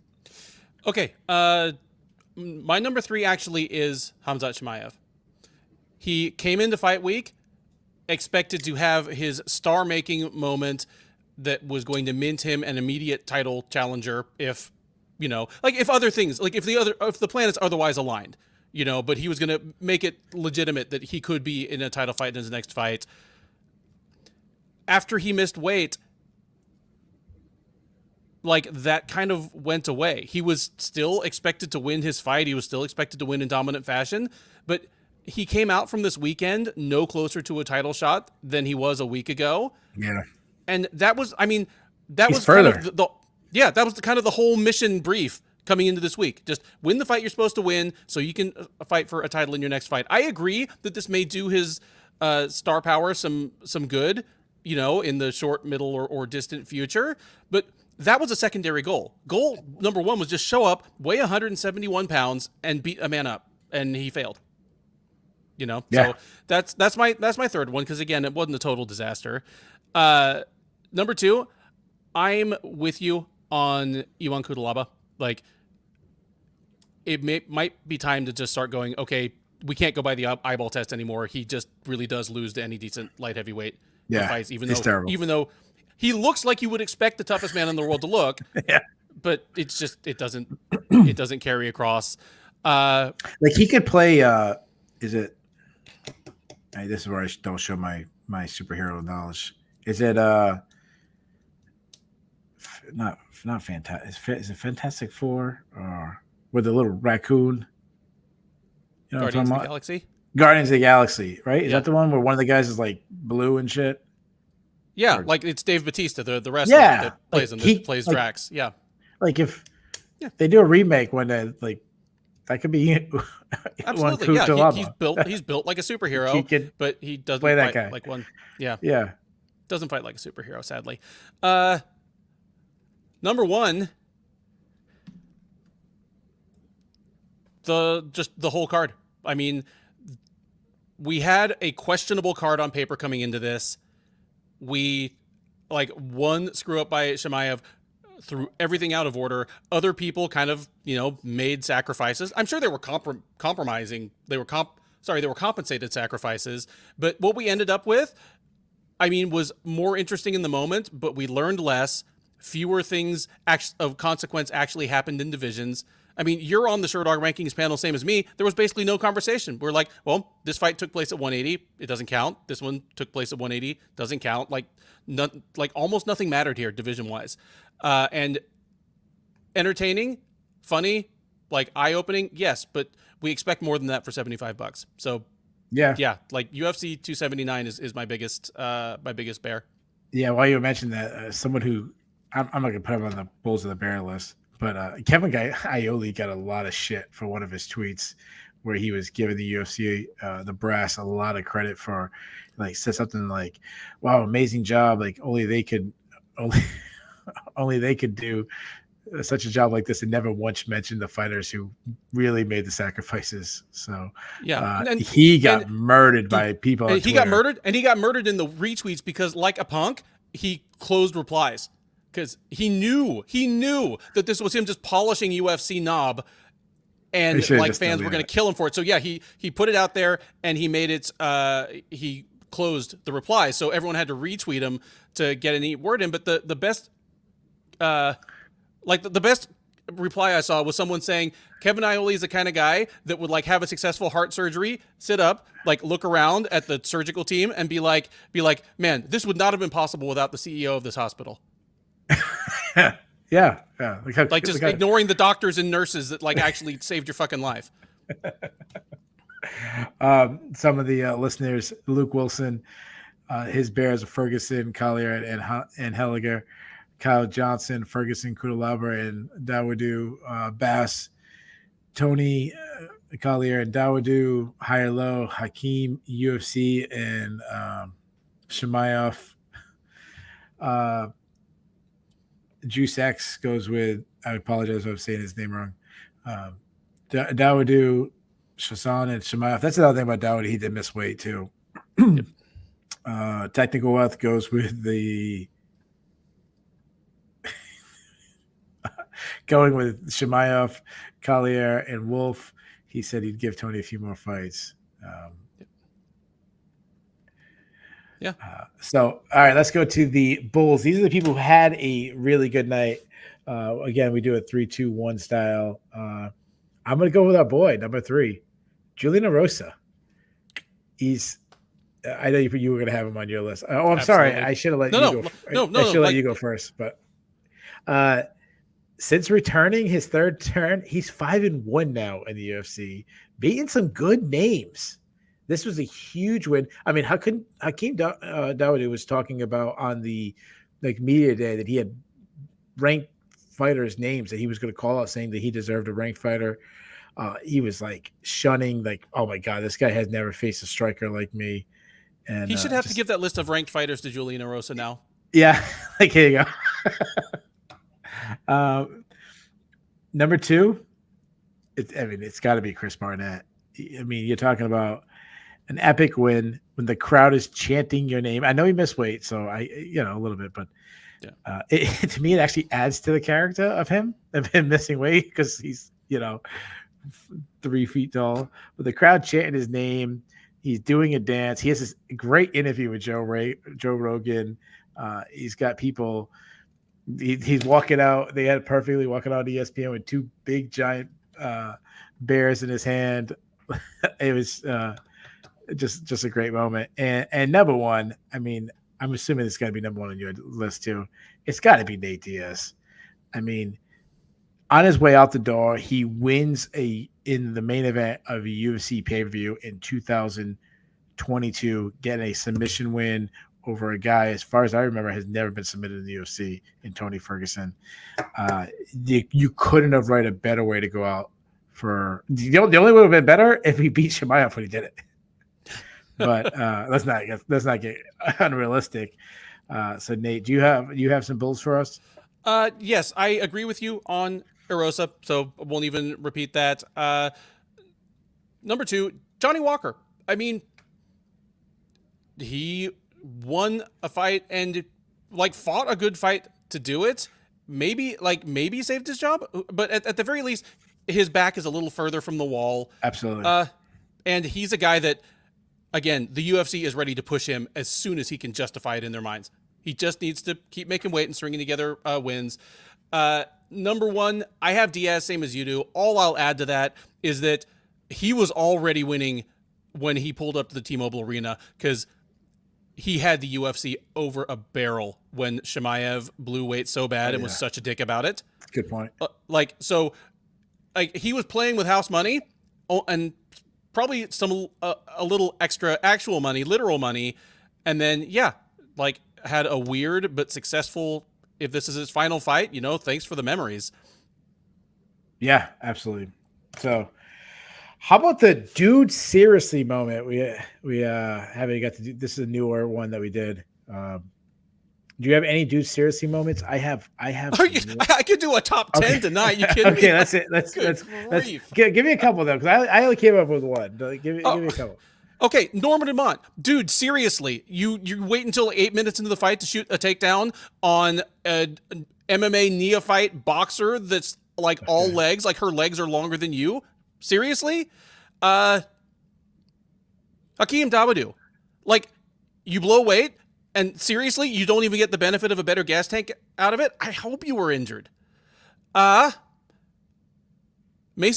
Okay. My number 3 actually is Khazmat Chimaev. He came into fight week, expected to have his star-making moment that was going to mint him an immediate title challenger if other things, if the planets otherwise aligned, but he was going to make it legitimate that he could be in a title fight in his next fight. After he missed weight, that kind of went away. He was still expected to win his fight. He was still expected to win in dominant fashion, but he came out from this weekend no closer to a title shot than he was a week ago. Yeah. And that was, He's was further. kind of that was kind of the whole mission brief coming into this week. Just win the fight you're supposed to win so you can fight for a title in your next fight. I agree that this may do his star power some good, in the short, middle, or distant future, but that was a secondary goal. Goal number 1 was just show up, weigh 171 pounds, and beat a man up, and he failed. Yeah. So that's my 3rd one, because again, it wasn't a total disaster. Number 2, I'm with you on Iwan Cutelaba. It might be time to just start going, okay, we can't go by the eyeball test anymore. He just really does lose to any decent light heavyweight fights, even though he looks like you would expect the toughest man in the world to look. Yeah. But it's just it doesn't carry across. He could play. Is it? This is where I don't show my superhero knowledge. Is it not fantastic? Is it Fantastic Four or with the little raccoon? You know Guardians of the Galaxy. Guardians of the Galaxy, right? Is that the one where one of the guys is blue and shit? Yeah, it's Dave Bautista, the wrestler that plays him, that plays Drax. Yeah. If they do a remake one day, that could be absolutely. Yeah, he's built like a superhero, but he doesn't play that fight guy like one. Yeah. Yeah. Doesn't fight like a superhero, sadly. Number 1, the whole card. I mean, we had a questionable card on paper coming into this. We one screw up by Chimaev threw everything out of order. Other people kind of, made sacrifices. I'm sure they were compromising. They were they were compensated sacrifices. But what we ended up with, I mean, was more interesting in the moment, but we learned less. Fewer things of consequence actually happened in divisions. I mean, you're on the Sherdog rankings panel, same as me. There was basically no conversation. We're like, well, this fight took place at 180. It doesn't count. This one took place at 180. Doesn't count. Like almost nothing mattered here division-wise. And entertaining, funny, like eye-opening, yes, but we expect more than that for $75. So yeah, like UFC 279 is my biggest bear. Yeah, while you mentioned that, someone who I'm not gonna put him on the Bulls of the Bear list, but Kevin Iole got a lot of shit for one of his tweets where he was giving the UFC the brass a lot of credit for, like, said something like, "Wow, amazing job! Like only they could do such a job like this," and never once mentioned the fighters who really made the sacrifices. So yeah, he got murdered by people. He got murdered, and he got murdered in the retweets because, like a punk, he closed replies because he knew that this was him just polishing UFC knob, and like fans were going to kill him for it. So yeah, he put it out there and he made it. He closed the replies, so everyone had to retweet him to get any word in. But the best. Like the best reply I saw was someone saying Kevin Iole is the kind of guy that would like have a successful heart surgery, sit up, like look around at the surgical team and be like, man, this would not have been possible without the CEO of this hospital. yeah. Like just ignoring the doctors and nurses that like actually saved your fucking life. Some of the listeners, Luke Wilson, his bears are Ferguson, Collier, and Helliger. Kyle Johnson, Ferguson, Kudalaba, and Dawodu, Bass, Tony, Collier, and Dawodu, higher low, Hakeem, UFC, and Chimaev. Juice X goes with, I apologize if I'm saying his name wrong, Dawodu, Shazan, and Chimaev. That's another thing about Dawodu. He did miss weight too. Technical Wealth goes with the going with Chimaev, Collier, and Wolf. He said he'd give Tony a few more fights. So, all right, let's go to the Bulls. These are the people who had a really good night. Again, we do a 3-2-1 style. I'm going to go with our boy, number 3, Julian Erosa. I know you were going to have him on your list. Oh, I'm sorry. I should have let you go. I should let you go first. But since returning his third turn, he's 5-1 now in the UFC, beating some good names. This was a huge win. I mean, Hakeem Dawodu was talking about on the media day that he had ranked fighters' names that he was going to call out, saying that he deserved a ranked fighter. He was like shunning, like, oh my God, this guy has never faced a striker like me. And he should have to give that list of ranked fighters to Julian Erosa now. Yeah, like here you go. Number 2, it's got to be Chris Barnett. I mean, you're talking about an epic win when the crowd is chanting your name. I know he missed weight, so a little bit, but to me, it actually adds to the character of him missing weight because he's 3 feet tall. But the crowd chanting his name, he's doing a dance. He has this great interview with Joe Rogan. He's got people. He's walking out. They had it perfectly walking out on ESPN with 2 big giant bears in his hand. It was just a great moment. And number 1, I mean, I'm assuming it's got to be number 1 on your list too. It's got to be Nate Diaz. I mean, on his way out the door, he wins in the main event of a UFC pay-per-view in 2022, getting a submission win over a guy, as far as I remember, has never been submitted in the UFC, in Tony Ferguson. You couldn't have written a better way to go out. The only way would have been better if he beat Chimaev when he did it. But let's not get unrealistic. So Nate, do you have some Bulls for us? Yes, I agree with you on Erosa, so I won't even repeat that. Number 2, Johnny Walker. I mean, he won a fight and fought a good fight to do it. Maybe saved his job, but at the very least, his back is a little further from the wall. Absolutely. And he's a guy that, again, the UFC is ready to push him as soon as he can justify it in their minds. He just needs to keep making weight and stringing together wins. Number one, I have Diaz, same as you do. All I'll add to that is that he was already winning when he pulled up to the T-Mobile Arena, because he had the UFC over a barrel when Chimaev blew weight so bad and was such a dick about it. Good point. He was playing with house money and probably a little extra actual money, literal money, and then had a weird but successful. If this is his final fight, thanks for the memories. Yeah, absolutely. So, how about the dude seriously moment? We haven't got to do. This is a newer one that we did. Do you have any dude seriously moments? I have. I could do a top 10 tonight. You kidding me? Okay, that's it. Let's give me a couple though, because I only came up with one. Give me a couple. Okay, Norman Dumont. Dude, seriously, you wait until 8 minutes into the fight to shoot a takedown on an MMA neophyte boxer that's all legs, like her legs are longer than you? Seriously? Hakeem Dawodu. You blow weight, and seriously, you don't even get the benefit of a better gas tank out of it? I hope you were injured. Macy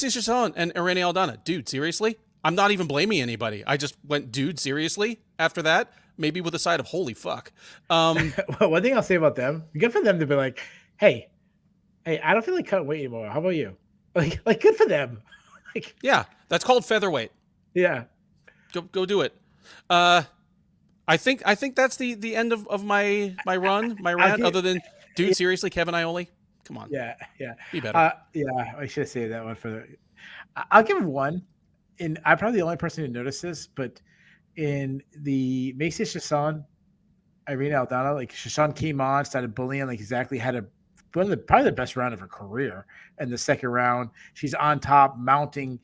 Chiasson and Irene Aldana. Dude, seriously? I'm not even blaming anybody. I just went, dude, seriously? After that, maybe with a side of holy fuck. Well, one thing I'll say about them, good for them to be like, hey, I don't feel like cutting weight anymore. How about you? Like good for them. Yeah, that's called featherweight. Yeah, go do it. I think that's the end of my rant. Other than, dude, seriously, Kevin Iole, come on. Yeah, be better. I should have saved that one for I'll give him one. And I'm probably the only person who noticed this, but in the Macy Chiasson, Irene Aldana, Chiasson came on, started bullying, exactly had probably the best round of her career. And the second round, she's on top, mounting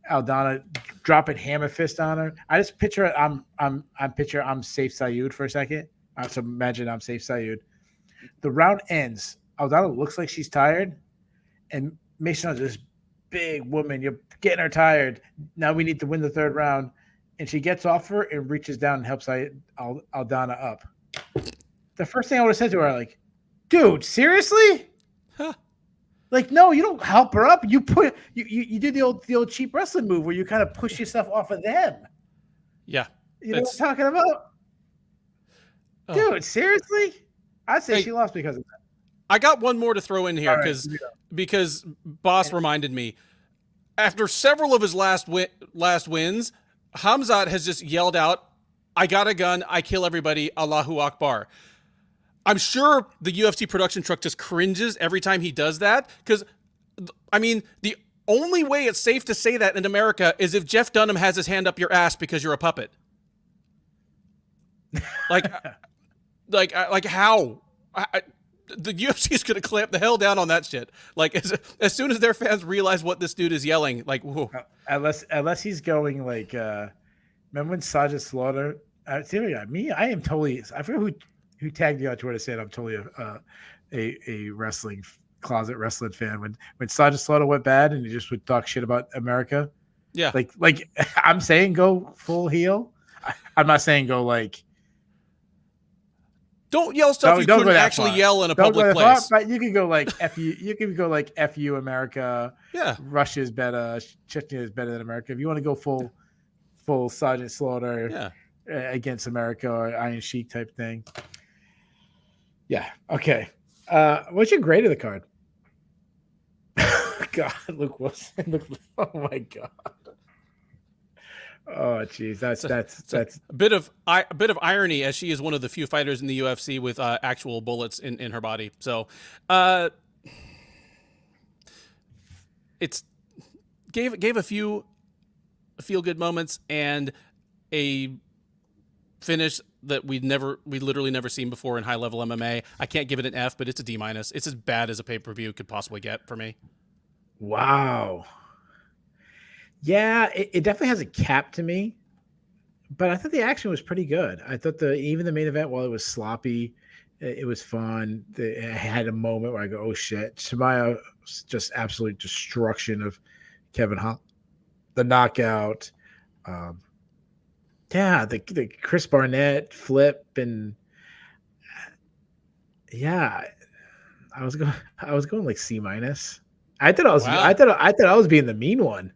Aldana, dropping hammer fist on her. I just picture I'm Saif Sayoud for a second. So imagine I'm Saif Sayoud. The round ends. Aldana looks like she's tired, and Mason is this big woman. You're getting her tired. Now we need to win the third round. And she gets off her and reaches down and helps Aldana up. The first thing I would have said to her, dude, seriously? Huh. No, you don't help her up. You do the old cheap wrestling move where you kind of push yourself off of them. Yeah. You know what I'm talking about? Oh. Dude, seriously? I'd say she lost because of that. I got one more to throw in here because Boss reminded me. After several of his last wins, Khamzat has just yelled out, "I got a gun, I kill everybody, Allahu Akbar." I'm sure the UFC production truck just cringes every time he does that, because, the only way it's safe to say that in America is if Jeff Dunham has his hand up your ass because you're a puppet. How? The UFC is going to clamp the hell down on that shit. As soon as their fans realize what this dude is yelling, whoa. Unless he's going remember when Sergeant Slaughter? I am totally. I forget who tagged you on Twitter saying I'm totally a wrestling closet wrestling fan. When Sergeant Slaughter went bad and he just would talk shit about America. Yeah, I'm saying go full heel. I'm not saying go Don't yell stuff you couldn't actually yell in a public place. But you can go F you. You can go F you America. Yeah. Russia's better. Chechnya is better than America. If you want to go full Sergeant Slaughter against America or Iron Sheik type thing. Yeah. Okay. What's your grade of the card? God, Luke Wilson. Oh my God. Oh geez, that's a bit of irony, as she is one of the few fighters in the UFC with actual bullets in her body. So, it's gave a few feel good moments and a finish that we literally never seen before in high level MMA. I can't give it an F, but it's a D-. It's as bad as a pay-per-view could possibly get for me. Wow. Yeah, it definitely has a cap to me, but I thought the action was pretty good. I thought even the main event, while it was sloppy, it was fun. It had a moment where I go, oh shit. Chimaev, just absolute destruction of Kevin Holland. The knockout. Yeah, the Chris Barnett flip, and yeah, I was going like C minus. I thought Wow. I thought I was being the mean one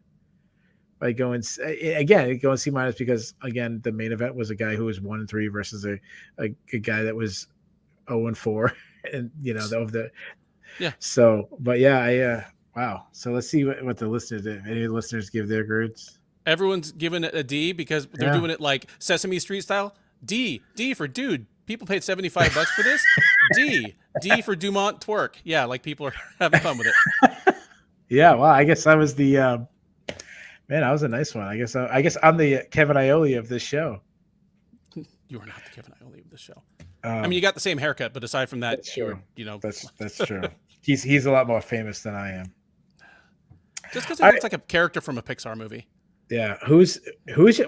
by going C minus because again the main event was a guy who was 1-3 versus a guy that was 0-4, and of the Yeah. so. But yeah, wow. So let's see what the listeners, if any listeners give their grades. Everyone's giving it a D because they're Yeah. doing it like Sesame Street style. D for dude. People paid $75 for this. D for Dumont twerk. Yeah, like people are having fun with it. Yeah, well, I guess I was the man. I was a nice one. I guess I'm the Kevin Iole of this show. You are not the Kevin Iole of the show. Um, I mean, you got the same haircut, but aside from that, that's you true. were, That's true. He's a lot more famous than I am. Just because he looks like a character from a Pixar movie. Yeah, who's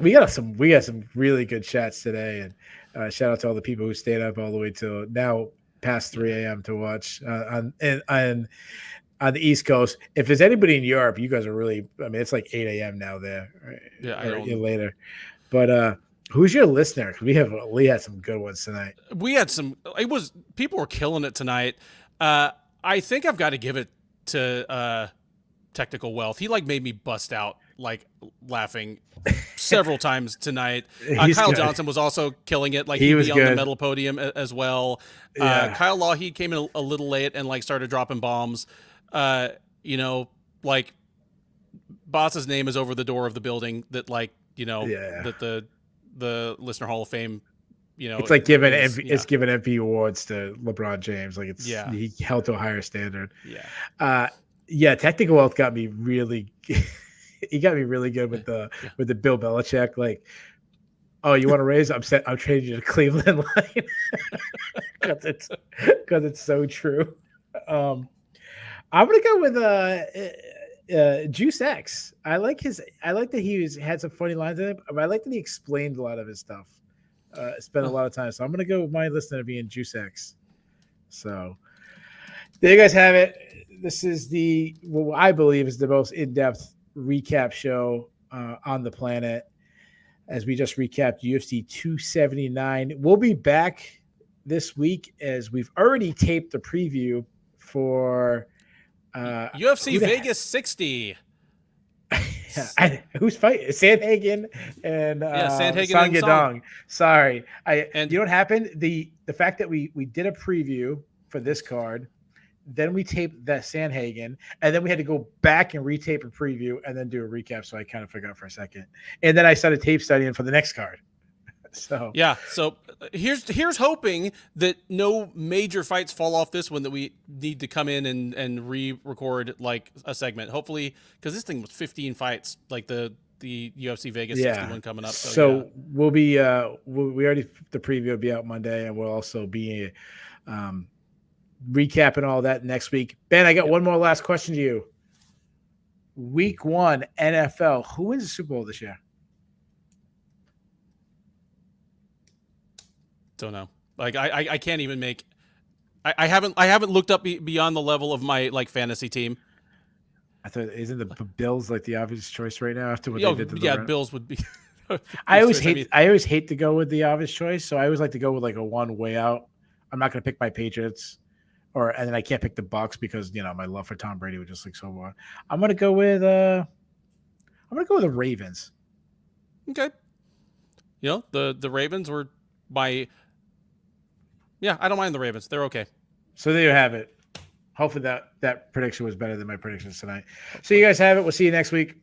we got some really good chats today, and shout out to all the people who stayed up all the way till now past 3 a.m. to watch on the East Coast. If there's anybody in Europe, you guys are really. I mean, it's like 8 a.m. now there. Right? Yeah, later. But who's your listener? We had some good ones tonight. We had some. People were killing it tonight. I think I've got to give it to Technical Wealth. He like made me bust out like laughing several times tonight. Kyle good. Johnson was also killing it. Like He he'd was be on good. the medal podium as well. Yeah. Kyle Lougheed came in a little late and like started dropping bombs. Like Boss's name is over the door of the building that that the Listener Hall of Fame. It's like giving it's giving MP awards to LeBron James. Like he held to a higher standard. Yeah. Technical Wealth got me really. He got me really good with the Bill Belichick. Like, oh, you want to raise? I'm trading you to Cleveland line because it's so true. I'm gonna go with Juice X. I like that he had some funny lines in it, but I like that he explained a lot of his stuff. Spent a lot of time, so I'm gonna go with my listener being Juice X. So there you guys have it. This is what I believe is the most in-depth recap show on the planet, as we just recapped UFC 279. We'll be back this week as we've already taped the preview for UFC Vegas 60. Who's fighting? Sandhagen and Sandhagen and Song. Sorry, and you know what happened? The fact that we did a preview for this card, then we taped that Sandhagen, and then we had to go back and retape a preview and then do a recap. So I kind of forgot for a second, and then I started tape studying for the next card. So here's hoping that no major fights fall off this one that we need to come in and re-record like a segment. Hopefully, because this thing was 15 fights, like the UFC Vegas 61 coming up. So we'll be we already the preview will be out Monday, and we'll also be recapping all that next week. Ben, I got one more last question to you. Week 1 NFL. Who wins the Super Bowl this year? Don't know. Like I can't even make. I haven't looked up beyond the level of my like fantasy team. I thought isn't the Bills like the obvious choice right now after what they did to the Rams? Bills would be. I always hate to go with the obvious choice, so I always like to go with like a one way out. I'm not going to pick my Patriots, and then I can't pick the Bucs because my love for Tom Brady would just like so much. I'm going to go with the Ravens. Okay. The Ravens were my. Yeah, I don't mind the Ravens. They're okay. So there you have it. Hopefully that prediction was better than my predictions tonight. So you guys have it. We'll see you next week.